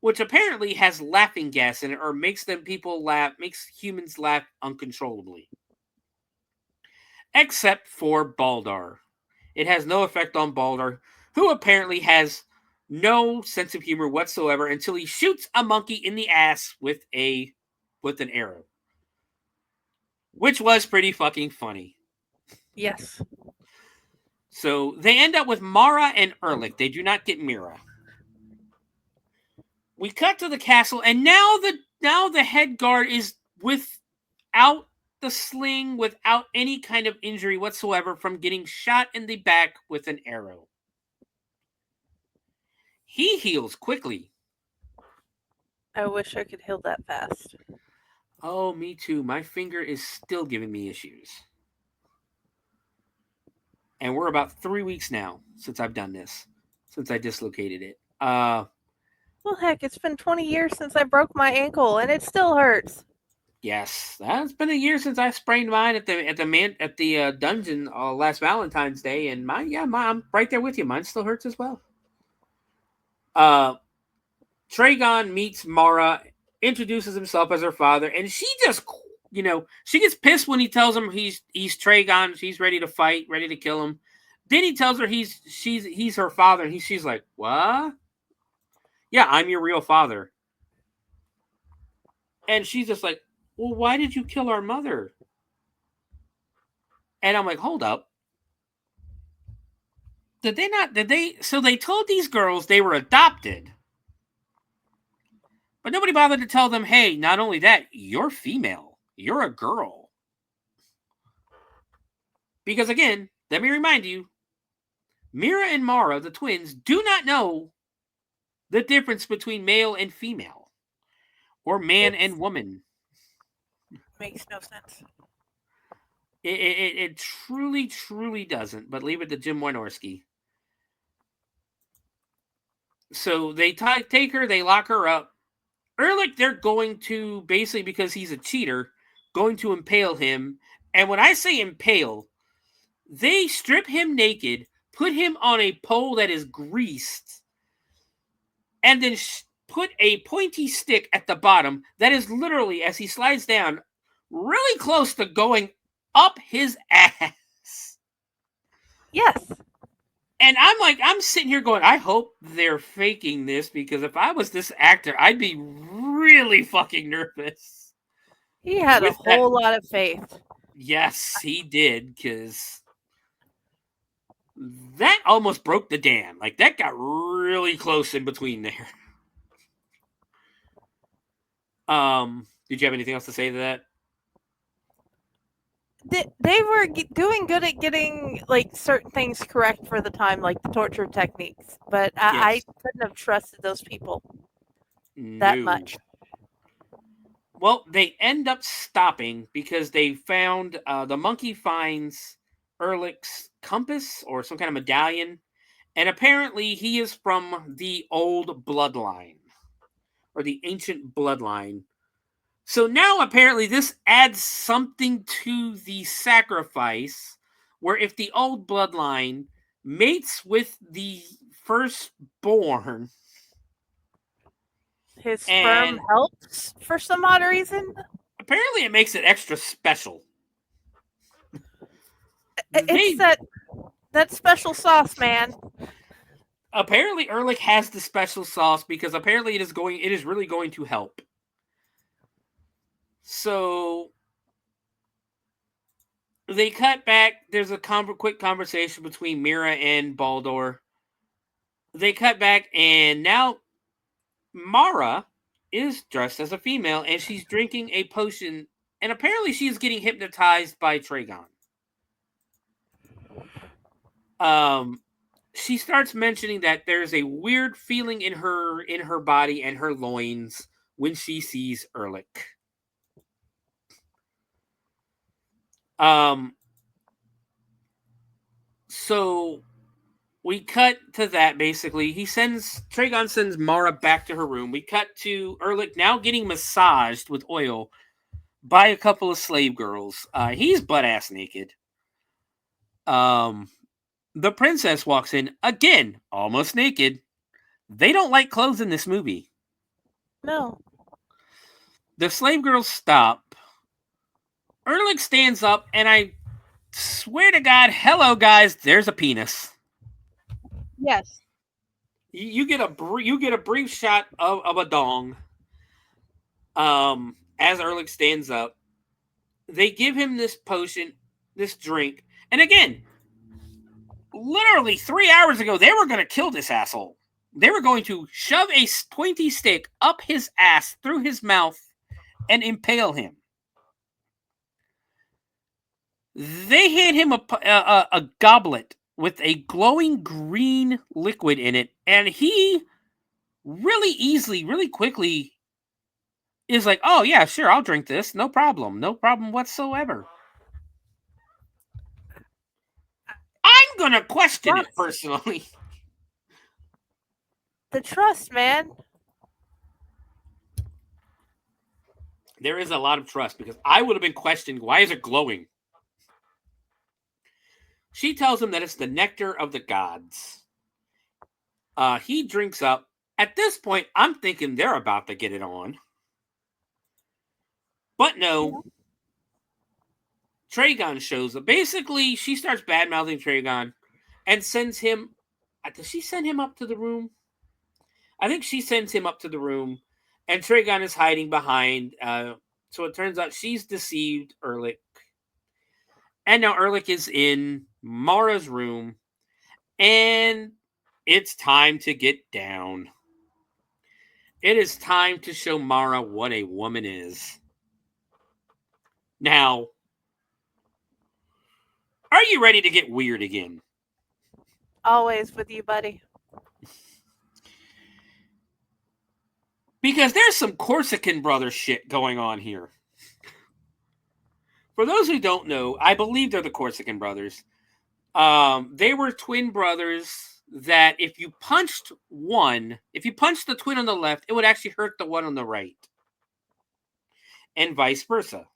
which apparently has laughing gas in it, or makes humans laugh uncontrollably. Except for Baldar. It has no effect on Baldar, who apparently has no sense of humor whatsoever until he shoots a monkey in the ass with an arrow. Which was pretty fucking funny. Yes. So they end up with Mara and Erlich. They do not get Mira. We cut to the castle, and now the head guard is without the sling, without any kind of injury whatsoever from getting shot in the back with an arrow. He heals quickly. I wish I could heal that fast. Oh, me too. My finger is still giving me issues. And we're about 3 weeks now since I've done this. Since I dislocated it. Well, heck, it's been 20 years since I broke my ankle, and it still hurts. Yes, that's been a year since I sprained mine at the dungeon last Valentine's Day, and I'm right there with you. Mine still hurts as well. Traigon meets Mara, introduces himself as her father, and she just, she gets pissed when he tells him he's Traigon. She's ready to fight, ready to kill him. Then he tells her he's her father, and she's like, "What? Yeah, I'm your real father." And she's just like, "Well, why did you kill our mother?" And I'm like, "Hold up. So they told these girls they were adopted. But nobody bothered to tell them, hey, not only that, you're female. You're a girl." Because again, let me remind you, Mira and Mara, the twins, do not know the difference between male and female. Or man and woman. Makes no sense. It truly, truly doesn't. But leave it to Jim Wynorski. So they take her, they lock her up. Erlich, they're going to, basically because he's a cheater, going to impale him. And when I say impale, they strip him naked, put him on a pole that is greased, and then put a pointy stick at the bottom that is literally, as he slides down, really close to going up his ass. Yes. And I'm sitting here going, I hope they're faking this, because if I was this actor, I'd be really fucking nervous. He had a whole lot of faith. Yes, he did, because that almost broke the dam. Like, that got really close in between there. Did you have anything else to say to that? They were doing good at getting like certain things correct for the time, like the torture techniques, but I couldn't have trusted those people that much. Well, they end up stopping because they found the monkey finds Erlich's compass or some kind of medallion, and apparently he is from the old bloodline or the ancient bloodline So now apparently this adds something to the sacrifice, where if the old bloodline mates with the firstborn, His and sperm helps for some odd reason. apparently it makes it extra special. It's that special sauce, man. Apparently Ehrlich has the special sauce because apparently it is really going to help. So they cut back. There's a quick conversation between Mira and Baldur. They cut back, and now Mara is dressed as a female, and she's drinking a potion, and apparently she's getting hypnotized by Traigon. She starts mentioning that there's a weird feeling in her body and her loins when she sees Ehrlich. So we cut to that. Basically, Traigon sends Mara back to her room. We cut to Ehrlich now getting massaged with oil by a couple of slave girls. He's butt ass naked. The princess walks in again, almost naked. They don't like clothes in this movie. No. The slave girls stop. Ehrlich stands up, and I swear to God, hello guys, there's a penis. Yes. You get a brief shot of a dong. As Ehrlich stands up, they give him this potion, this drink, and again, literally 3 hours ago, they were going to kill this asshole. They were going to shove a pointy stick up his ass through his mouth and impale him. They hand him a goblet with a glowing green liquid in it, and he really easily, really quickly is like, oh yeah, sure, I'll drink this. No problem whatsoever. I'm going to question it personally. The trust, man. There is a lot of trust because I would have been questioning, why is it glowing? She tells him that it's the nectar of the gods. He drinks up. At this point, I'm thinking they're about to get it on. But no. Traigon shows up. Basically, she starts bad-mouthing Traigon and sends him... Does she send him up to the room? I think she sends him up to the room, and Traigon is hiding behind. So it turns out she's deceived Ehrlich. And now Ehrlich is in Mara's room, and it's time to get down. It is time to show Mara what a woman is. Now, are you ready to get weird again? Always with you, buddy. Because there's some Corsican brother shit going on here. For those who don't know, I believe they're the Corsican brothers. They were twin brothers that if you punched the twin on the left, it would actually hurt the one on the right. And vice versa.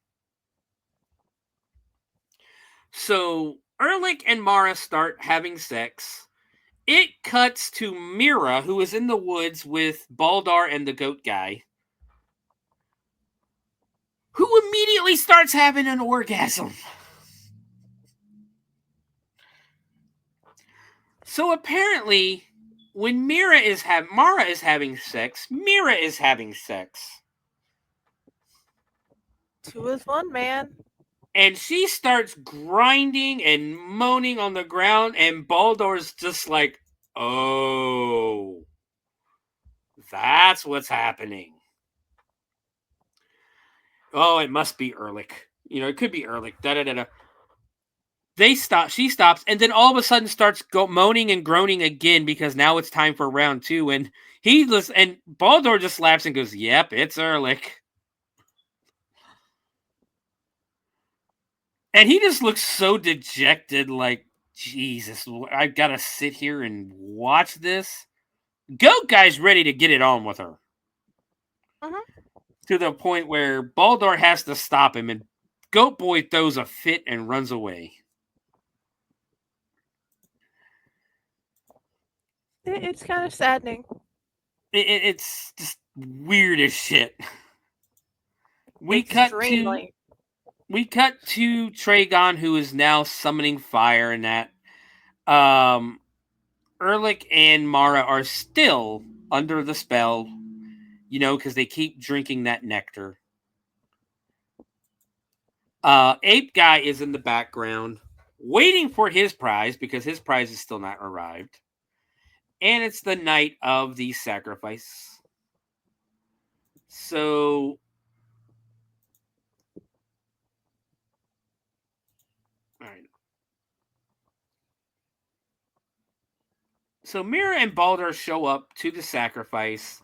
So Ehrlich and Mara start having sex. It cuts to Mira, who is in the woods with Baldur and the goat guy, who immediately starts having an orgasm. So apparently, when Mara is having sex, Mira is having sex. Two is one, man. And she starts grinding and moaning on the ground, and Baldur's just like, oh, that's what's happening. Oh, it must be Ehrlich. It could be Ehrlich. Da-da-da-da. She stops, and then all of a sudden starts moaning and groaning again because now it's time for round 2, and Baldur just laughs and goes, yep, it's Ehrlich. And he just looks so dejected, like, Jesus, I gotta sit here and watch this. Goat guy's ready to get it on with her. Uh-huh. to the point where Baldur has to stop him, and Goat Boy throws a fit and runs away. It's kind of saddening. It's just weird as shit. We cut to Traigon, who is now summoning fire, and that Erlich and Mara are still under the spell, because they keep drinking that nectar. Ape Guy is in the background, waiting for his prize, because his prize is still not arrived. And it's the night of the sacrifice. So... Alright. So Mira and Baldur show up to the sacrifice.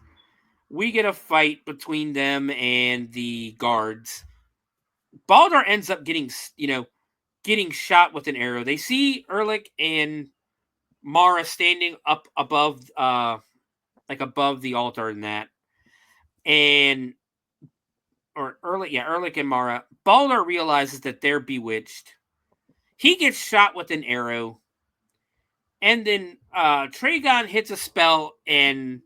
We get a fight between them and the guards. Baldur ends up getting shot with an arrow. They see Erlich and Mara standing up above the altar and that. Erlich and Mara. Baldur realizes that they're bewitched. He gets shot with an arrow. And then Traigon hits a spell and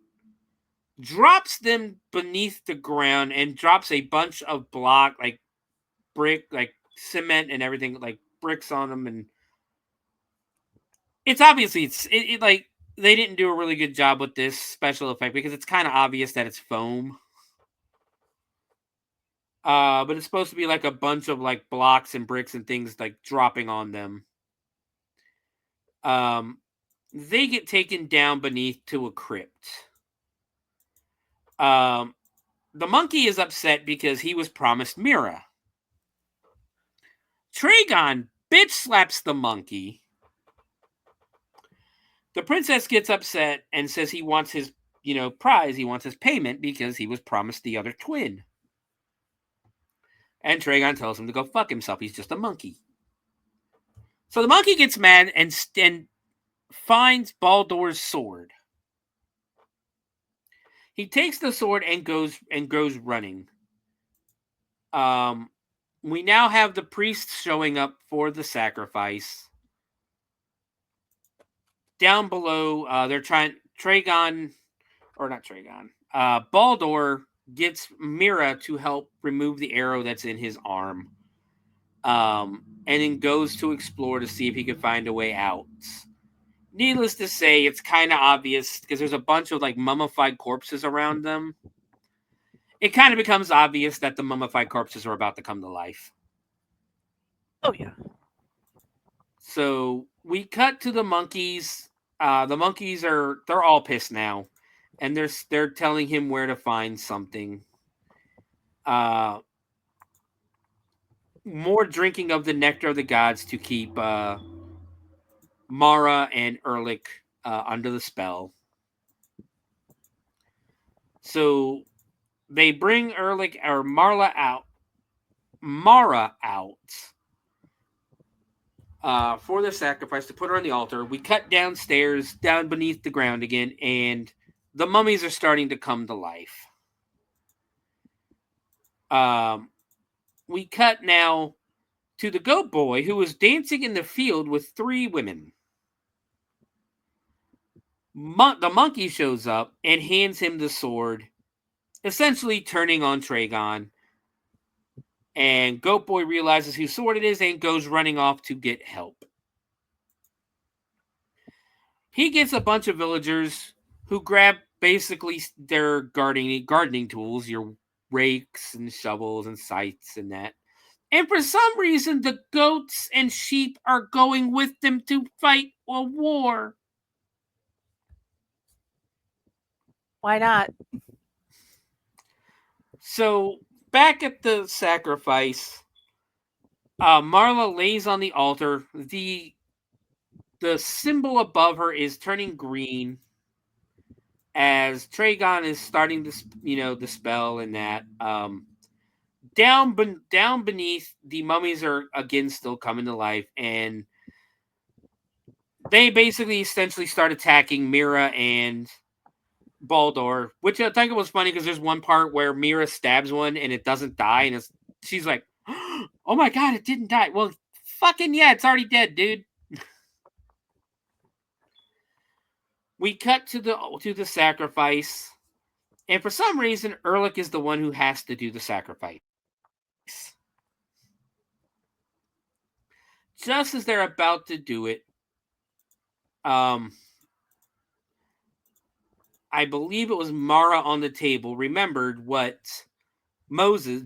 drops them beneath the ground and drops a bunch of block, like brick, like cement and everything, like bricks on them. And it's obviously, like, they didn't do a really good job with this special effect because it's kind of obvious that it's foam. But it's supposed to be like a bunch of like blocks and bricks and things like dropping on them. They get taken down beneath to a crypt. The monkey is upset because he was promised Mira. Traigon bitch slaps the monkey. The princess gets upset and says he wants his, prize. He wants his payment because he was promised the other twin. And Traigon tells him to go fuck himself. He's just a monkey. So the monkey gets mad and finds Baldur's sword. He takes the sword and goes running. We now have the priests showing up for the sacrifice. Down below, Baldur gets Mira to help remove the arrow that's in his arm. And then goes to explore to see if he can find a way out. Needless to say, it's kind of obvious because there's a bunch of like mummified corpses around them. It kind of becomes obvious that the mummified corpses are about to come to life. Oh yeah. So we cut to the monkeys. The monkeys they're all pissed now, and they're telling him where to find something. More drinking of the nectar of the gods to keep Mara and Erlich under the spell. So they bring Mara out for the sacrifice to put her on the altar. We cut downstairs, down beneath the ground again, and the mummies are starting to come to life. We cut now to the goat boy who was dancing in the field with 3 women. The monkey shows up and hands him the sword, essentially turning on Traigon. And Goat Boy realizes whose sword it is and goes running off to get help. He gets a bunch of villagers who grab basically their gardening tools, your rakes and shovels and scythes and that. And for some reason, the goats and sheep are going with them to fight a war. Why not? So, back at the sacrifice, Marla lays on the altar. The symbol above her is turning green as Traigon is starting to, the spell and that. Down beneath, the mummies are again still coming to life, and they basically essentially start attacking Mira and Baldur, which I think it was funny because there's one part where Mira stabs one and it doesn't die, and she's like, "Oh my god, it didn't die." Well, fucking yeah, it's already dead, dude. We cut to the sacrifice, and for some reason, Erlich is the one who has to do the sacrifice. Just as they're about to do it, I believe it was Mara on the table remembered what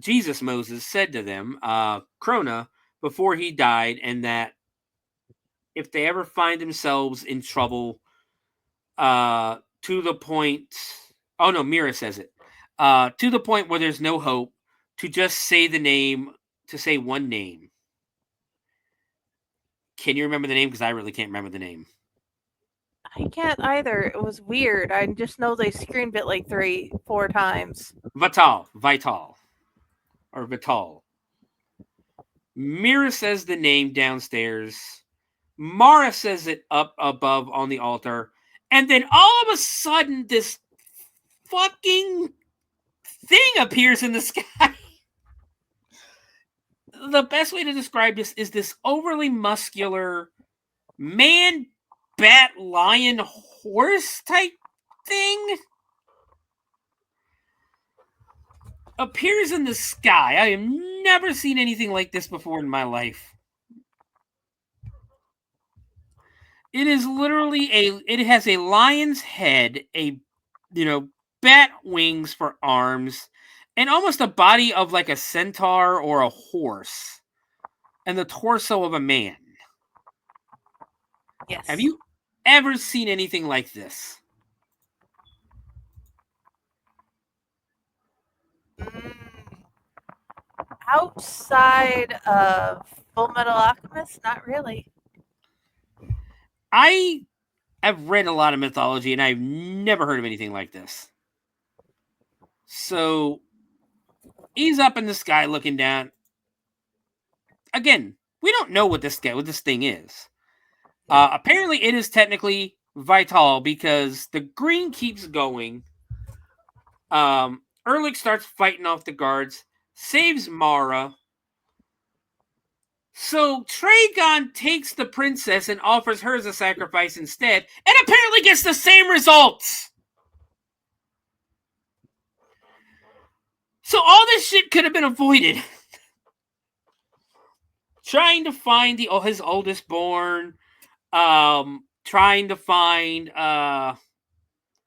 Jesus Moses said to them, Krona, before he died, and that if they ever find themselves in trouble, to the point, oh no, Mira says it, to the point where there's no hope, to just say one name. Can you remember the name? Because I really can't remember the name. I can't either. It was weird. I just know they screamed it like 3-4 times. Vital. Mira says the name downstairs. Mara says it up above on the altar. And then all of a sudden, this fucking thing appears in the sky. The best way to describe this is this overly muscular man, bat, lion, horse type thing. Appears in the sky. I have never seen anything like this before in my life. It is literally it has a lion's head, bat wings for arms, and almost a body of like a centaur or a horse, and the torso of a man. Yes. Have you ever seen anything like this? Outside of Full Metal Alchemist, not really. I have read a lot of mythology, and I've never heard of anything like this. So he's up in the sky looking down. Again, we don't know what this thing is. Apparently, it is technically Vital because the green keeps going. Erlich starts fighting off the guards, saves Mara. So Traigon takes the princess and offers her as a sacrifice instead, and apparently gets the same results. So all this shit could have been avoided. Trying to find his oldest born, trying to find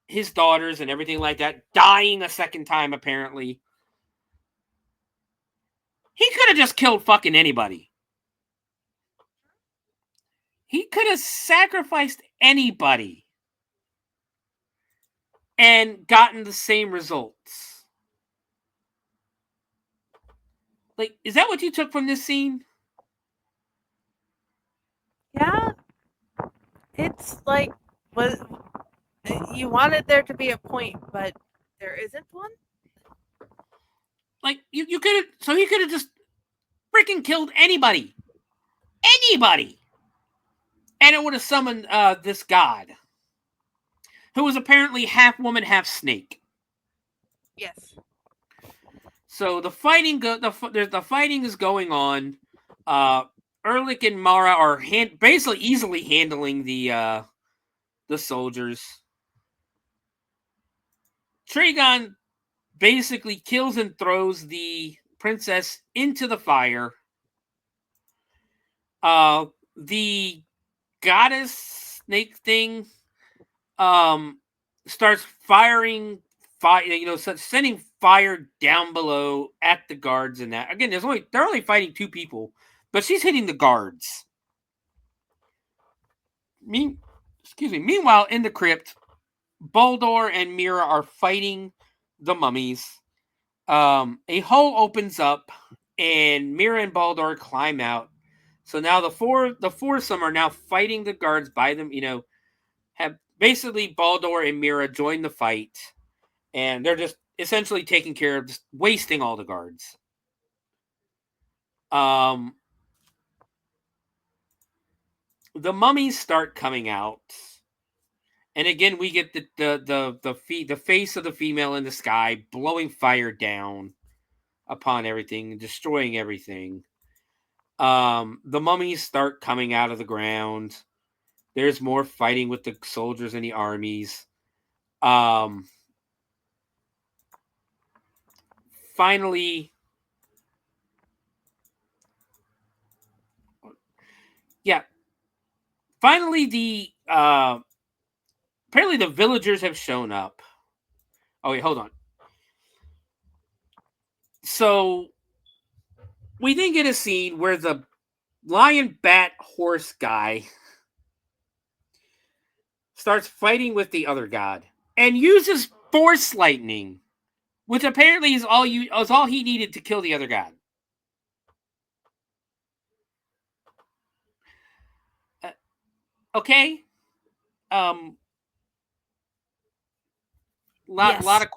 his daughters and everything like that, dying a second time apparently. He could have just killed fucking anybody. He could have sacrificed anybody and gotten the same results. Like, is that what you took from this scene? Yeah. It's like, you wanted there to be a point, but there isn't one? Like, you could have, so he could have just freaking killed anybody. Anybody! And it would have summoned this god, who was apparently half woman, half snake. Yes. So the fighting, the fighting is going on. Erlich and Mara are basically easily handling the soldiers. Traigon basically kills and throws the princess into the fire. The goddess snake thing starts firing fire, sending fire down below at the guards and that. Again, they're only fighting 2 people, but she's hitting the guards. Meanwhile, in the crypt, Baldur and Mira are fighting the mummies. A hole opens up, and Mira and Baldur climb out. So now the foursome are now fighting the guards by them. Have basically Baldur and Mira join the fight, and they're just essentially taking care of just wasting all the guards. The mummies start coming out, And again, we get the face of the female in the sky blowing fire down upon everything and destroying everything. The mummies start coming out of the ground. There's more fighting with the soldiers and the armies. Finally, the apparently the villagers have shown up. Oh wait, hold on. So we then get a scene where the lion, bat, horse guy starts fighting with the other god and uses force lightning, which apparently is all he needed to kill the other god. Okay. Lot of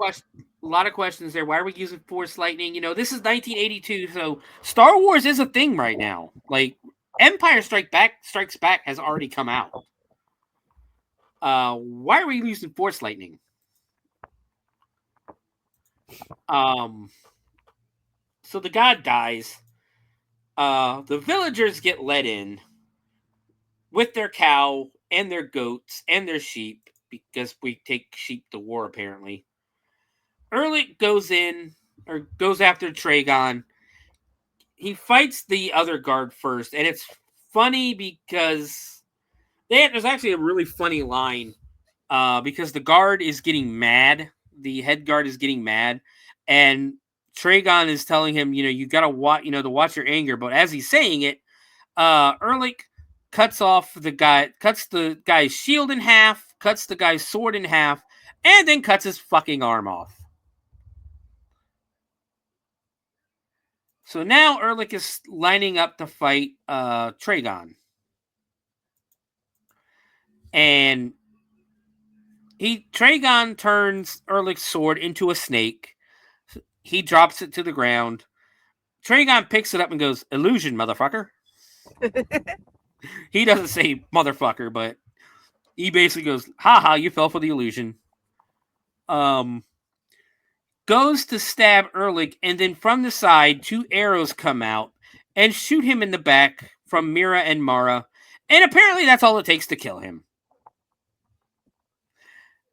questions there. Why are we using force lightning? This is 1982, so Star Wars is a thing right now. Like Empire Strikes Back has already come out. Why are we using force lightning? So the god dies. The villagers get let in with their cow and their goats and their sheep, because we take sheep to war, apparently. Erlich goes after Traigon. He fights the other guard first, and it's funny because there's actually a really funny line, because the guard is getting mad. The head guard is getting mad, and Traigon is telling him, you gotta watch, to watch your anger. But as he's saying it, Erlich cuts the guy's shield in half, cuts the guy's sword in half, and then cuts his fucking arm off. So now Erlich is lining up to fight Traigon. And Traigon turns Erlich's sword into a snake. He drops it to the ground. Traigon picks it up and goes, "Illusion, motherfucker." He doesn't say motherfucker, but he basically goes, "Haha, you fell for the illusion." Goes to stab Erlich, and then from the side, 2 arrows come out and shoot him in the back from Mira and Mara. And apparently that's all it takes to kill him,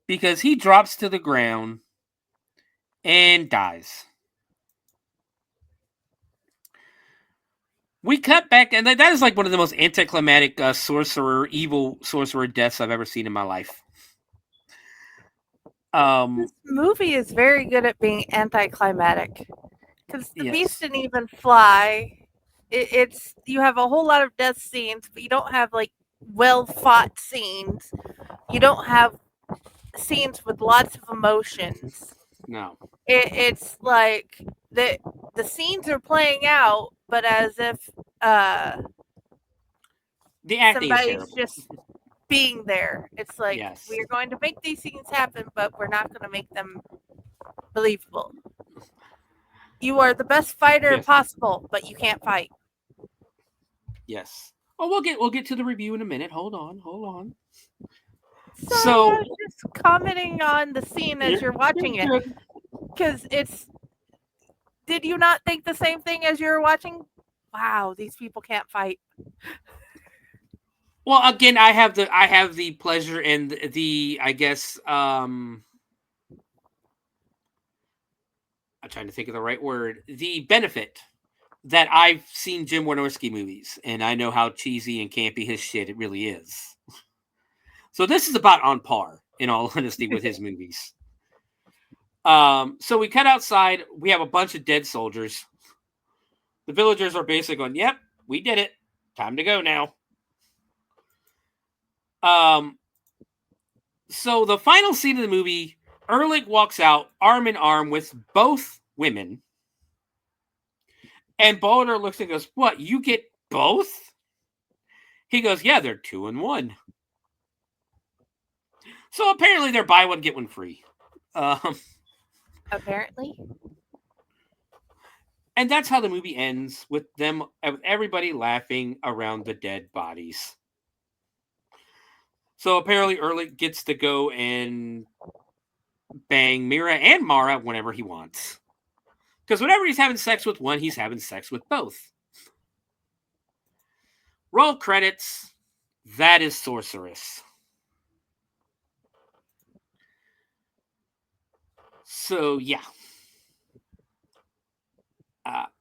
because he drops to the ground and dies. We cut back, and that is like one of the most anticlimactic evil sorcerer deaths I've ever seen in my life. This movie is very good at being anticlimactic, because the beast didn't even fly. It's you have a whole lot of death scenes, but you don't have like well fought scenes. You don't have scenes with lots of emotions. No, it's like the scenes are playing out, but as if the acting is somebody's terrible. just being there. It's like, Yes. we're going to make these scenes happen, but we're not going to make them believable. You are the best fighter possible, but you can't fight. Yes. Oh, we'll get to the review in a minute. Hold on. So I was just commenting on the scene as you're watching it, because it's. Did you not think the same thing as you were watching? Wow, these people can't fight. Well, again, I have the pleasure and the, I guess, I'm trying to think of the right word, the benefit that I've seen Jim Wynorski movies, and I know how cheesy and campy his shit it really is. So this is about on par, in all honesty, with his movies. So we cut outside. We have a bunch of dead soldiers. The villagers are basically going, "Yep, we did it. Time to go now." So the final scene of the movie, Erlich walks out arm in arm with both women. And Balder looks and goes, "What, you get both?" He goes, "Yeah, they're 2 in 1. So apparently they're buy one, get one free. Apparently. And that's how the movie ends, with everybody laughing around the dead bodies. So apparently Ehrlich gets to go and bang Mira and Mara whenever he wants. Because whenever he's having sex with one, he's having sex with both. Roll credits. That is Sorceress. So, yeah.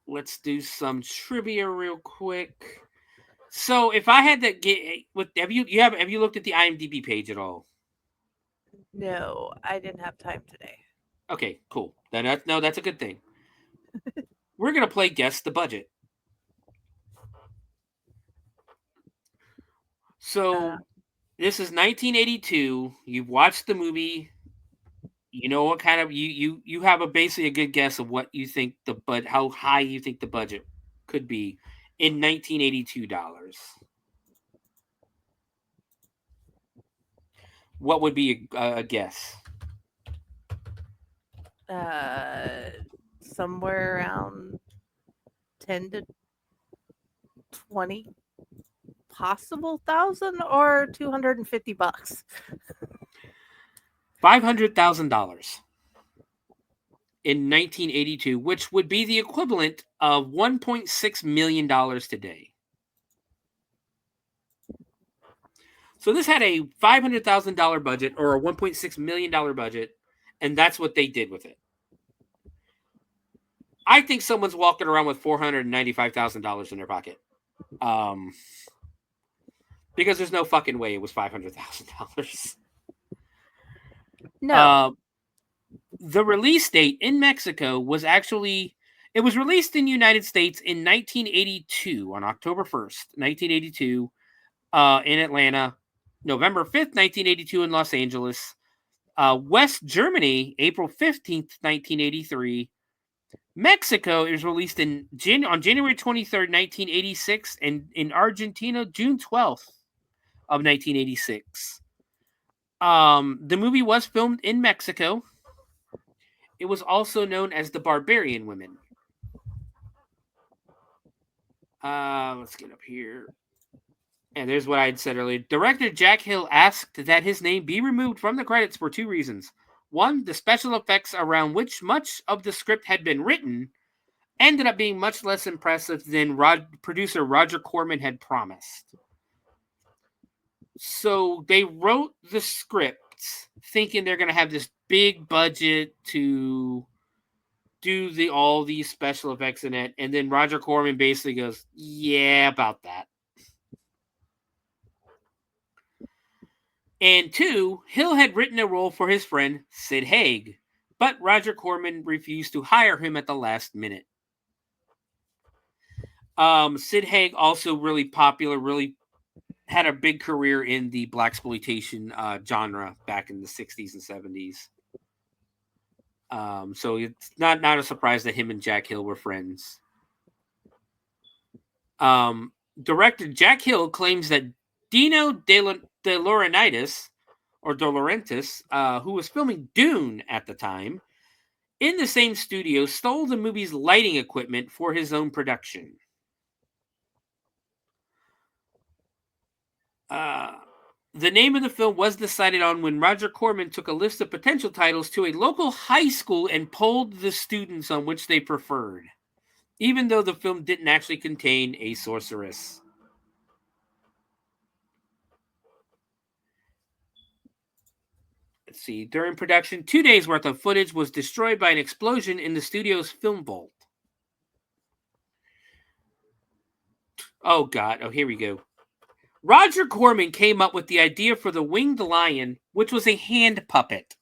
Let's do some trivia real quick. So, if I had to get have you looked at the IMDb page at all? No, I didn't have time today. Okay, cool. That's a good thing. We're gonna play Guess the Budget. So, this is 1982. You've watched the movie. You know what kind of you have basically a good guess of what you think how high you think the budget could be in 1982 dollars. What would be a guess? Somewhere around 10 to 20 possible thousand or $250. $500,000 in 1982, which would be the equivalent of $1.6 million today. So this had a $500,000 budget or a $1.6 million budget, and that's what they did with it. I think someone's walking around with $495,000 in their pocket. Because there's no fucking way it was $500,000. No. The release date in Mexico was actually, it was released in the United States in 1982, on October 1st, 1982, in Atlanta, November 5th, 1982 in Los Angeles, West Germany, April 15th, 1983, Mexico, it was released on January 23rd, 1986, and in Argentina, June 12th of 1986. The movie was filmed in Mexico. It was also known as The Barbarian Women. Let's get up here. And there's what I had said earlier. Director Jack Hill asked that his name be removed from the credits for two reasons. One, the special effects around which much of the script had been written ended up being much less impressive than producer Roger Corman had promised. So they wrote the script thinking they're going to have this big budget to do all these special effects in it. And then Roger Corman basically goes, yeah, about that. And two, Hill had written a role for his friend Sid Haig, but Roger Corman refused to hire him at the last minute. Sid Haig also really popular, really had a big career in the blaxploitation genre back in the 60s and 70s. So it's not a surprise that him and Jack Hill were friends. Director Jack Hill claims that Dino De Laurentiis, who was filming Dune at the time, in the same studio, stole the movie's lighting equipment for his own production. The name of the film was decided on when Roger Corman took a list of potential titles to a local high school and polled the students on which they preferred, even though the film didn't actually contain a sorceress. Let's see. During production, 2 days worth of footage was destroyed by an explosion in the studio's film vault. Oh, God. Oh, here we go. Roger Corman came up with the idea for the winged lion, which was a hand puppet.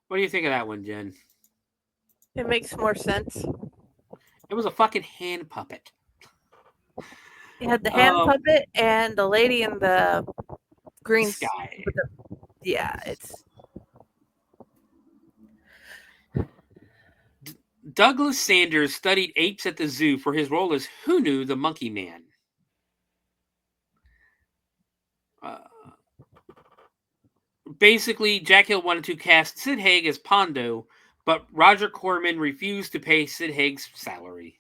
What do you think of that one, Jen? It makes more sense. It was a fucking hand puppet. You had the hand puppet and the lady in the green sky. It's... Douglas Sanders studied apes at the zoo for his role as Hunu, the monkey man. Basically, Jack Hill wanted to cast Sid Haig as Pondo, but Roger Corman refused to pay Sid Haig's salary.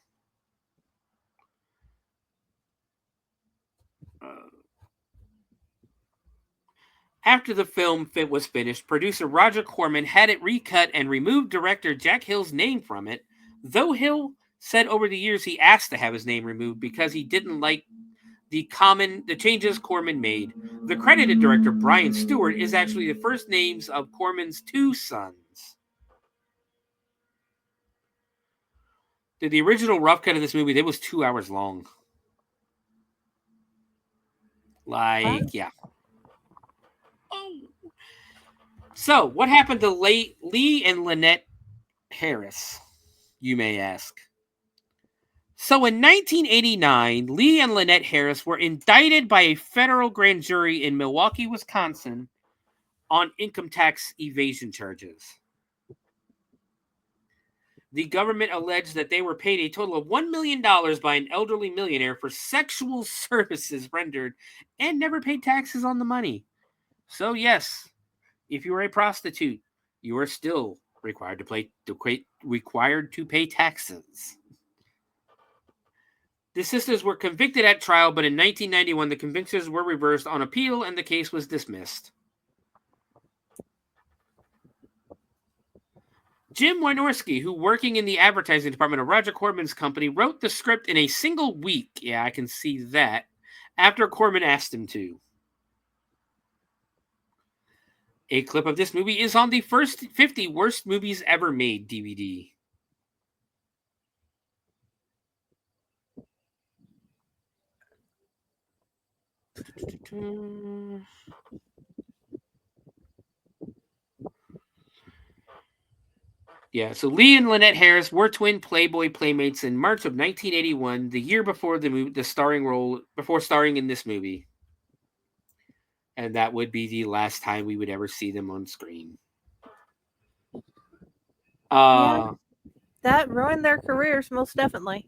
After the film was finished, producer Roger Corman had it recut and removed director Jack Hill's name from it, though Hill said over the years he asked to have his name removed because he didn't like the changes Corman made. The credited director, Brian Stewart, is actually the first names of Corman's 2 sons. The original rough cut of this movie, it was 2 hours long. Yeah. Oh. So, what happened to Lee and Lynette Harris, you may ask? So, in 1989, Lee and Lynette Harris were indicted by a federal grand jury in Milwaukee, Wisconsin, on income tax evasion charges. The government alleged that they were paid a total of $1 million by an elderly millionaire for sexual services rendered and never paid taxes on the money. So, yes, if you are a prostitute, you are still required to pay taxes. The sisters were convicted at trial, but in 1991, the convictions were reversed on appeal and the case was dismissed. Jim Wynorski, who working in the advertising department of Roger Corman's company, wrote the script in a single week. Yeah, I can see that. After Corman asked him to. A clip of this movie is on the first 50 worst movies ever made DVD. Yeah, so Lee and Lynette Harris were twin Playboy playmates in March of 1981, the year before before starring in this movie. And that would be the last time we would ever see them on screen. Yeah, that ruined their careers, most definitely.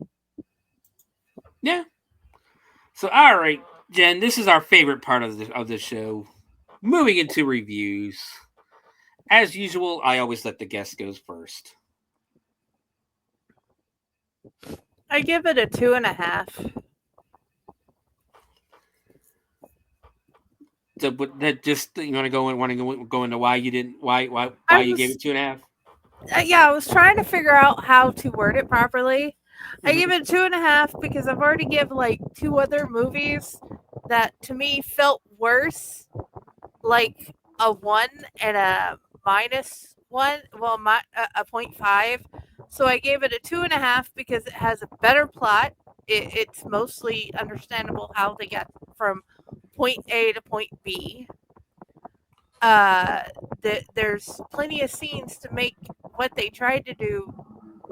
Yeah. So, all right, Jen, this is our favorite part of the show. Moving into reviews. As usual, I always let the guest go first. I give it a 2.5. So, but that just you want to go into why you didn't why you gave it 2.5? Yeah, I was trying to figure out how to word it properly. I give it 2.5 because I've already given like 2 other movies that to me felt worse, like a 1 and a -1. Well, a 0.5. So I gave it a 2.5 because it has a better plot. It's mostly understandable how they got from point A to point B. There's plenty of scenes to make what they tried to do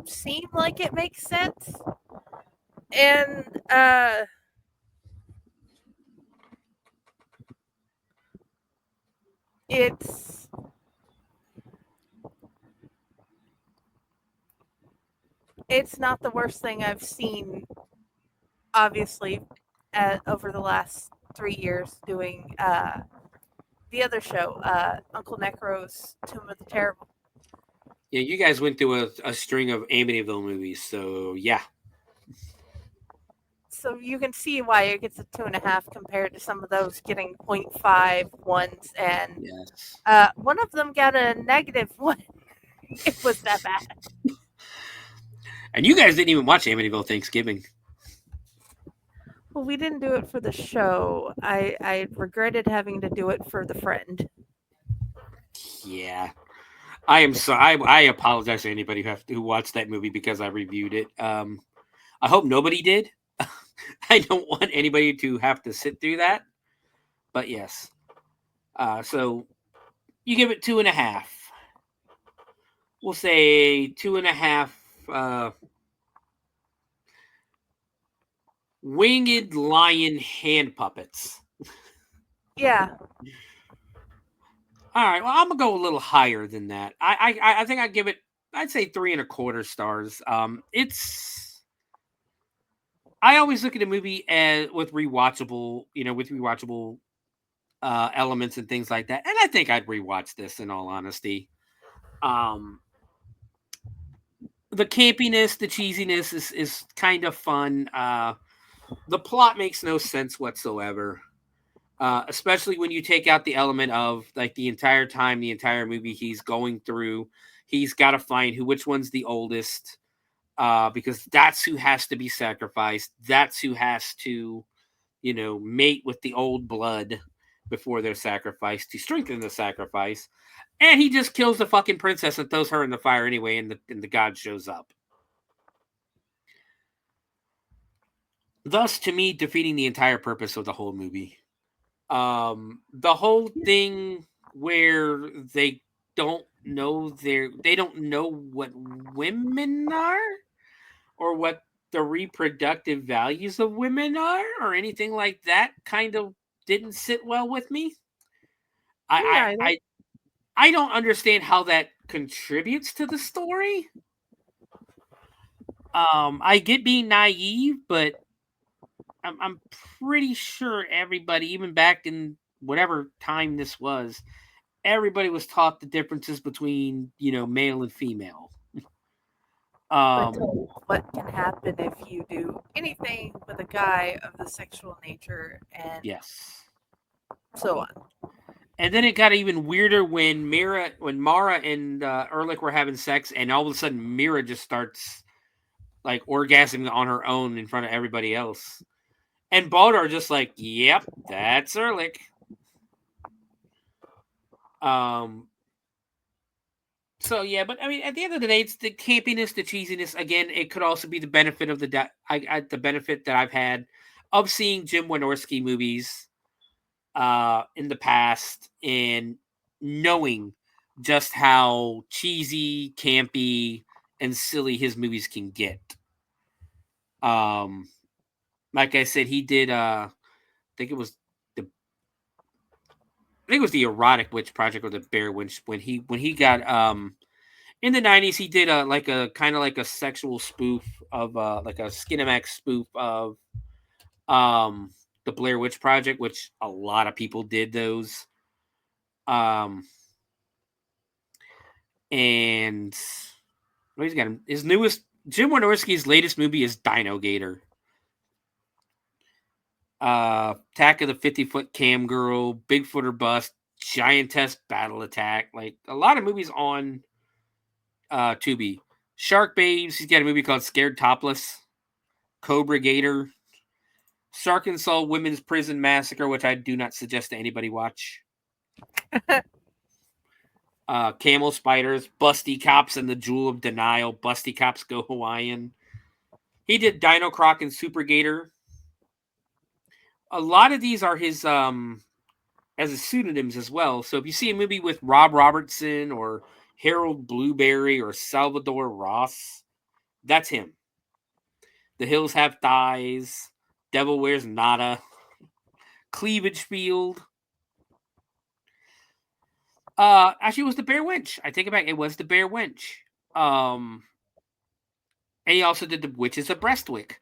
seem like it makes sense. And it's not the worst thing I've seen, obviously, over the last 3 years doing the other show, Uncle Necro's Tomb of the Terrible. Yeah, you guys went through a string of Amityville movies, so yeah. So you can see why it gets a 2.5 compared to some of those getting 0.5 ones, and yes. One of them got a -1. It was that bad. And you guys didn't even watch Amityville Thanksgiving. Well, we didn't do it for the show. I regretted having to do it for the friend. Yeah. I am sorry. I apologize to anybody who watched that movie because I reviewed it. I hope nobody did. I don't want anybody to have to sit through that. But yes. So you give it 2.5. We'll say 2.5 winged lion hand puppets. Yeah. All right. Well, I'm gonna go a little higher than that. I think I'd give it. I'd say 3.25 stars. I always look at a movie with rewatchable elements and things like that, and I think I'd rewatch this in all honesty. The campiness, the cheesiness is kind of fun. The plot makes no sense whatsoever. Especially when you take out the element of like the entire time, the entire movie he's going through, he's got to find which one's the oldest, because that's who has to be sacrificed. That's who has to, mate with the old blood before they're sacrificed to strengthen the sacrifice. And he just kills the fucking princess and throws her in the fire anyway, and the god shows up. Thus, to me, defeating the entire purpose of the whole movie. The whole thing where they don't know what women are, or what the reproductive values of women are, or anything like that, kind of didn't sit well with me. I don't understand how that contributes to the story. I get being naive, but I'm pretty sure everybody, even back in whatever time this was, everybody was taught the differences between, male and female. What can happen if you do anything with a guy of the sexual nature, and yes, so on. And then it got even weirder when Mara and Ehrlich were having sex, and all of a sudden Mira just starts like orgasming on her own in front of everybody else. And Baldar just like, yep, that's Ehrlich. So yeah, but I mean, at the end of the day, it's the campiness, the cheesiness. Again, it could also be the benefit of the benefit that I've had of seeing Jim Wynorski movies in the past, and knowing just how cheesy, campy, and silly his movies can get. Like I said, he did. I think it was the Erotic Witch Project, or the Bear Witch, when he got in the 90s. He did a kind of like a sexual spoof of like a Skinamax spoof of the Blair Witch Project, which a lot of people did those. And he's got his newest, Jim Wynorski's latest movie is Dino Gator. Attack of the 50-Foot Cam Girl, Bigfoot or Bust, Giantess Battle Attack. Like a lot of movies on Tubi. Shark Babes, he's got a movie called Scared Topless. Cobra Gator. Arkansas Women's Prison Massacre, which I do not suggest to anybody watch. Camel Spiders, Busty Cops and the Jewel of Denial, Busty Cops Go Hawaiian. He did Dino Croc and Super Gator. A lot of these are his as his pseudonyms as well. So if you see a movie with Rob Robertson or Harold Blueberry or Salvador Ross, that's him. The Hills Have Thighs, Devil Wears Nada, Cleavage Field. Actually, it was the Bear Wench. I take it back. It was the Bear Wench. And he also did the Witches of Breastwick.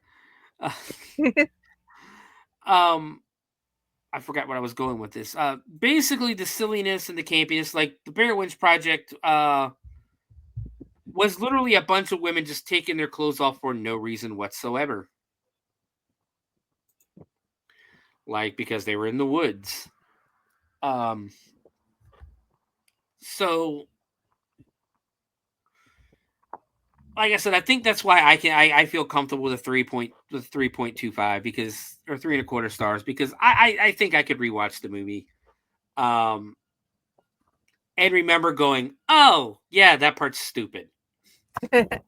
I forgot what I was going with this. Basically, the silliness and the campiness, like the Bear Wench Project, was literally a bunch of women just taking their clothes off for no reason whatsoever. Like, because they were in the woods. So, like I said, I think that's why I feel comfortable with 3.25 because, or 3.25 stars, because I think I could rewatch the movie, and remember going, oh yeah, that part's stupid. But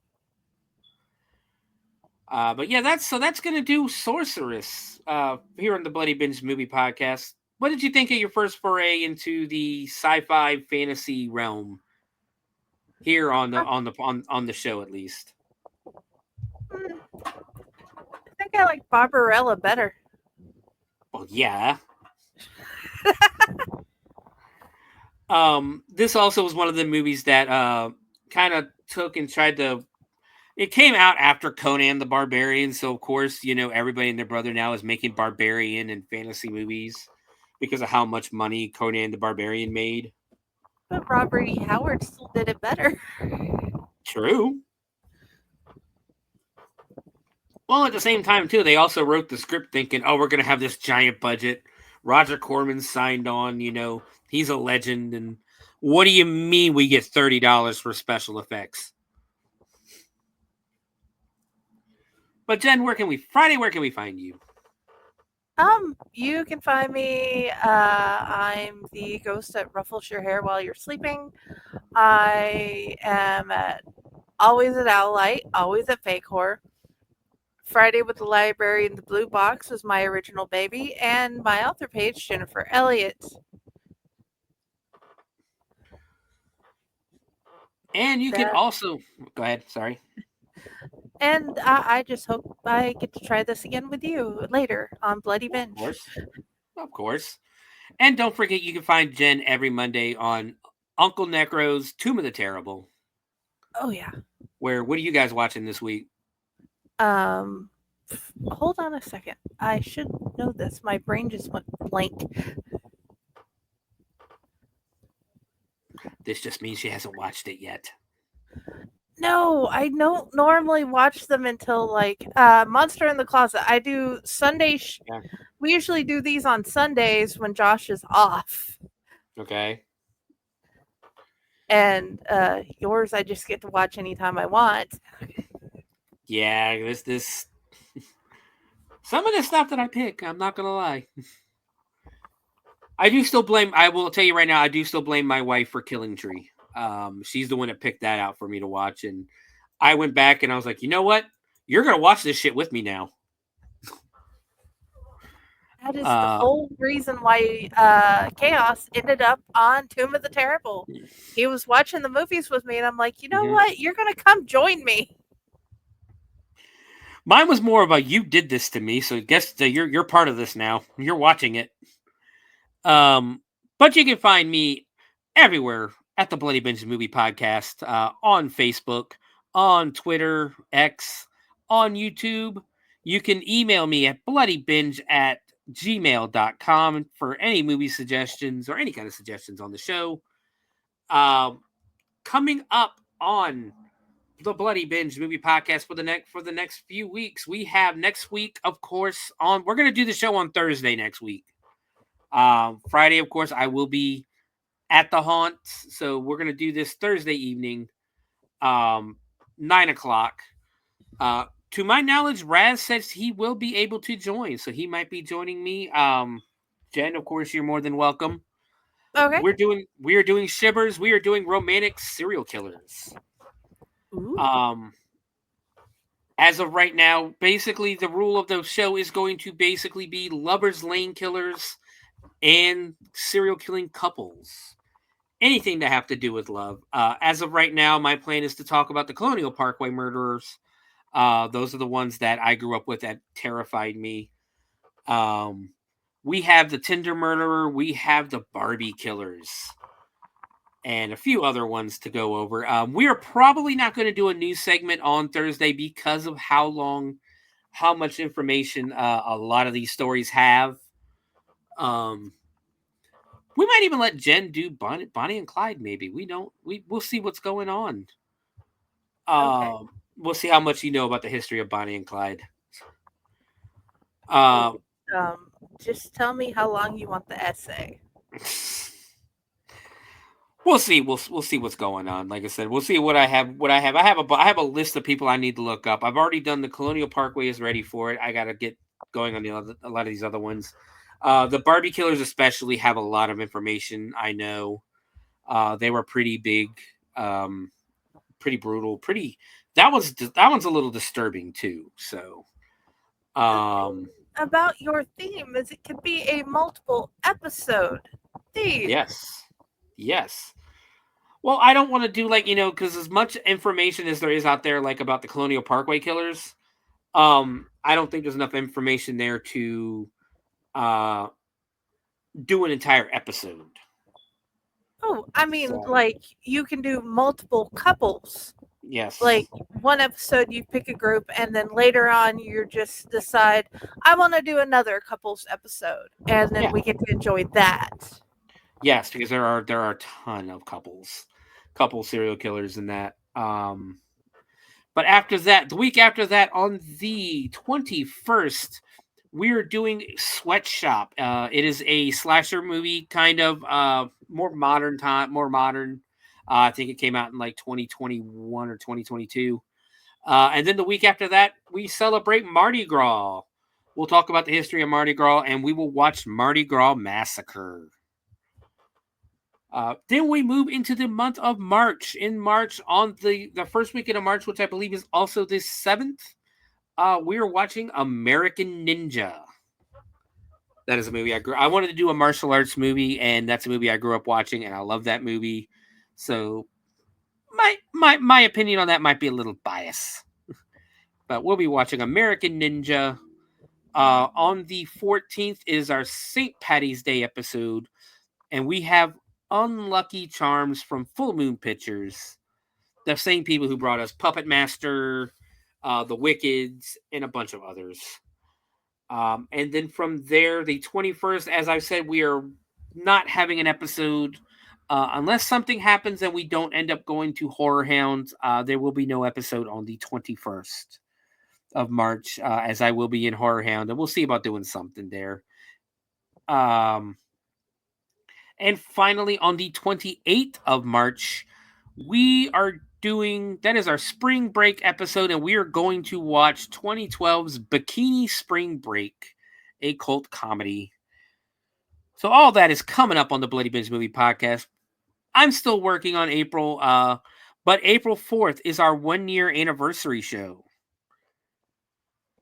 yeah, that's gonna do Sorceress here on the Bloody Binge Movie Podcast. What did you think of your first foray into the sci-fi fantasy realm here on the show, at least? I think I like Barbarella better. Well, yeah. This also was one of the movies that kind of took and tried to. It came out after Conan the Barbarian, so of course, everybody and their brother now is making barbarian and fantasy movies because of how much money Conan the Barbarian made. But Robert E. Howard still did it better. True. Well, at the same time, too, they also wrote the script thinking, oh, we're going to have this giant budget. Roger Corman signed on. He's a legend. And what do you mean we get $30 for special effects? But Jen, where can we find you? You can find me. I'm the ghost that ruffles your hair while you're sleeping. I am always at Owlite, always at Fake Horror. Friday with the Library in the Blue Box was my original baby, and my author page, Jennifer Elliott. And you can also go ahead. Sorry. And I just hope I get to try this again with you later on Bloody Binge. Of course. And don't forget, you can find Jen every Monday on Uncle Necro's Tomb of the Terrible. Oh yeah. What are you guys watching this week? Hold on a second. I should know this. My brain just went blank. This just means she hasn't watched it yet. No, I don't normally watch them until like Monster in the Closet. I do Sunday. We usually do these on Sundays when Josh is off. Okay. And yours, I just get to watch anytime I want. Yeah, this some of the stuff that I pick, I'm not gonna lie. I will tell you right now, I do still blame my wife for Killing Tree. She's the one that picked that out for me to watch, and I went back and I was like, you know what? You're gonna watch this shit with me now. That is the whole reason why Chaos ended up on Tomb of the Terrible. He was watching the movies with me, and I'm like, you know what? You're gonna come join me. Mine was more about you did this to me, so I guess you're part of this now. You're watching it. But you can find me everywhere at the Bloody Binge Movie Podcast, on Facebook, on Twitter, X, on YouTube. You can email me at bloodybinge@gmail.com for any movie suggestions or any kind of suggestions on the show. Coming up on the Bloody Binge Movie Podcast for the next few weeks, we have next week, of course, we're going to do the show on Thursday next week. Friday, of course, I will be at the haunt, so we're going to do this Thursday evening, 9:00. To my knowledge, Raz says he will be able to join, so he might be joining me. Jen, of course, you're more than welcome. Okay. We are doing shivers. We are doing romantic serial killers. Ooh. As of right now, basically the rule of the show is going to basically be lovers, lane killers, and serial killing couples. Anything to have to do with love. As of right now, my plan is to talk about the Colonial Parkway murderers. Those are the ones that I grew up with that terrified me. We have the Tinder murderer. We have the Barbie killers. And a few other ones to go over. We are probably not going to do a news segment on Thursday because of how much information a lot of these stories have. We might even let Jen do Bonnie and Clyde. Maybe we'll see what's going on. Okay. We'll see how much you know about the history of Bonnie and Clyde. Just tell me how long you want the essay. We'll see. We'll see what's going on. Like I said, we'll see what I have. I have a list of people I need to look up. I've already done the Colonial Parkway is ready for it. I got to get going on a lot of these other ones. The Barbie killers especially have a lot of information. I know they were pretty big, pretty brutal, that one's a little disturbing too. So, about your theme is it could be a multiple episode theme. Yes. Well, I don't want to do because as much information as there is out there, like about the Colonial Parkway killers, I don't think there's enough information there to do an entire episode. Oh, I mean, like you can do multiple couples. Yes. Like one episode you pick a group and then later on you just decide I want to do another couples episode and then we get to enjoy that. Yes, because there are a ton of couple serial killers in that. But after that, the week after that, on the 21st, we are doing Sweatshop. It is a slasher movie, kind of more modern time, more modern. I think it came out in like 2021 or 2022. And then the week after that, we celebrate Mardi Gras. We'll talk about the history of Mardi Gras, and we will watch Mardi Gras Massacre. Then we move into the month of March. In March, on the first weekend of March, which I believe is also this 7th, we are watching American Ninja. That is a movie I wanted to do a martial arts movie, and that's a movie I grew up watching, and I love that movie. So my opinion on that might be a little biased. But we'll be watching American Ninja. On the 14th is our St. Patty's Day episode, and we have Unlucky Charms from Full Moon Pictures. The same people who brought us Puppet Master, The Wickeds, and a bunch of others. And then from there, the 21st, as I said, we are not having an episode. Unless something happens and we don't end up going to Horror Hounds, there will be no episode on the 21st of March, as I will be in Horror Hound, and we'll see about doing something there. And finally, on the 28th of March, we are doing, that is our spring break episode, and we are going to watch 2012's Bikini Spring Break, a cult comedy. So all that is coming up on the Bloody Binge Movie Podcast. I'm still working on April, but April 4th is our 1-year anniversary show.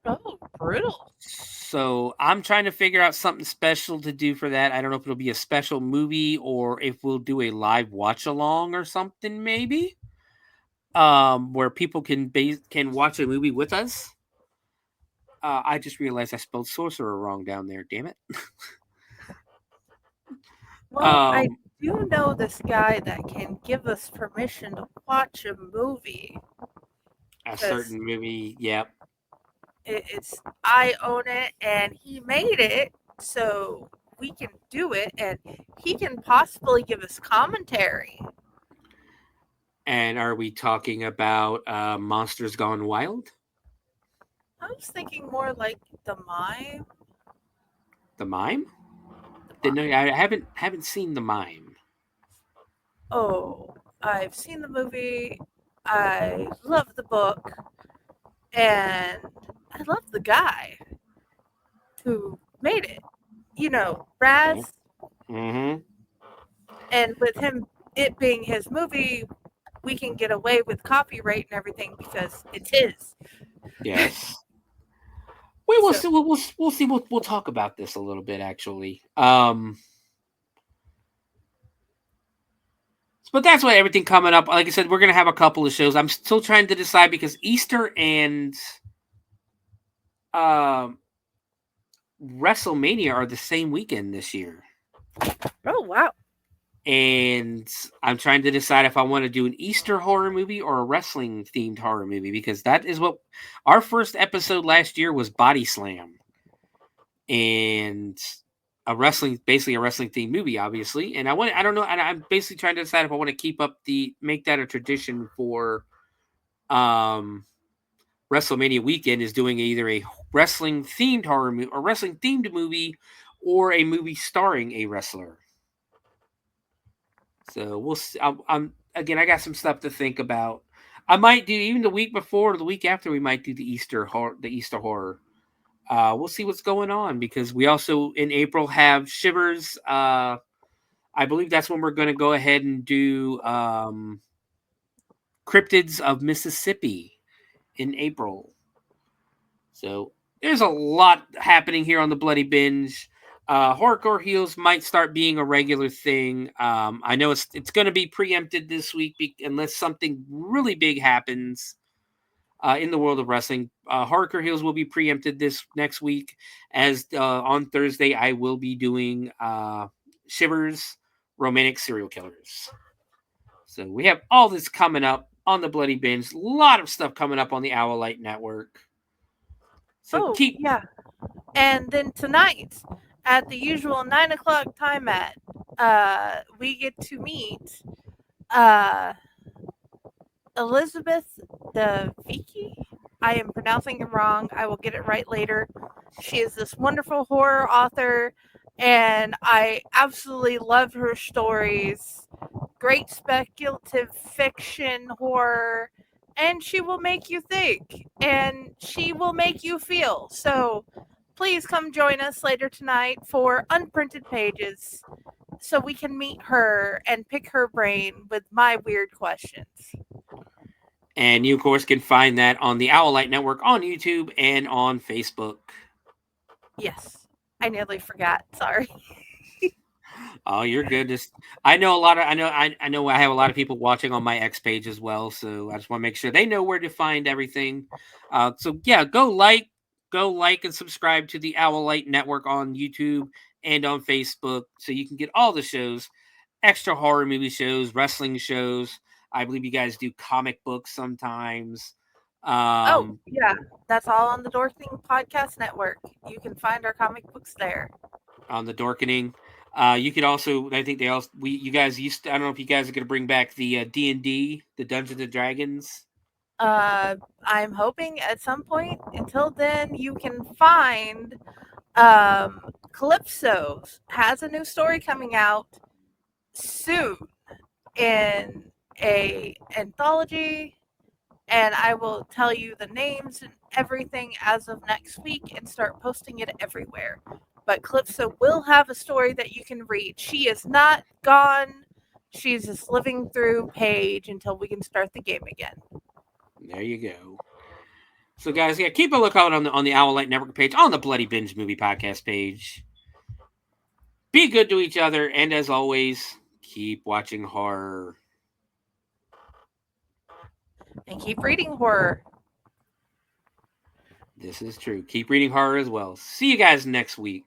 Oh, brutal. So I'm trying to figure out something special to do for that. I don't know if it'll be a special movie or if we'll do a live watch along or something, maybe. Where people can watch a movie with us. I just realized I spelled sorcerer wrong down there. Damn it. Well, I do know this guy that can give us permission to watch a movie. A certain movie, yep. I own it, and he made it, so we can do it, and he can possibly give us commentary. And are we talking about Monsters Gone Wild? I was thinking more like The Mime. The Mime? I haven't seen The Mime. Oh, I've seen the movie. I love the book, and I love the guy who made it. You know, Raz. Mm-hmm. And with him, it being his movie, we can get away with copyright and everything because it's his. Yes. We'll see. We'll talk about this a little bit, actually. But that's what everything coming up. Like I said, we're gonna have a couple of shows. I'm still trying to decide because Easter and WrestleMania are the same weekend this year. Oh, wow. And I'm trying to decide if I want to do an Easter horror movie or a wrestling themed horror movie, because that is what our first episode last year was, Body Slam, and basically a wrestling themed movie, obviously. And I don't know. And I'm basically trying to decide if I want to make that a tradition for WrestleMania weekend, is doing either a wrestling themed horror movie or wrestling themed movie or a movie starring a wrestler. So we'll see. I got some stuff to think about. I might do even the week before or the week after. We might do the Easter horror. We'll see what's going on, because we also in April have Shivers. I believe that's when we're going to go ahead and do Cryptids of Mississippi in April. So there's a lot happening here on the Bloody Binge. Hardcore Heels might start being a regular thing. I know it's going to be preempted this week unless something really big happens in the world of wrestling. Hardcore Heels will be preempted this next week, as on Thursday I will be doing Shivers, Romantic Serial Killers. So we have all this coming up on the Bloody Binge. A lot of stuff coming up on the Owlite Network. So yeah. And then tonight, at the usual 9 o'clock time we get to meet Elizabeth the Vicky. I am pronouncing it wrong. I will get it right later. She is this wonderful horror author, and I absolutely love her stories. Great speculative fiction horror, and she will make you think, and she will make you feel. So please come join us later tonight for Unprinted Pages so we can meet her and pick her brain with my weird questions. And you, of course, can find that on the Owlite Network on YouTube and on Facebook. Yes, I nearly forgot. Sorry. Oh, you're good. I know I have a lot of people watching on my X page as well, so I just want to make sure they know where to find everything. So yeah, go like and subscribe to the Owlite Network on YouTube and on Facebook, so you can get all the shows, extra horror movie shows, wrestling shows. I believe you guys do comic books sometimes. Oh, yeah. That's all on the Dorking Podcast Network. You can find our comic books there. On the Dorkening. You could also, I think you guys used to, I don't know if you guys are going to bring back the D&D, the Dungeons and Dragons. I'm hoping at some point. Until then, you can find Calypso has a new story coming out soon in a anthology, and I will tell you the names and everything as of next week and start posting it everywhere. But Calypso will have a story that you can read. She is not gone. She's just living through Page until we can start the game again. There you go. So guys, yeah, keep a lookout on the Owlite Network page, on the Bloody Binge Movie Podcast page. Be good to each other, and as always, keep watching horror. And keep reading horror. This is true. Keep reading horror as well. See you guys next week.